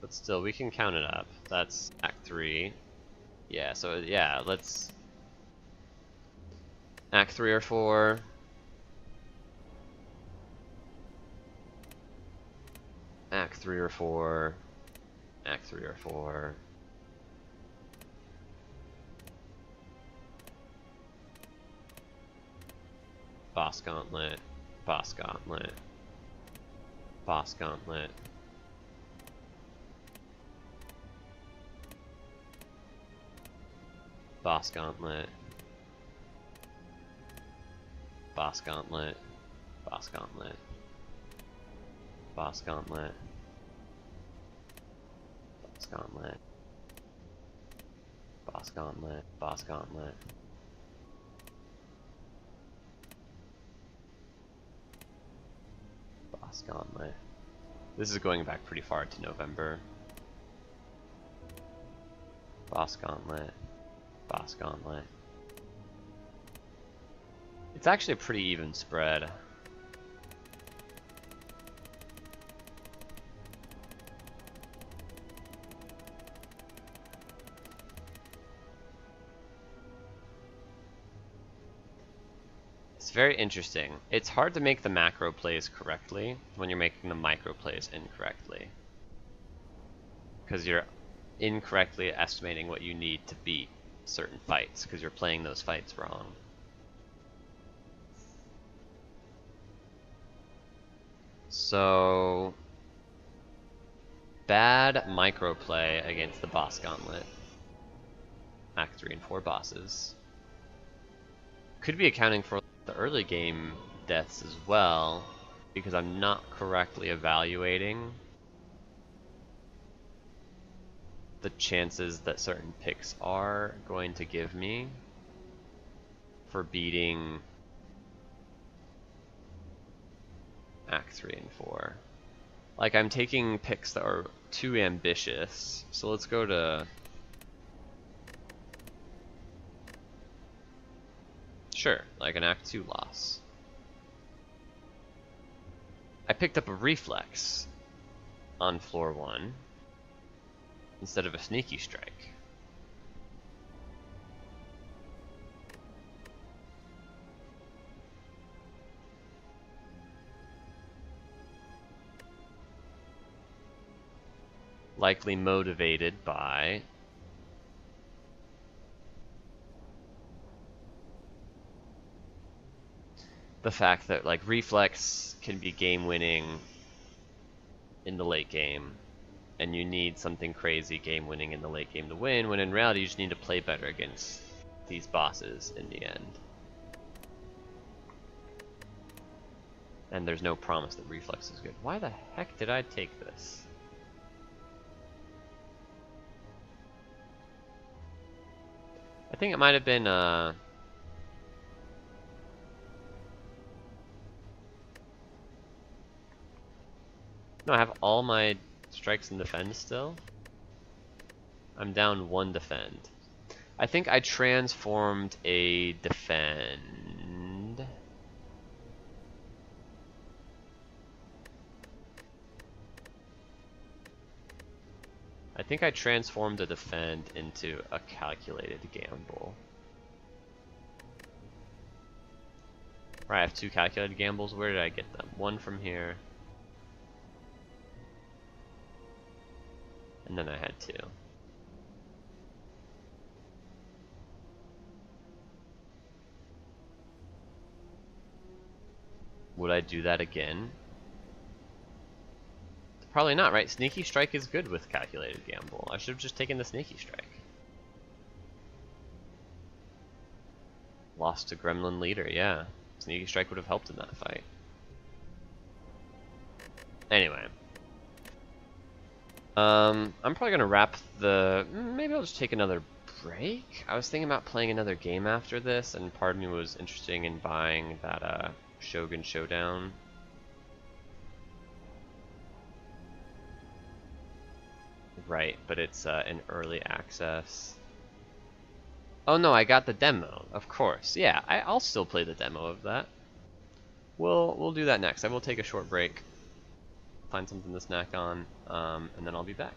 But still, we can count it up. That's Act 3. Yeah, so yeah, let's... Act 3 or 4. Act 3 or 4. Act 3 or 4. Boss Gauntlet. Boss Gauntlet. Boss Gauntlet. Boss Gauntlet. Boss Gauntlet. Boss Gauntlet. Boss Gauntlet. Boss Gauntlet. Boss Gauntlet. Boss Gauntlet. Boss Gauntlet. This is going back pretty far to November. Boss Gauntlet. Boss Gauntlet. It's actually a pretty even spread. It's very interesting. It's hard to make the macro plays correctly when you're making the micro plays incorrectly. Because you're incorrectly estimating what you need to beat certain fights, because you're playing those fights wrong. So, bad microplay against the boss gauntlet. Act 3 and 4 bosses. Could be accounting for the early game deaths as well, because I'm not correctly evaluating the chances that certain picks are going to give me for beating Act 3 and 4. Like, I'm taking picks that are too ambitious, so let's go to... Sure, like an Act 2 loss. I picked up a reflex on floor 1 instead of a sneaky strike. Likely motivated by the fact that, like, reflex can be game winning in the late game, and you need something crazy game winning in the late game to win, when in reality you just need to play better against these bosses in the end. And there's no promise that reflex is good. Why the heck did I take this? I think it might have been no, I have all my strikes and defend still. I'm down 1 defend. I think I transformed a defend. I think I transformed a defend into a calculated gamble. Right, I have 2 calculated gambles. Where did I get them? 1 from here. And then I had 2. Would I do that again? Probably not, right? Sneaky strike is good with calculated gamble. I should have just taken the sneaky strike. Lost to Gremlin Leader, yeah. Sneaky strike would have helped in that fight. Anyway. I'm probably gonna wrap the... Maybe I'll just take another break? I was thinking about playing another game after this, and part of me was interested in buying that Shogun Showdown. Right, but it's in early access. Oh no, I got the demo, of course. Yeah, I'll still play the demo of that. We'll do that next. I will take a short break. find something to snack on, and then I'll be back.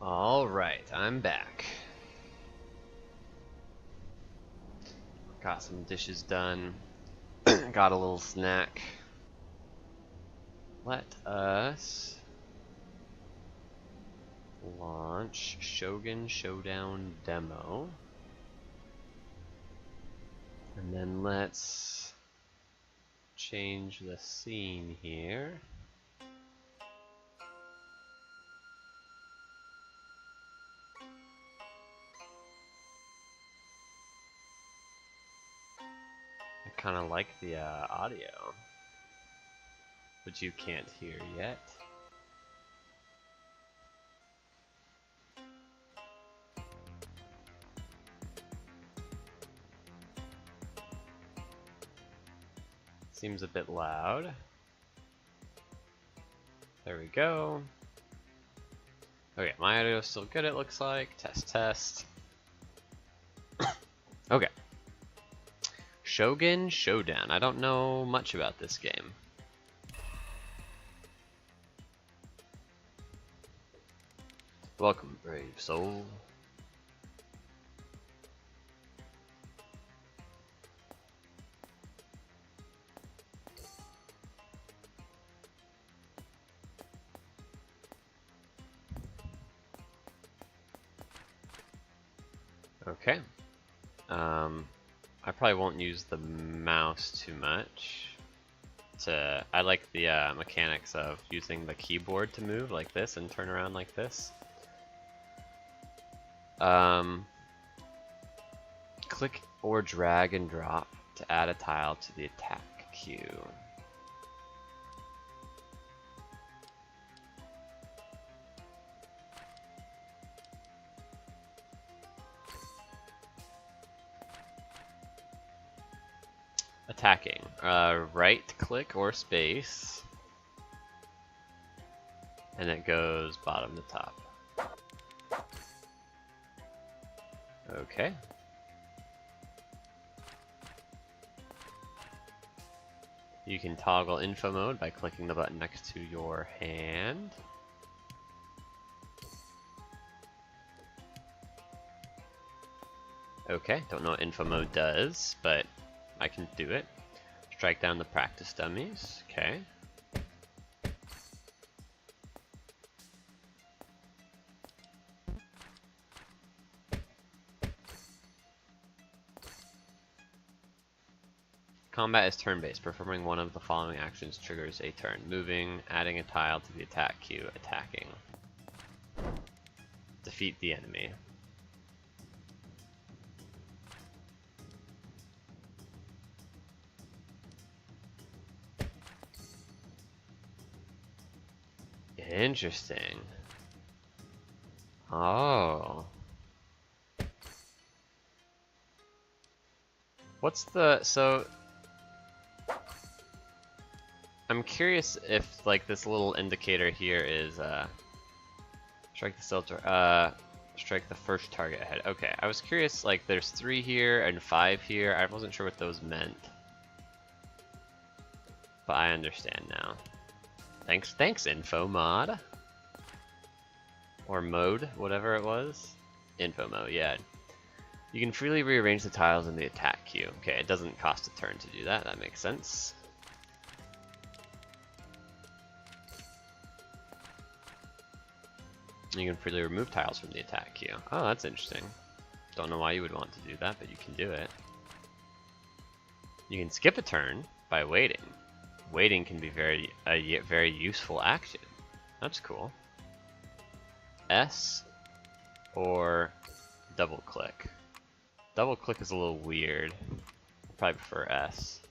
Alright, I'm back. Got some dishes done. Got a little snack. Let us launch Shogun Showdown demo. And then let's change the scene here. I kind of like the audio, which you can't hear yet. Seems a bit loud. There we go. Okay, my audio is still good, it looks like. Test, test. Okay. Shogun Showdown. I don't know much about this game. Welcome, brave soul. Okay. I probably won't use the mouse too much. I like the mechanics of using the keyboard to move like this and turn around like this. Click or drag and drop to add a tile to the attack queue. Attacking. Right click or space, and it goes bottom to top. Okay. You can toggle info mode by clicking the button next to your hand. Okay, don't know what info mode does, but I can do it. Strike down the practice dummies. Okay. Combat is turn-based. Performing one of the following actions triggers a turn. Moving, adding a tile to the attack queue, attacking. Defeat the enemy. Interesting. Oh. What's the, so I'm curious if like this little indicator here is strike the filter, strike the first target ahead. Okay, I was curious, like there's 3 here and 5 here. I wasn't sure what those meant, but I understand now. Thanks info mod. Or mode, whatever it was. Info mode, yeah. You can freely rearrange the tiles in the attack queue. Okay, it doesn't cost a turn to do that, that makes sense. You can freely remove tiles from the attack queue. Oh, that's interesting. Don't know why you would want to do that, but you can do it. You can skip a turn by waiting. Waiting can be a very useful action. That's cool. S or double click. Double click is a little weird. I probably prefer S.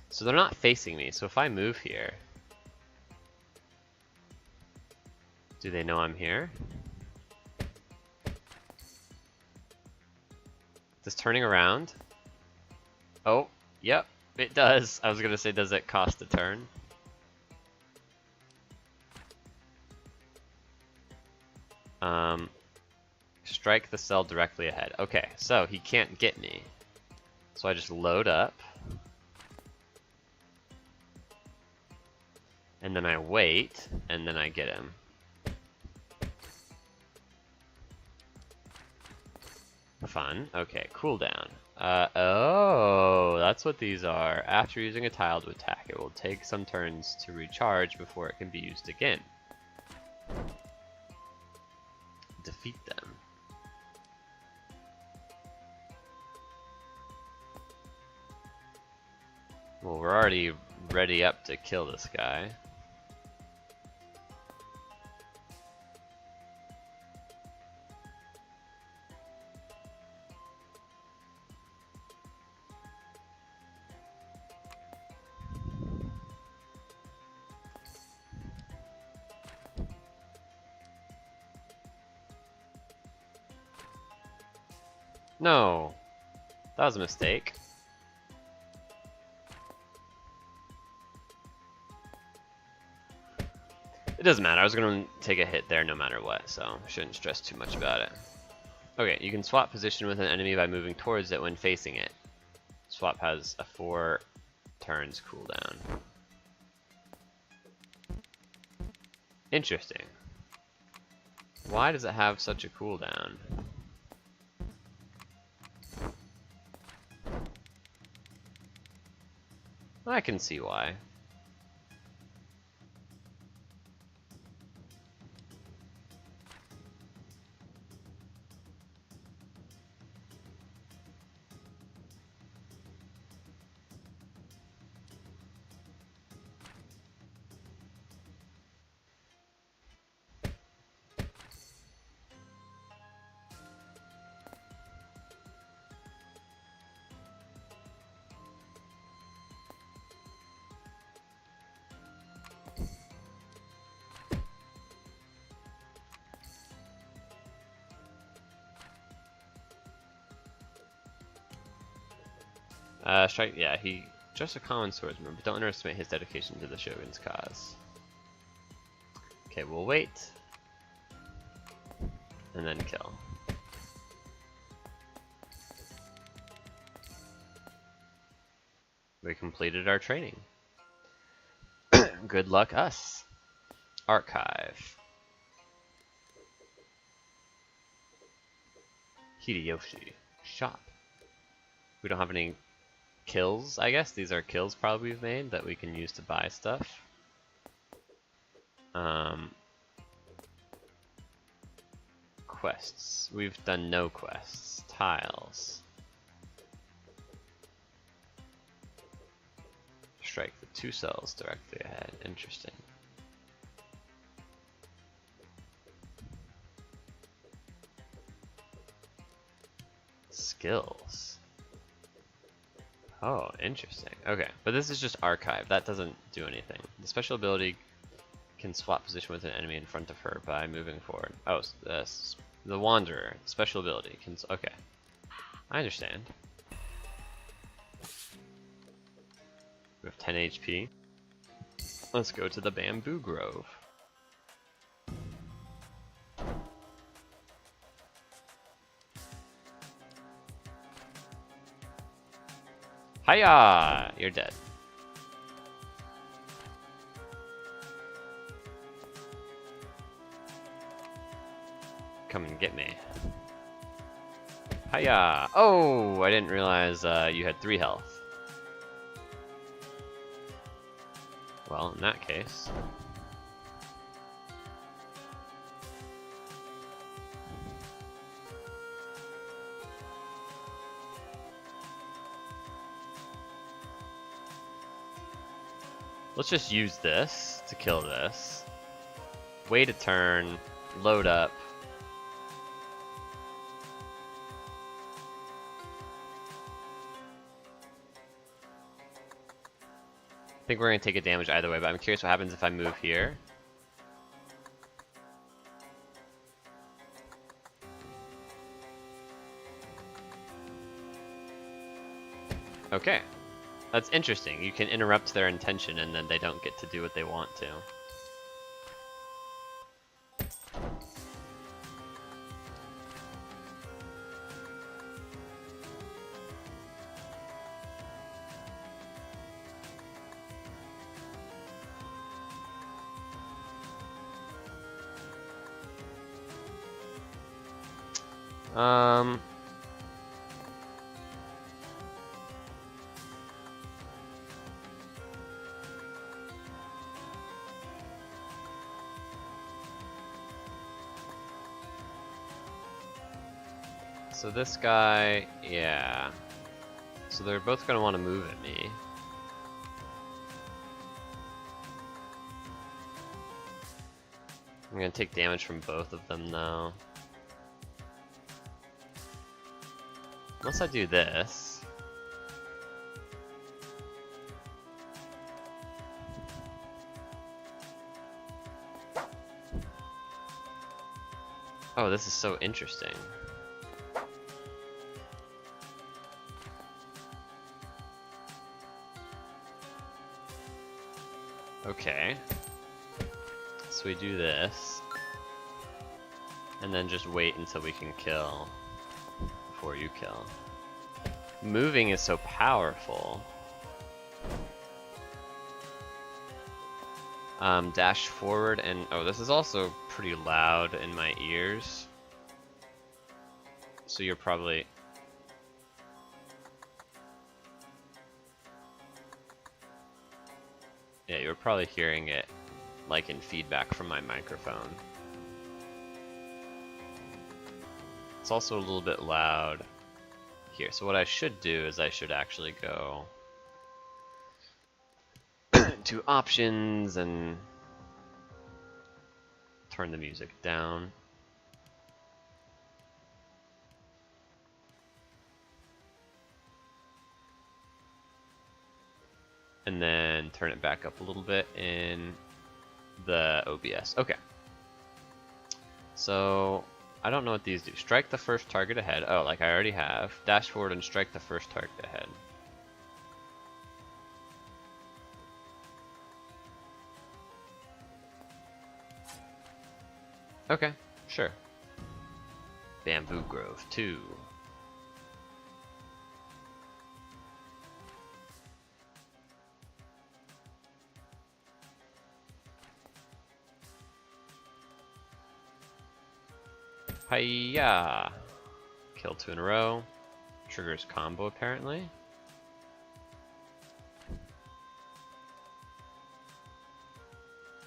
So they're not facing me, so if I move here, do they know I'm here? Does turning around? Oh, yep, it does. I was gonna say, does it cost a turn? Strike the cell directly ahead. Okay, so he can't get me. So I just load up. And then I wait, and then I get him. Fun. Okay, cooldown. Oh, that's what these are. After using a tile to attack, it will take some turns to recharge before it can be used again. Defeat them. Well, we're already ready up to kill this guy. No, that was a mistake. It doesn't matter, I was going to take a hit there no matter what, so shouldn't stress too much about it. Okay, you can swap position with an enemy by moving towards it when facing it. Swap has a 4 turns cooldown. Interesting. Why does it have such a cooldown? I can see why. Strike, yeah, he just a common swordsman, but don't underestimate his dedication to the Shogun's cause. Okay, we'll wait. And then kill. We completed our training. Good luck us. Archive. Hideyoshi. Shop. We don't have any kills, I guess. These are kills probably we've made that we can use to buy stuff. Quests. We've done no quests. Tiles. Strike the 2 cells directly ahead. Interesting. Skills. Oh, interesting. Okay, but this is just archive. That doesn't do anything. The special ability can swap position with an enemy in front of her by moving forward. Oh, the Wanderer. Special ability can... Okay. I understand. We have 10 HP. Let's go to the Bamboo Grove. Hiya! You're dead. Come and get me. Hiya! Oh, I didn't realize you had 3 health. Well, in that case... let's just use this to kill this. Wait a turn, load up. I think we're going to take a damage either way, but I'm curious what happens if I move here. Okay. That's interesting. You can interrupt their intention and then they don't get to do what they want to. Um. So this guy, yeah. So they're both gonna want to move at me. I'm gonna take damage from both of them though. Unless I do this. Oh, this is so interesting. Okay. So we do this. And then just wait until we can kill before you kill. Moving is so powerful. Dash forward and oh, this is also pretty loud in my ears. So you're probably yeah, you're probably hearing it like in feedback from my microphone. It's also a little bit loud here. So what I should do is I should actually go to options and turn the music down. And then turn it back up a little bit in the OBS. Okay. So I don't know what these do. Strike the first target ahead. Oh, like I already have. Dash forward and strike the first target ahead. Okay, sure. Bamboo Grove 2. Hiya! Kill 2 in a row. Triggers combo apparently.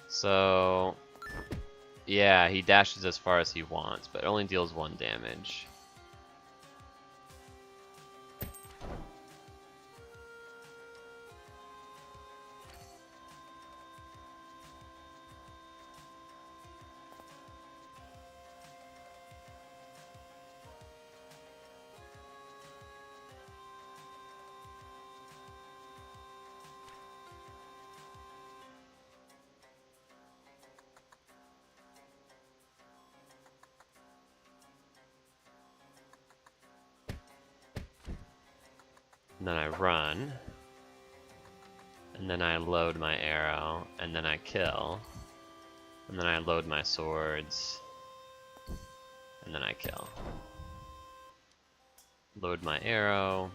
So yeah, he dashes as far as he wants, but only deals 1 damage. And then I run. And then I load my arrow. And then I kill. And then I load my swords. And then I kill. Load my arrow.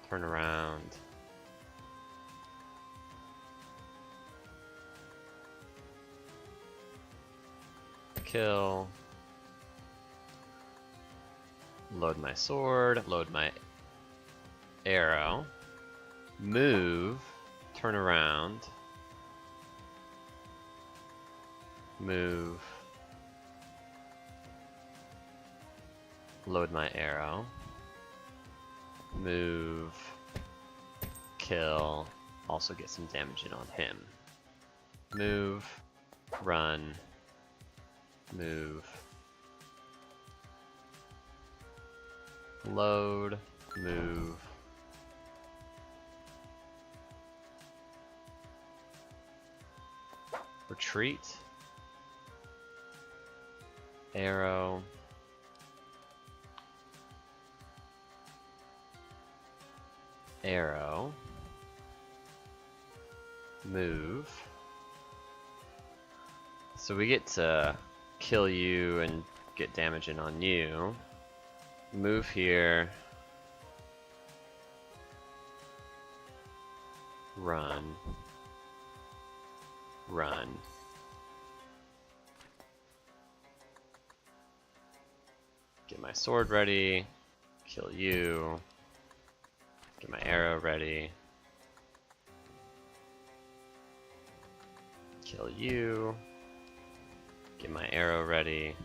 Turn around. Kill. Load my sword, load my arrow, move, turn around, move, load my arrow, move, kill, also get some damage in on him, move, run, move, load, move, retreat, arrow, arrow, move. So we get to kill you and get damage in on you. Move here. Run. Run. Get my sword ready. Kill you. Get my arrow ready. Kill you. Get my arrow ready.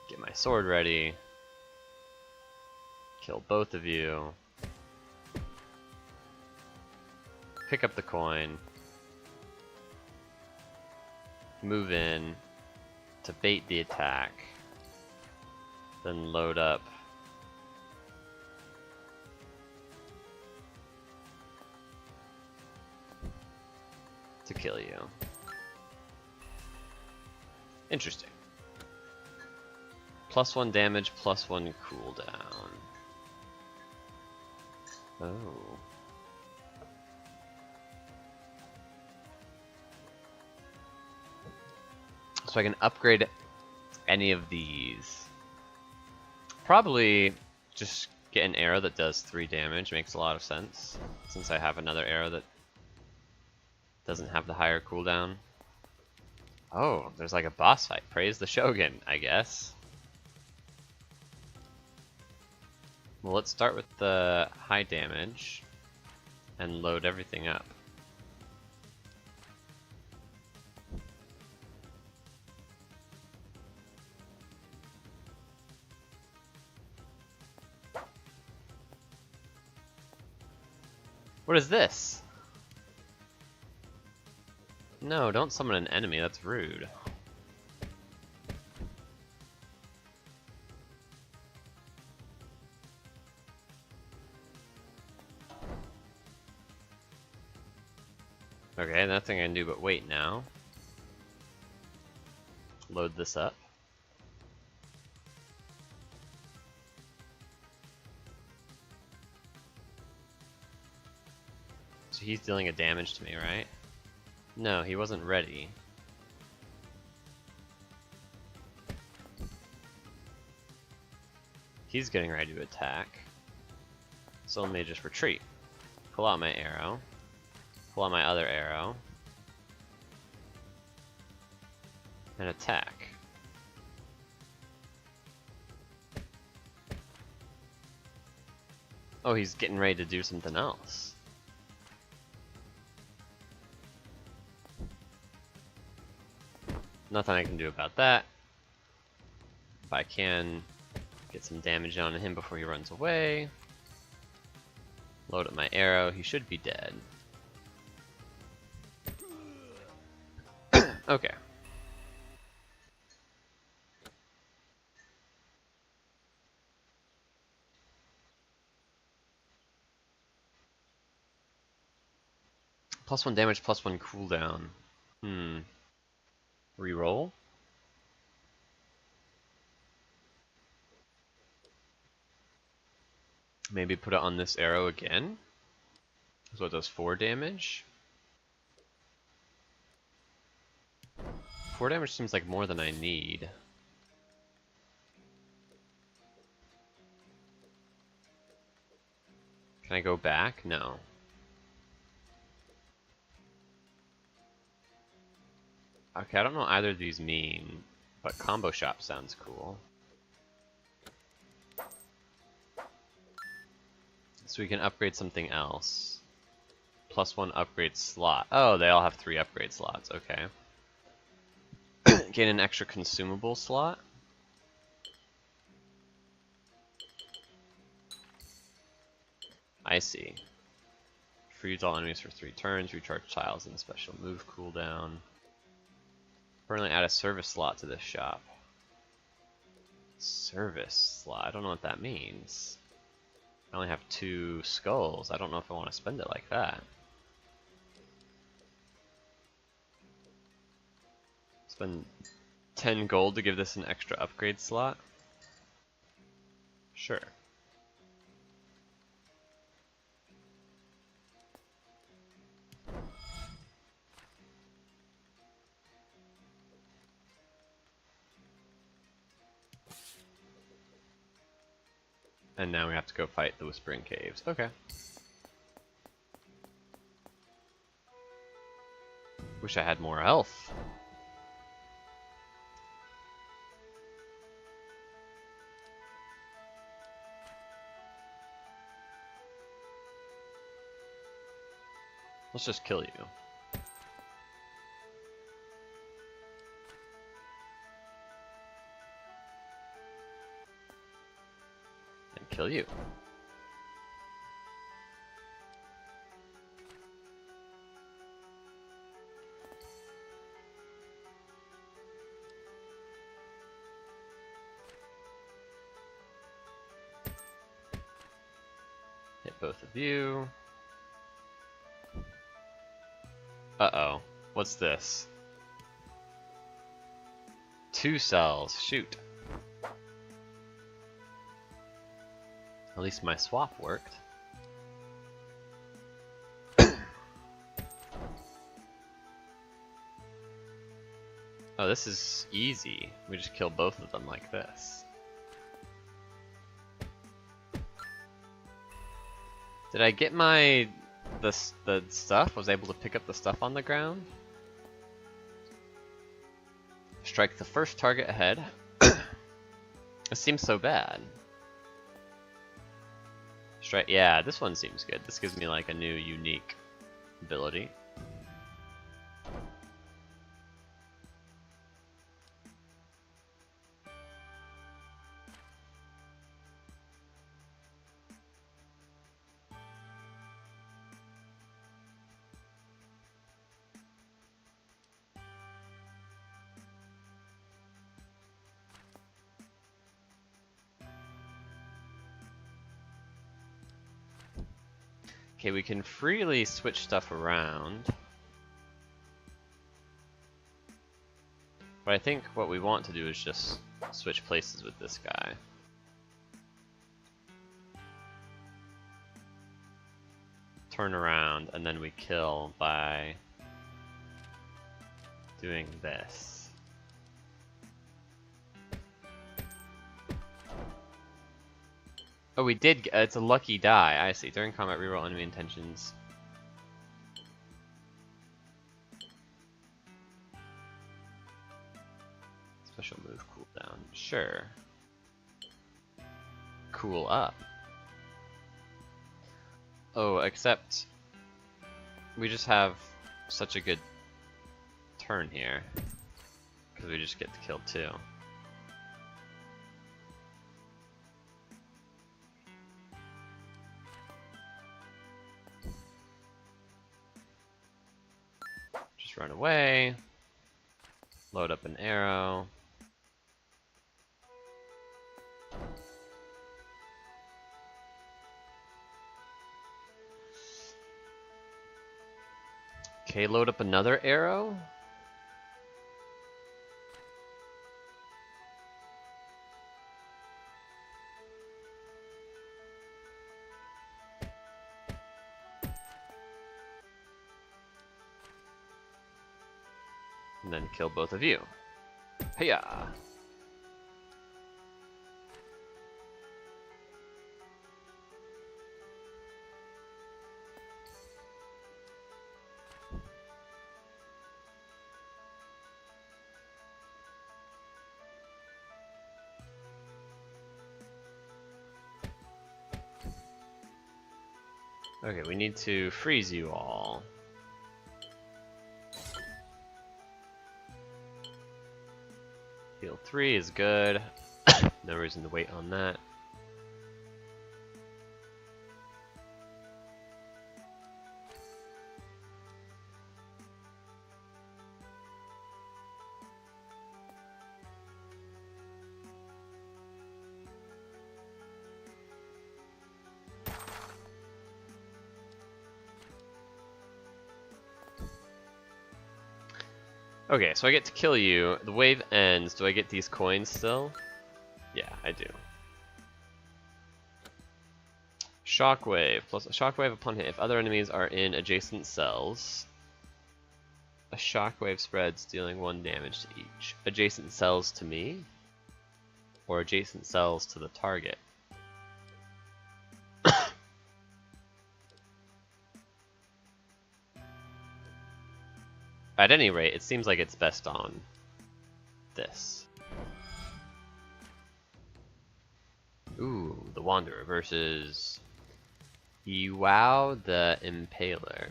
Get my sword ready. Kill both of you. Pick up the coin. Move in to bait the attack. Then load up. To kill you. Interesting. +1 damage, +1 cooldown. Oh. So I can upgrade any of these. Probably just get an arrow that does 3 damage, makes a lot of sense. Since I have another arrow that doesn't have the higher cooldown. Oh, there's like a boss fight. Praise the Shogun, I guess. Well, let's start with the high damage and load everything up. What is this? No, don't summon an enemy, that's rude. Okay, nothing I can do but wait now. Load this up. So he's dealing a damage to me, right? No, he wasn't ready. He's getting ready to attack. So let me just retreat. Pull out my arrow. Pull out my other arrow. And attack. Oh, he's getting ready to do something else. Nothing I can do about that. If I can get some damage on him before he runs away. Load up my arrow, he should be dead. Okay. +1 damage, +1 cooldown. Reroll? Maybe put it on this arrow again? So it does 4 damage? 4 damage seems like more than I need. Can I go back? No. Okay, I don't know what either of these mean, but combo shop sounds cool. So we can upgrade something else. +1 upgrade slot. Oh, they all have 3 upgrade slots, okay. Gain an extra consumable slot. I see. Freeze all enemies for 3 turns, recharge tiles in special move cooldown. Permanently add a service slot to this shop. Service slot, I don't know what that means. I only have 2 skulls, I don't know if I want to spend it like that. Spend 10 gold to give this an extra upgrade slot? Sure. And now we have to go fight the Whispering Caves. Okay. Wish I had more health. Let's just kill you. And kill you. Hit both of you. Uh-oh. What's this? 2 cells. Shoot. At least my swap worked. Oh, this is easy. We just kill both of them like this. Did I get my the stuff? Was I able to pick up the stuff on the ground? Strike the first target ahead. It seems so bad. Strike. Yeah, this one seems good. This gives me like a new unique ability. Okay, we can freely switch stuff around. But I think what we want to do is just switch places with this guy. Turn around, and then we kill by doing this. Oh, we did. It's a lucky die. I see. During combat, reroll enemy intentions. Special move cooldown. Sure. Cool up. Oh, except we just have such a good turn here because we just get to kill 2. Run away, load up an arrow. Okay, load up another arrow. And then kill both of you. Hiya! Okay, we need to freeze you all. Heal 3 is good. No reason to wait on that. Okay, so I get to kill you. The wave ends. Do I get these coins still? Yeah, I do. Shockwave. Plus a shockwave upon hit. If other enemies are in adjacent cells, a shockwave spreads, dealing 1 damage to each. Adjacent cells to me? Or adjacent cells to the target? At any rate, it seems like it's best on this. Ooh, the Wanderer versus Iwao the Impaler.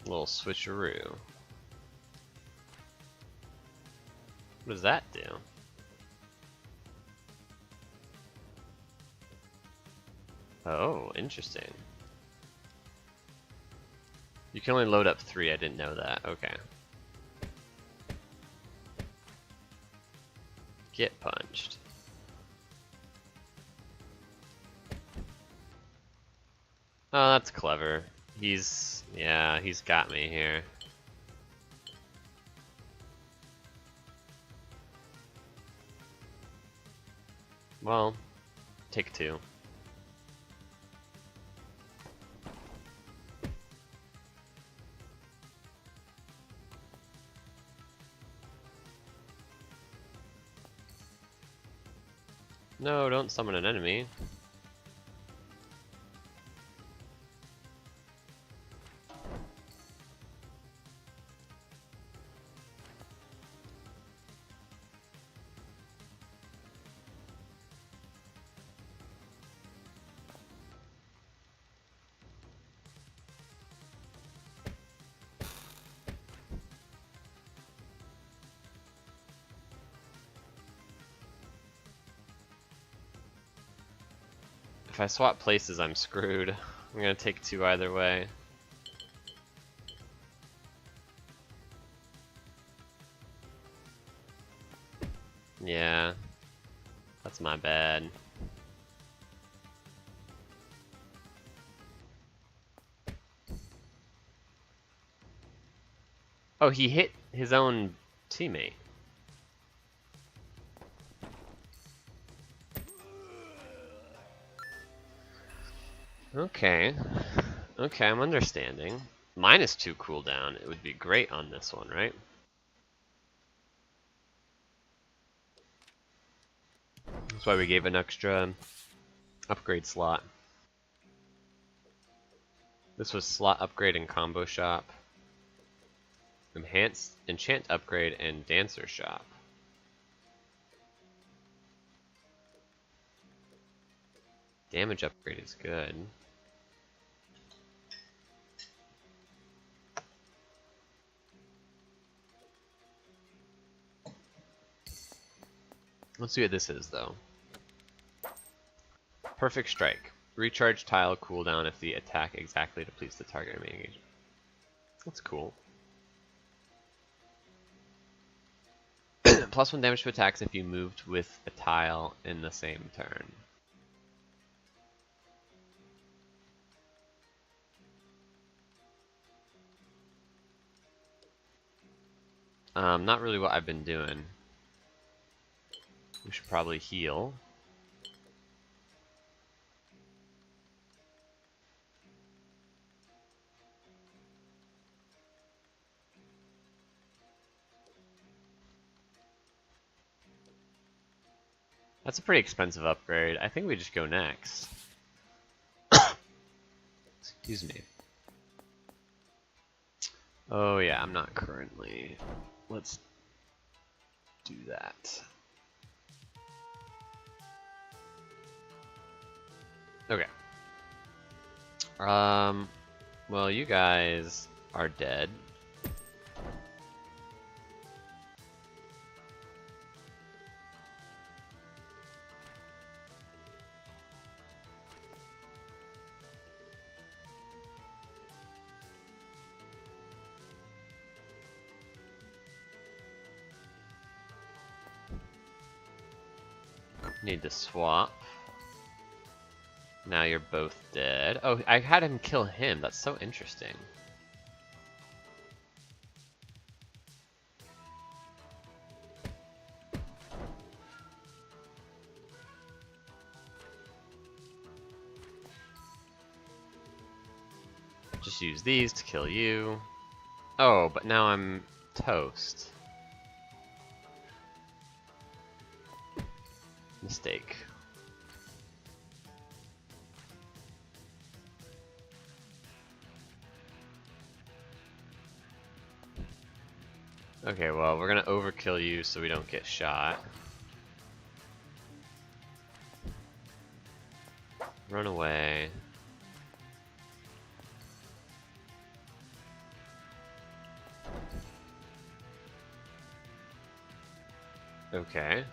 Little switcheroo. What does that do? Oh, interesting. You can only load up 3, I didn't know that. Okay. Get punched. Oh, that's clever. Yeah, he's got me here. Well, take 2. No, don't summon an enemy. If I swap places, I'm screwed. I'm gonna take 2 either way. Yeah, that's my bad. Oh, he hit his own teammate. Okay. Okay, I'm understanding. -2 cooldown, it would be great on this one, right? That's why we gave an extra upgrade slot. This was slot upgrade and combo shop. Enchant upgrade and dancer shop. Damage upgrade is good. Let's see what this is, though. Perfect Strike. Recharge tile cooldown if the attack exactly depletes the target remaining agent. That's cool. +1 damage to attacks if you moved with a tile in the same turn. Not really what I've been doing. We should probably heal. That's a pretty expensive upgrade. I think we just go next. Excuse me. Oh yeah, I'm not currently. Let's do that. Okay. Well, you guys are dead. Need to swap. Now you're both dead. Oh, I had him kill him. That's so interesting. Just use these to kill you. Oh, but now I'm toast. Mistake. Okay, well, we're gonna overkill you so we don't get shot. Run away. Okay.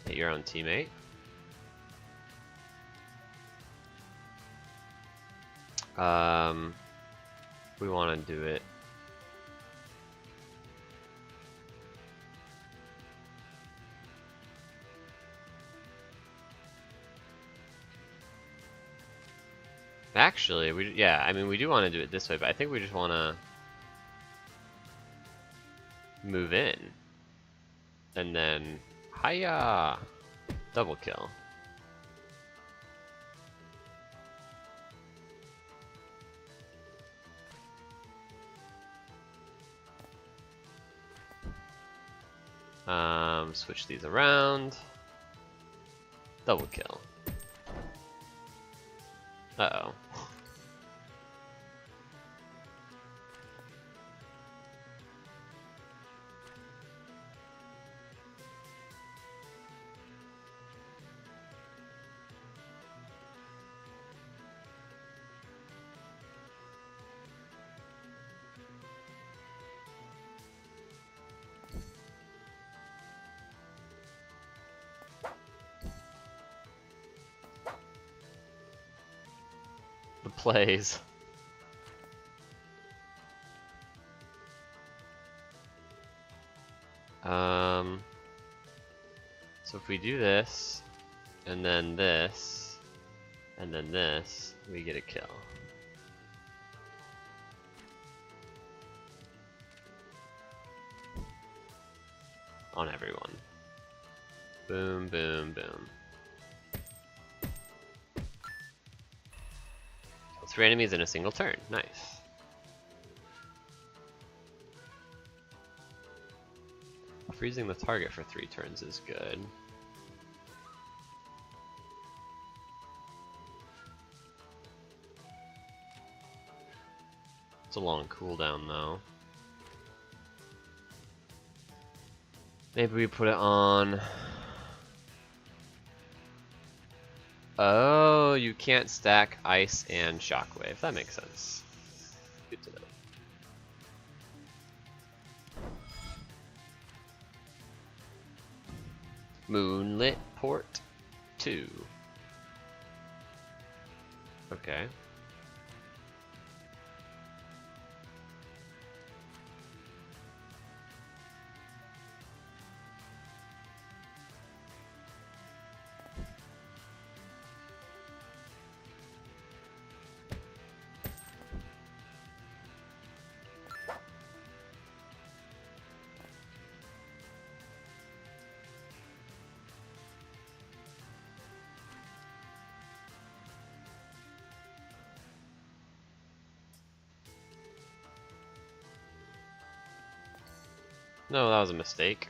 Hit your own teammate. We want to do it. Actually, yeah, I mean, we do want to do it this way, but I think we just want to move in. And then, hiya! Double kill. Switch these around. Double kill. Uh-oh. The plays. So if we do this, and then this, and then this, we get a kill. On everyone. Boom, boom, boom. Kill 3 enemies in a single turn. Nice. Freezing the target for 3 turns is good. It's a long cooldown though. Maybe we put it on... Oh, you can't stack ice and shockwave. That makes sense. Good to know. Moonlit Port 2. Okay. No, that was a mistake.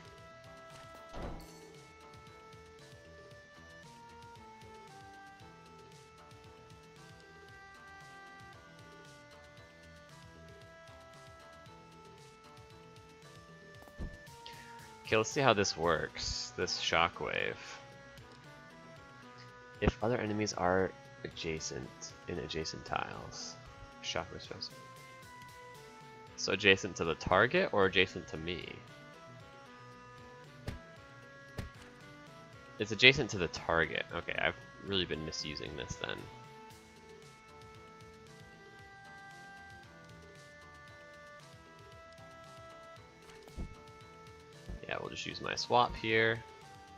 Okay, let's see how this works. This shockwave. If other enemies are adjacent in adjacent tiles, shockwave spells. So adjacent to the target or adjacent to me? It's adjacent to the target. Okay, I've really been misusing this then. Yeah, we'll just use my swap here.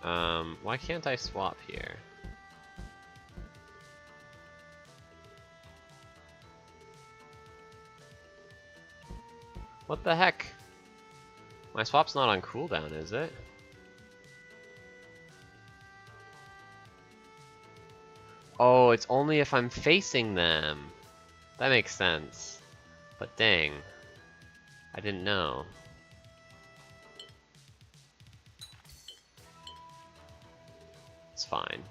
Why can't I swap here? What the heck? My swap's not on cooldown, is it? Oh, it's only if I'm facing them. That makes sense. But dang. I didn't know. It's fine.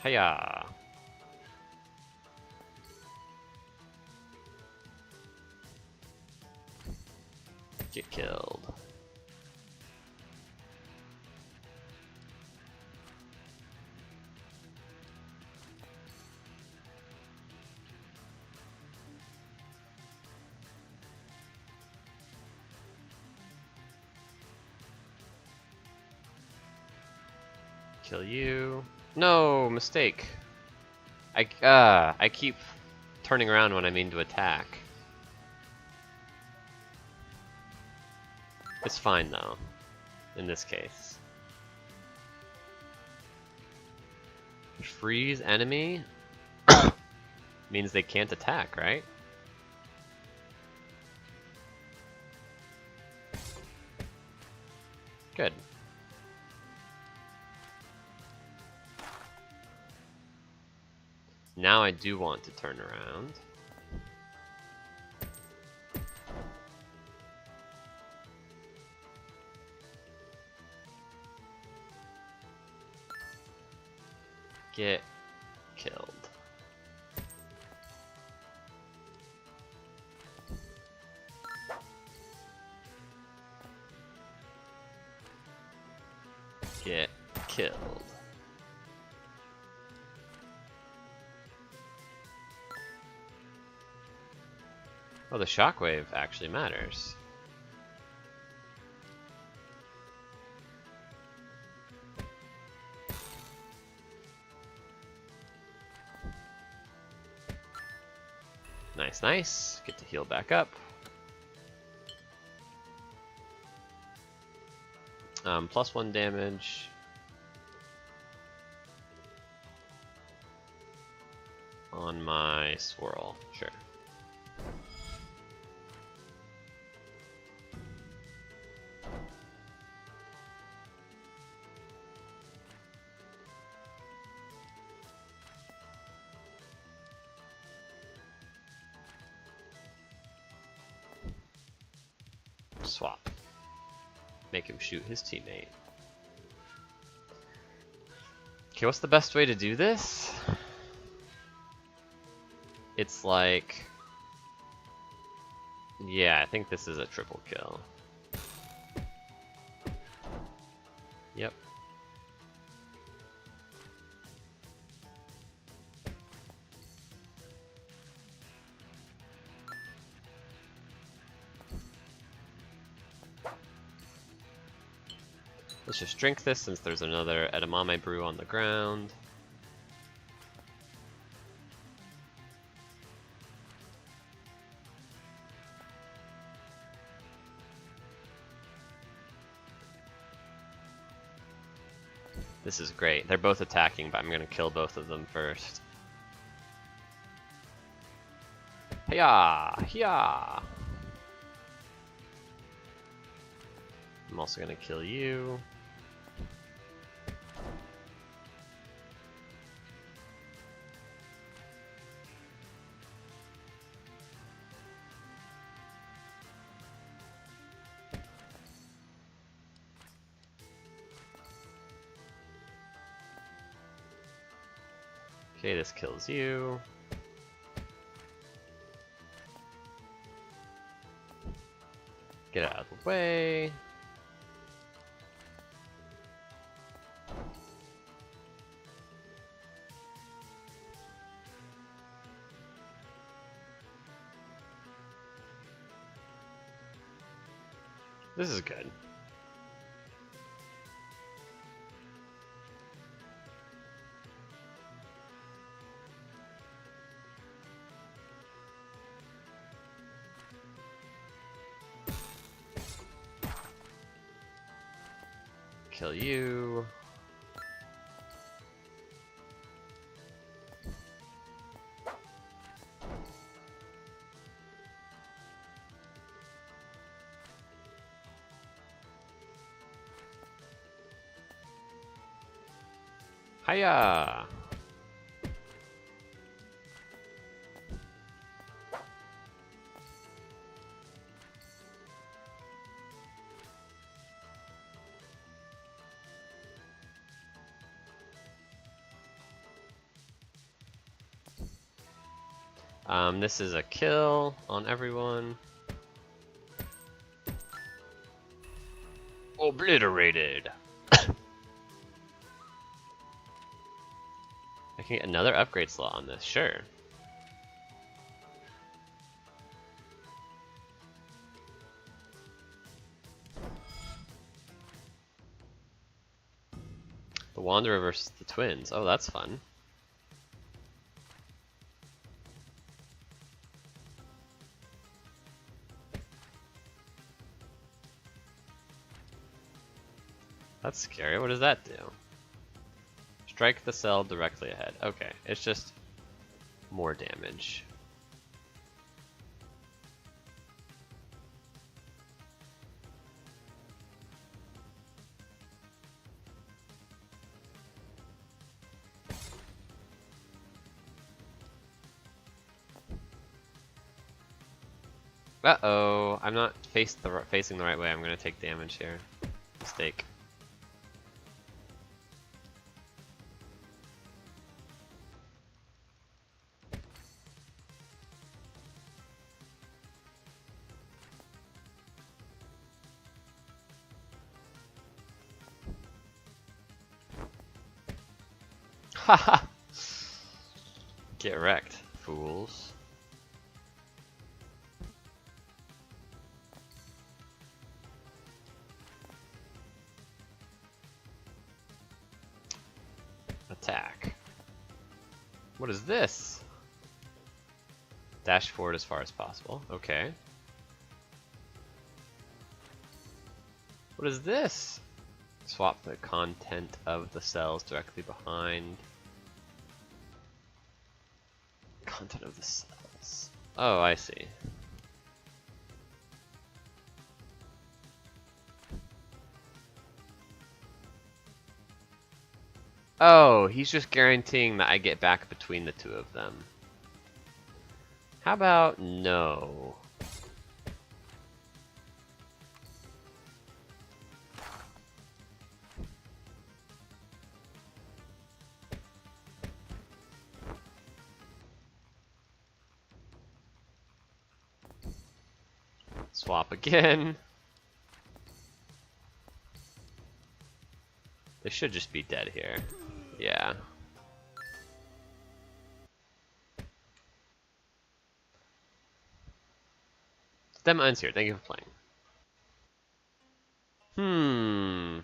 Hiya! Get killed. Kill you. No, mistake. I keep turning around when I mean to attack. It's fine though, in this case. Freeze enemy means they can't attack, right? Good. Now I do want to turn around. Get killed. Get killed. Oh, the shockwave actually matters. Nice, nice. Get to heal back up. +1 damage. On my swirl, sure. Swap. Make him shoot his teammate. Okay, what's the best way to do this? It's like... yeah, I think this is a triple kill. Yep. Let's just drink this since there's another edamame brew on the ground. This is great. They're both attacking, but I'm gonna kill both of them first. Hiya! Hiya! I'm also gonna kill you. Okay, this kills you. Get out of the way. This is good. Kill you. Hiya! This is a kill on everyone. Obliterated! I can get another upgrade slot on this, sure. The Wanderer versus the Twins. Oh, that's fun. That's scary. What does that do? Strike the cell directly ahead. Okay, it's just more damage. Uh-oh, I'm not facing the right way. I'm gonna take damage here. Mistake. Haha! Get wrecked, fools. Attack. What is this? Dash forward as far as possible. Okay. What is this? Swap the content of the cells directly behind. Content of the cells. Oh, I see. Oh, he's just guaranteeing that I get back between the two of them. How about no? Swap again. They should just be dead here. Yeah. Demo ends here. Thank you for playing.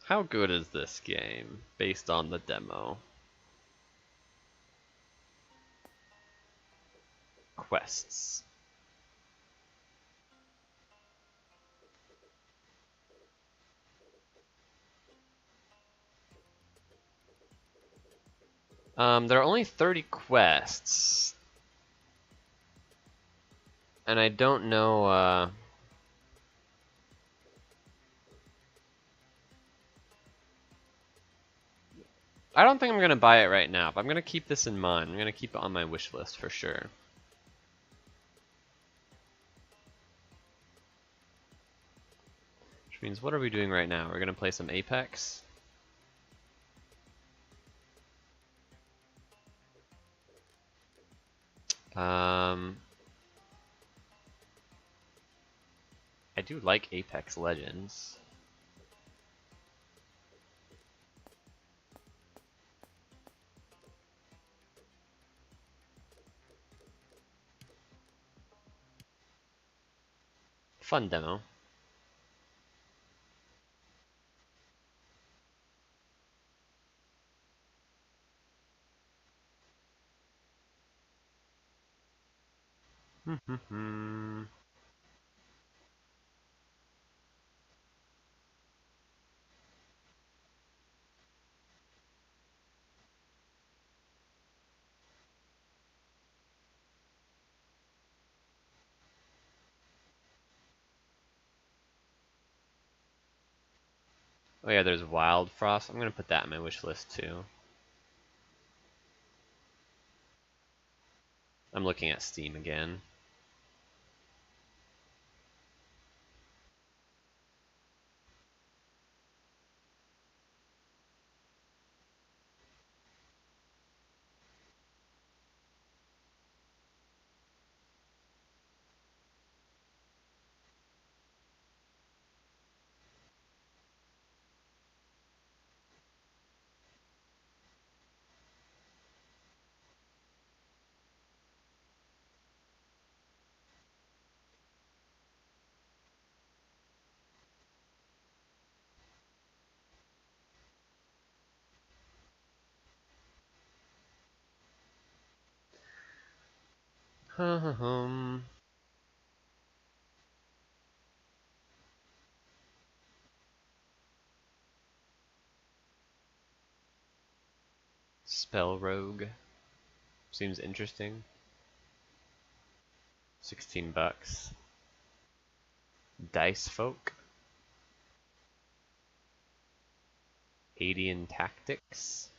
How good is this game based on the demo? Quests. There are only 30 quests. And I don't know, I don't think I'm gonna buy it right now, but I'm gonna keep this in mind. I'm gonna keep it on my wish list for sure. Which means, what are we doing right now? We're gonna play some Apex. I do like Apex Legends. Fun demo. Oh yeah, there's Wild Frost. I'm gonna put that in my wish list too. I'm looking at Steam again. Spell Rogue seems interesting. 16 bucks. Dice Folk. Adian Tactics.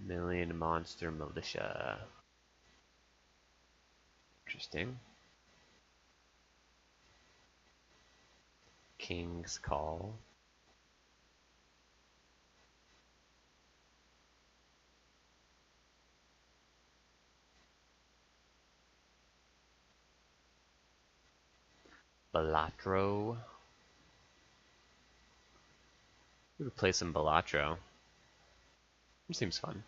Million Monster Militia. Interesting. King's Call. Balatro. We could play some Balatro. It seems fun.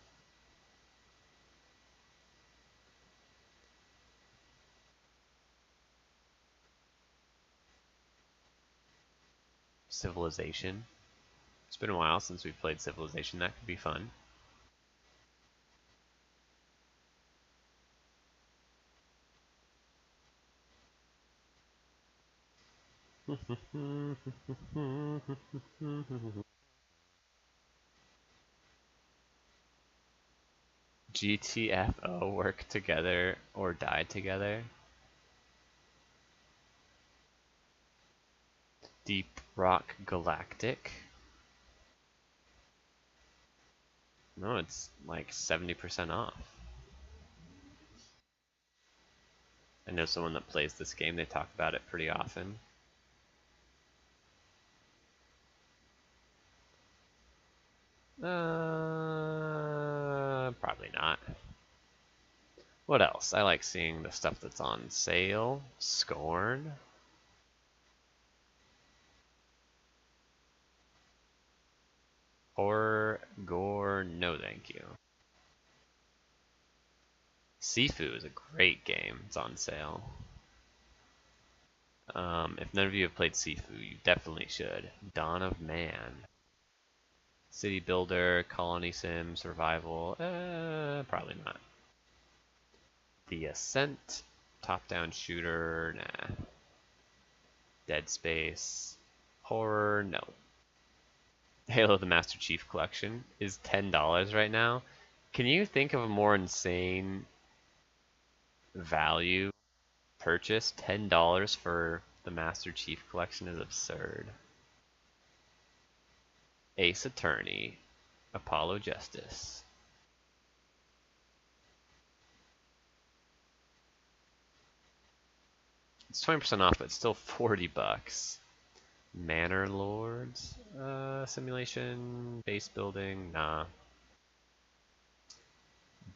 Civilization. It's been a while since we played Civilization. That could be fun. GTFO, work together or die together. Deep Rock Galactic. No, it's like 70% off. I know someone that plays this game, they talk about it pretty often. Probably not. What else? I like seeing the stuff that's on sale. Scorn. Horror, gore, no thank you. Sifu is a great game. It's on sale. If none of you have played Sifu, you definitely should. Dawn of Man. City Builder, Colony Sim, Survival, probably not. The Ascent, top-down shooter, nah. Dead Space, horror, no. Halo the Master Chief Collection is $10 right now. Can you think of a more insane value purchase? $10 for the Master Chief Collection is absurd. Ace Attorney, Apollo Justice. It's 20% off, but it's still 40 bucks. Manor Lords, simulation, base building, nah.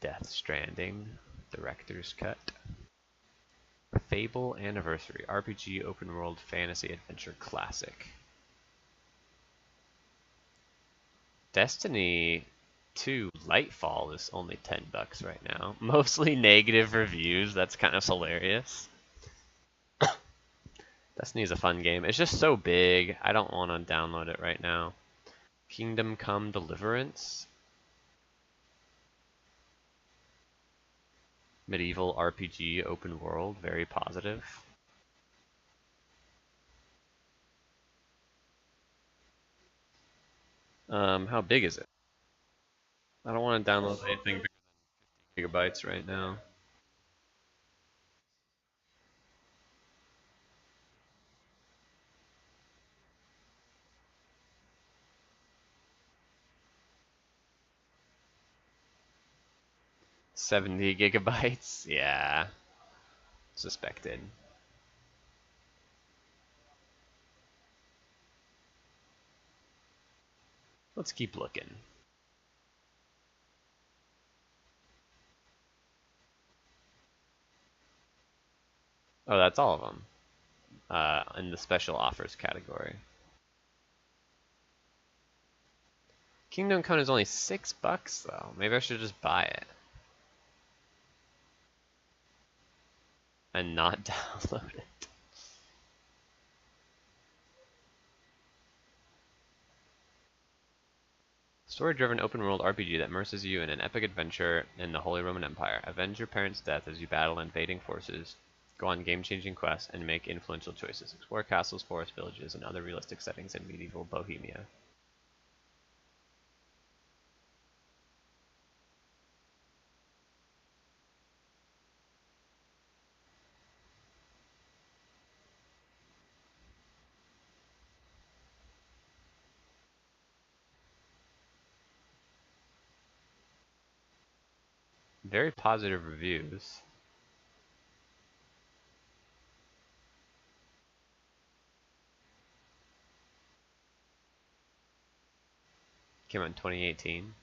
Death Stranding, Director's Cut. Fable Anniversary, RPG Open World Fantasy Adventure Classic. Destiny 2 Lightfall is only 10 bucks right now. Mostly negative reviews, that's kind of hilarious. Destiny is a fun game. It's just so big, I don't want to download it right now. Kingdom Come Deliverance. Medieval RPG open world, very positive. How big is it? I don't want to download anything bigger than 50 gigabytes right now. $70 gigabytes? Yeah, suspected. Let's keep looking. Oh, that's all of them. In the special offers category. Kingdom Come is only $6 though. Maybe I should just buy it and not download it. Story-driven open-world RPG that immerses you in an epic adventure in the Holy Roman Empire. Avenge your parents' death as you battle invading forces, go on game-changing quests, and make influential choices. Explore castles, forests, villages, and other realistic settings in medieval Bohemia. Very positive reviews. Came out in 2018.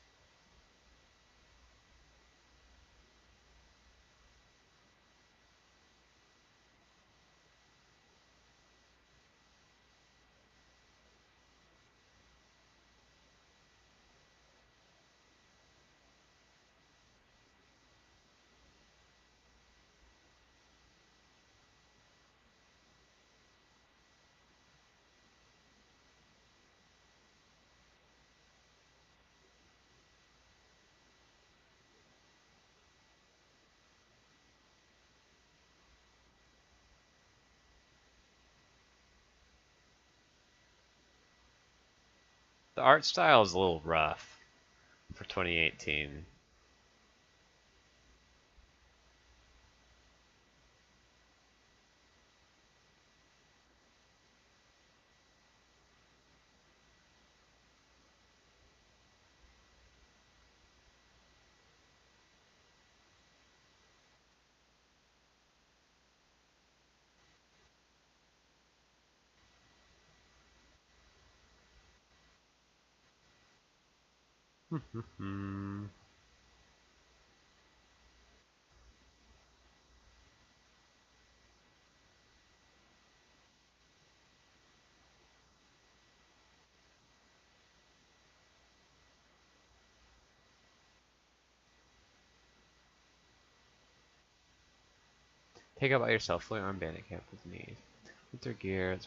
The art style is a little rough for 2018. Take out by yourself, fully armed bandit camp with need. Winter gear.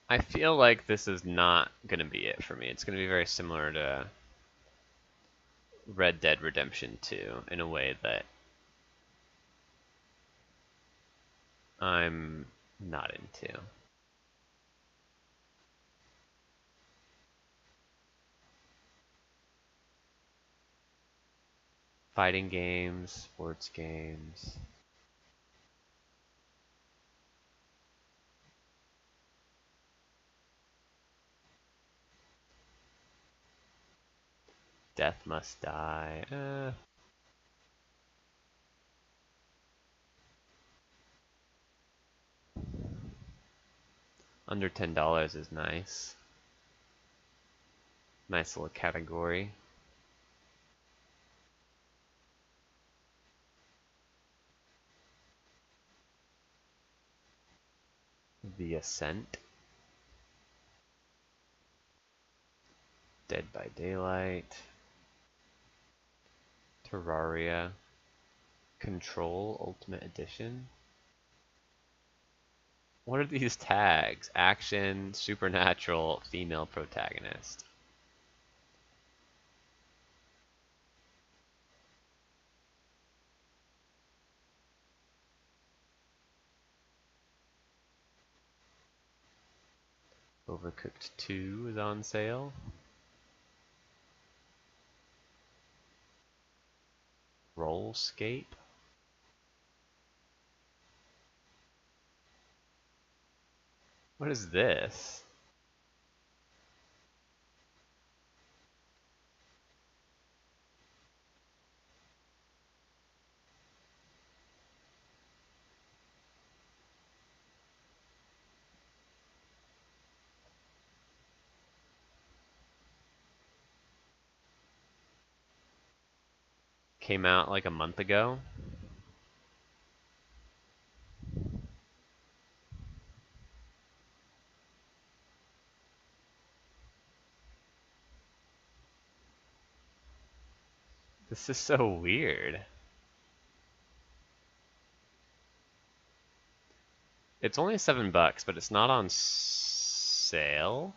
I feel like this is not going to be it for me. It's going to be very similar to Red Dead Redemption 2 in a way that I'm not into. Fighting games, sports games. Death Must Die. Under $10 is nice. Nice little category. The Ascent, Dead by Daylight, Terraria, Control Ultimate Edition. What are these tags? Action, Supernatural, Female Protagonist. Overcooked 2 is on sale. Rollscape. What is this? Came out like a month ago. This is so weird. It's only $7, but it's not on sale.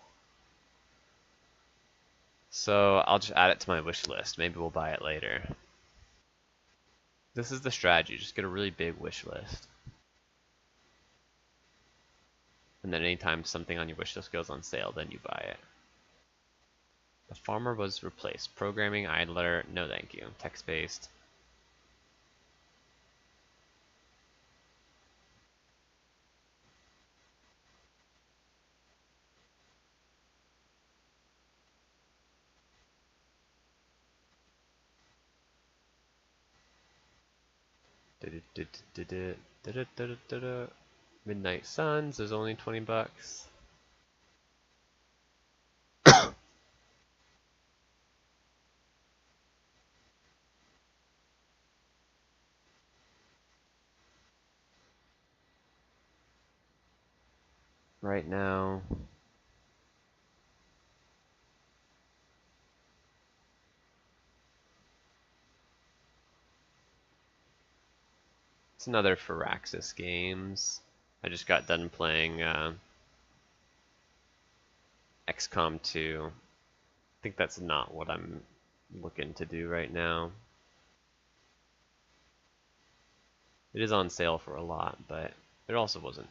So I'll just add it to my wish list. Maybe we'll buy it later. This is the strategy. Just get a really big wish list. And then anytime something on your wish list goes on sale, then you buy it. The farmer was replaced. Programming, idler, no thank you. Text-based. Midnight Suns is only $20. Right now. It's another Firaxis Games. I just got done playing XCOM 2. I think that's not what I'm looking to do right now. It is on sale for a lot, but it also wasn't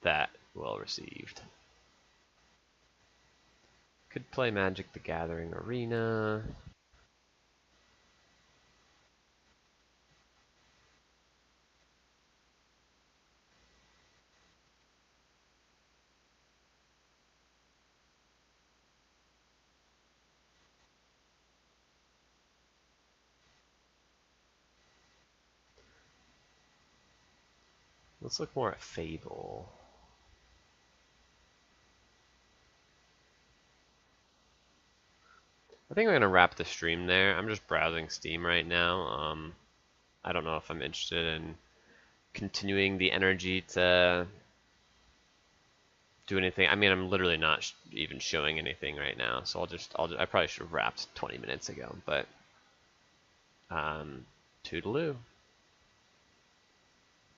that well received. Could play Magic the Gathering Arena. Let's look more at Fable. I think I'm going to wrap the stream there. I'm just browsing Steam right now. I don't know if I'm interested in continuing the energy to do anything. I mean, I'm literally not even showing anything right now, so I probably should have wrapped 20 minutes ago, but toodaloo.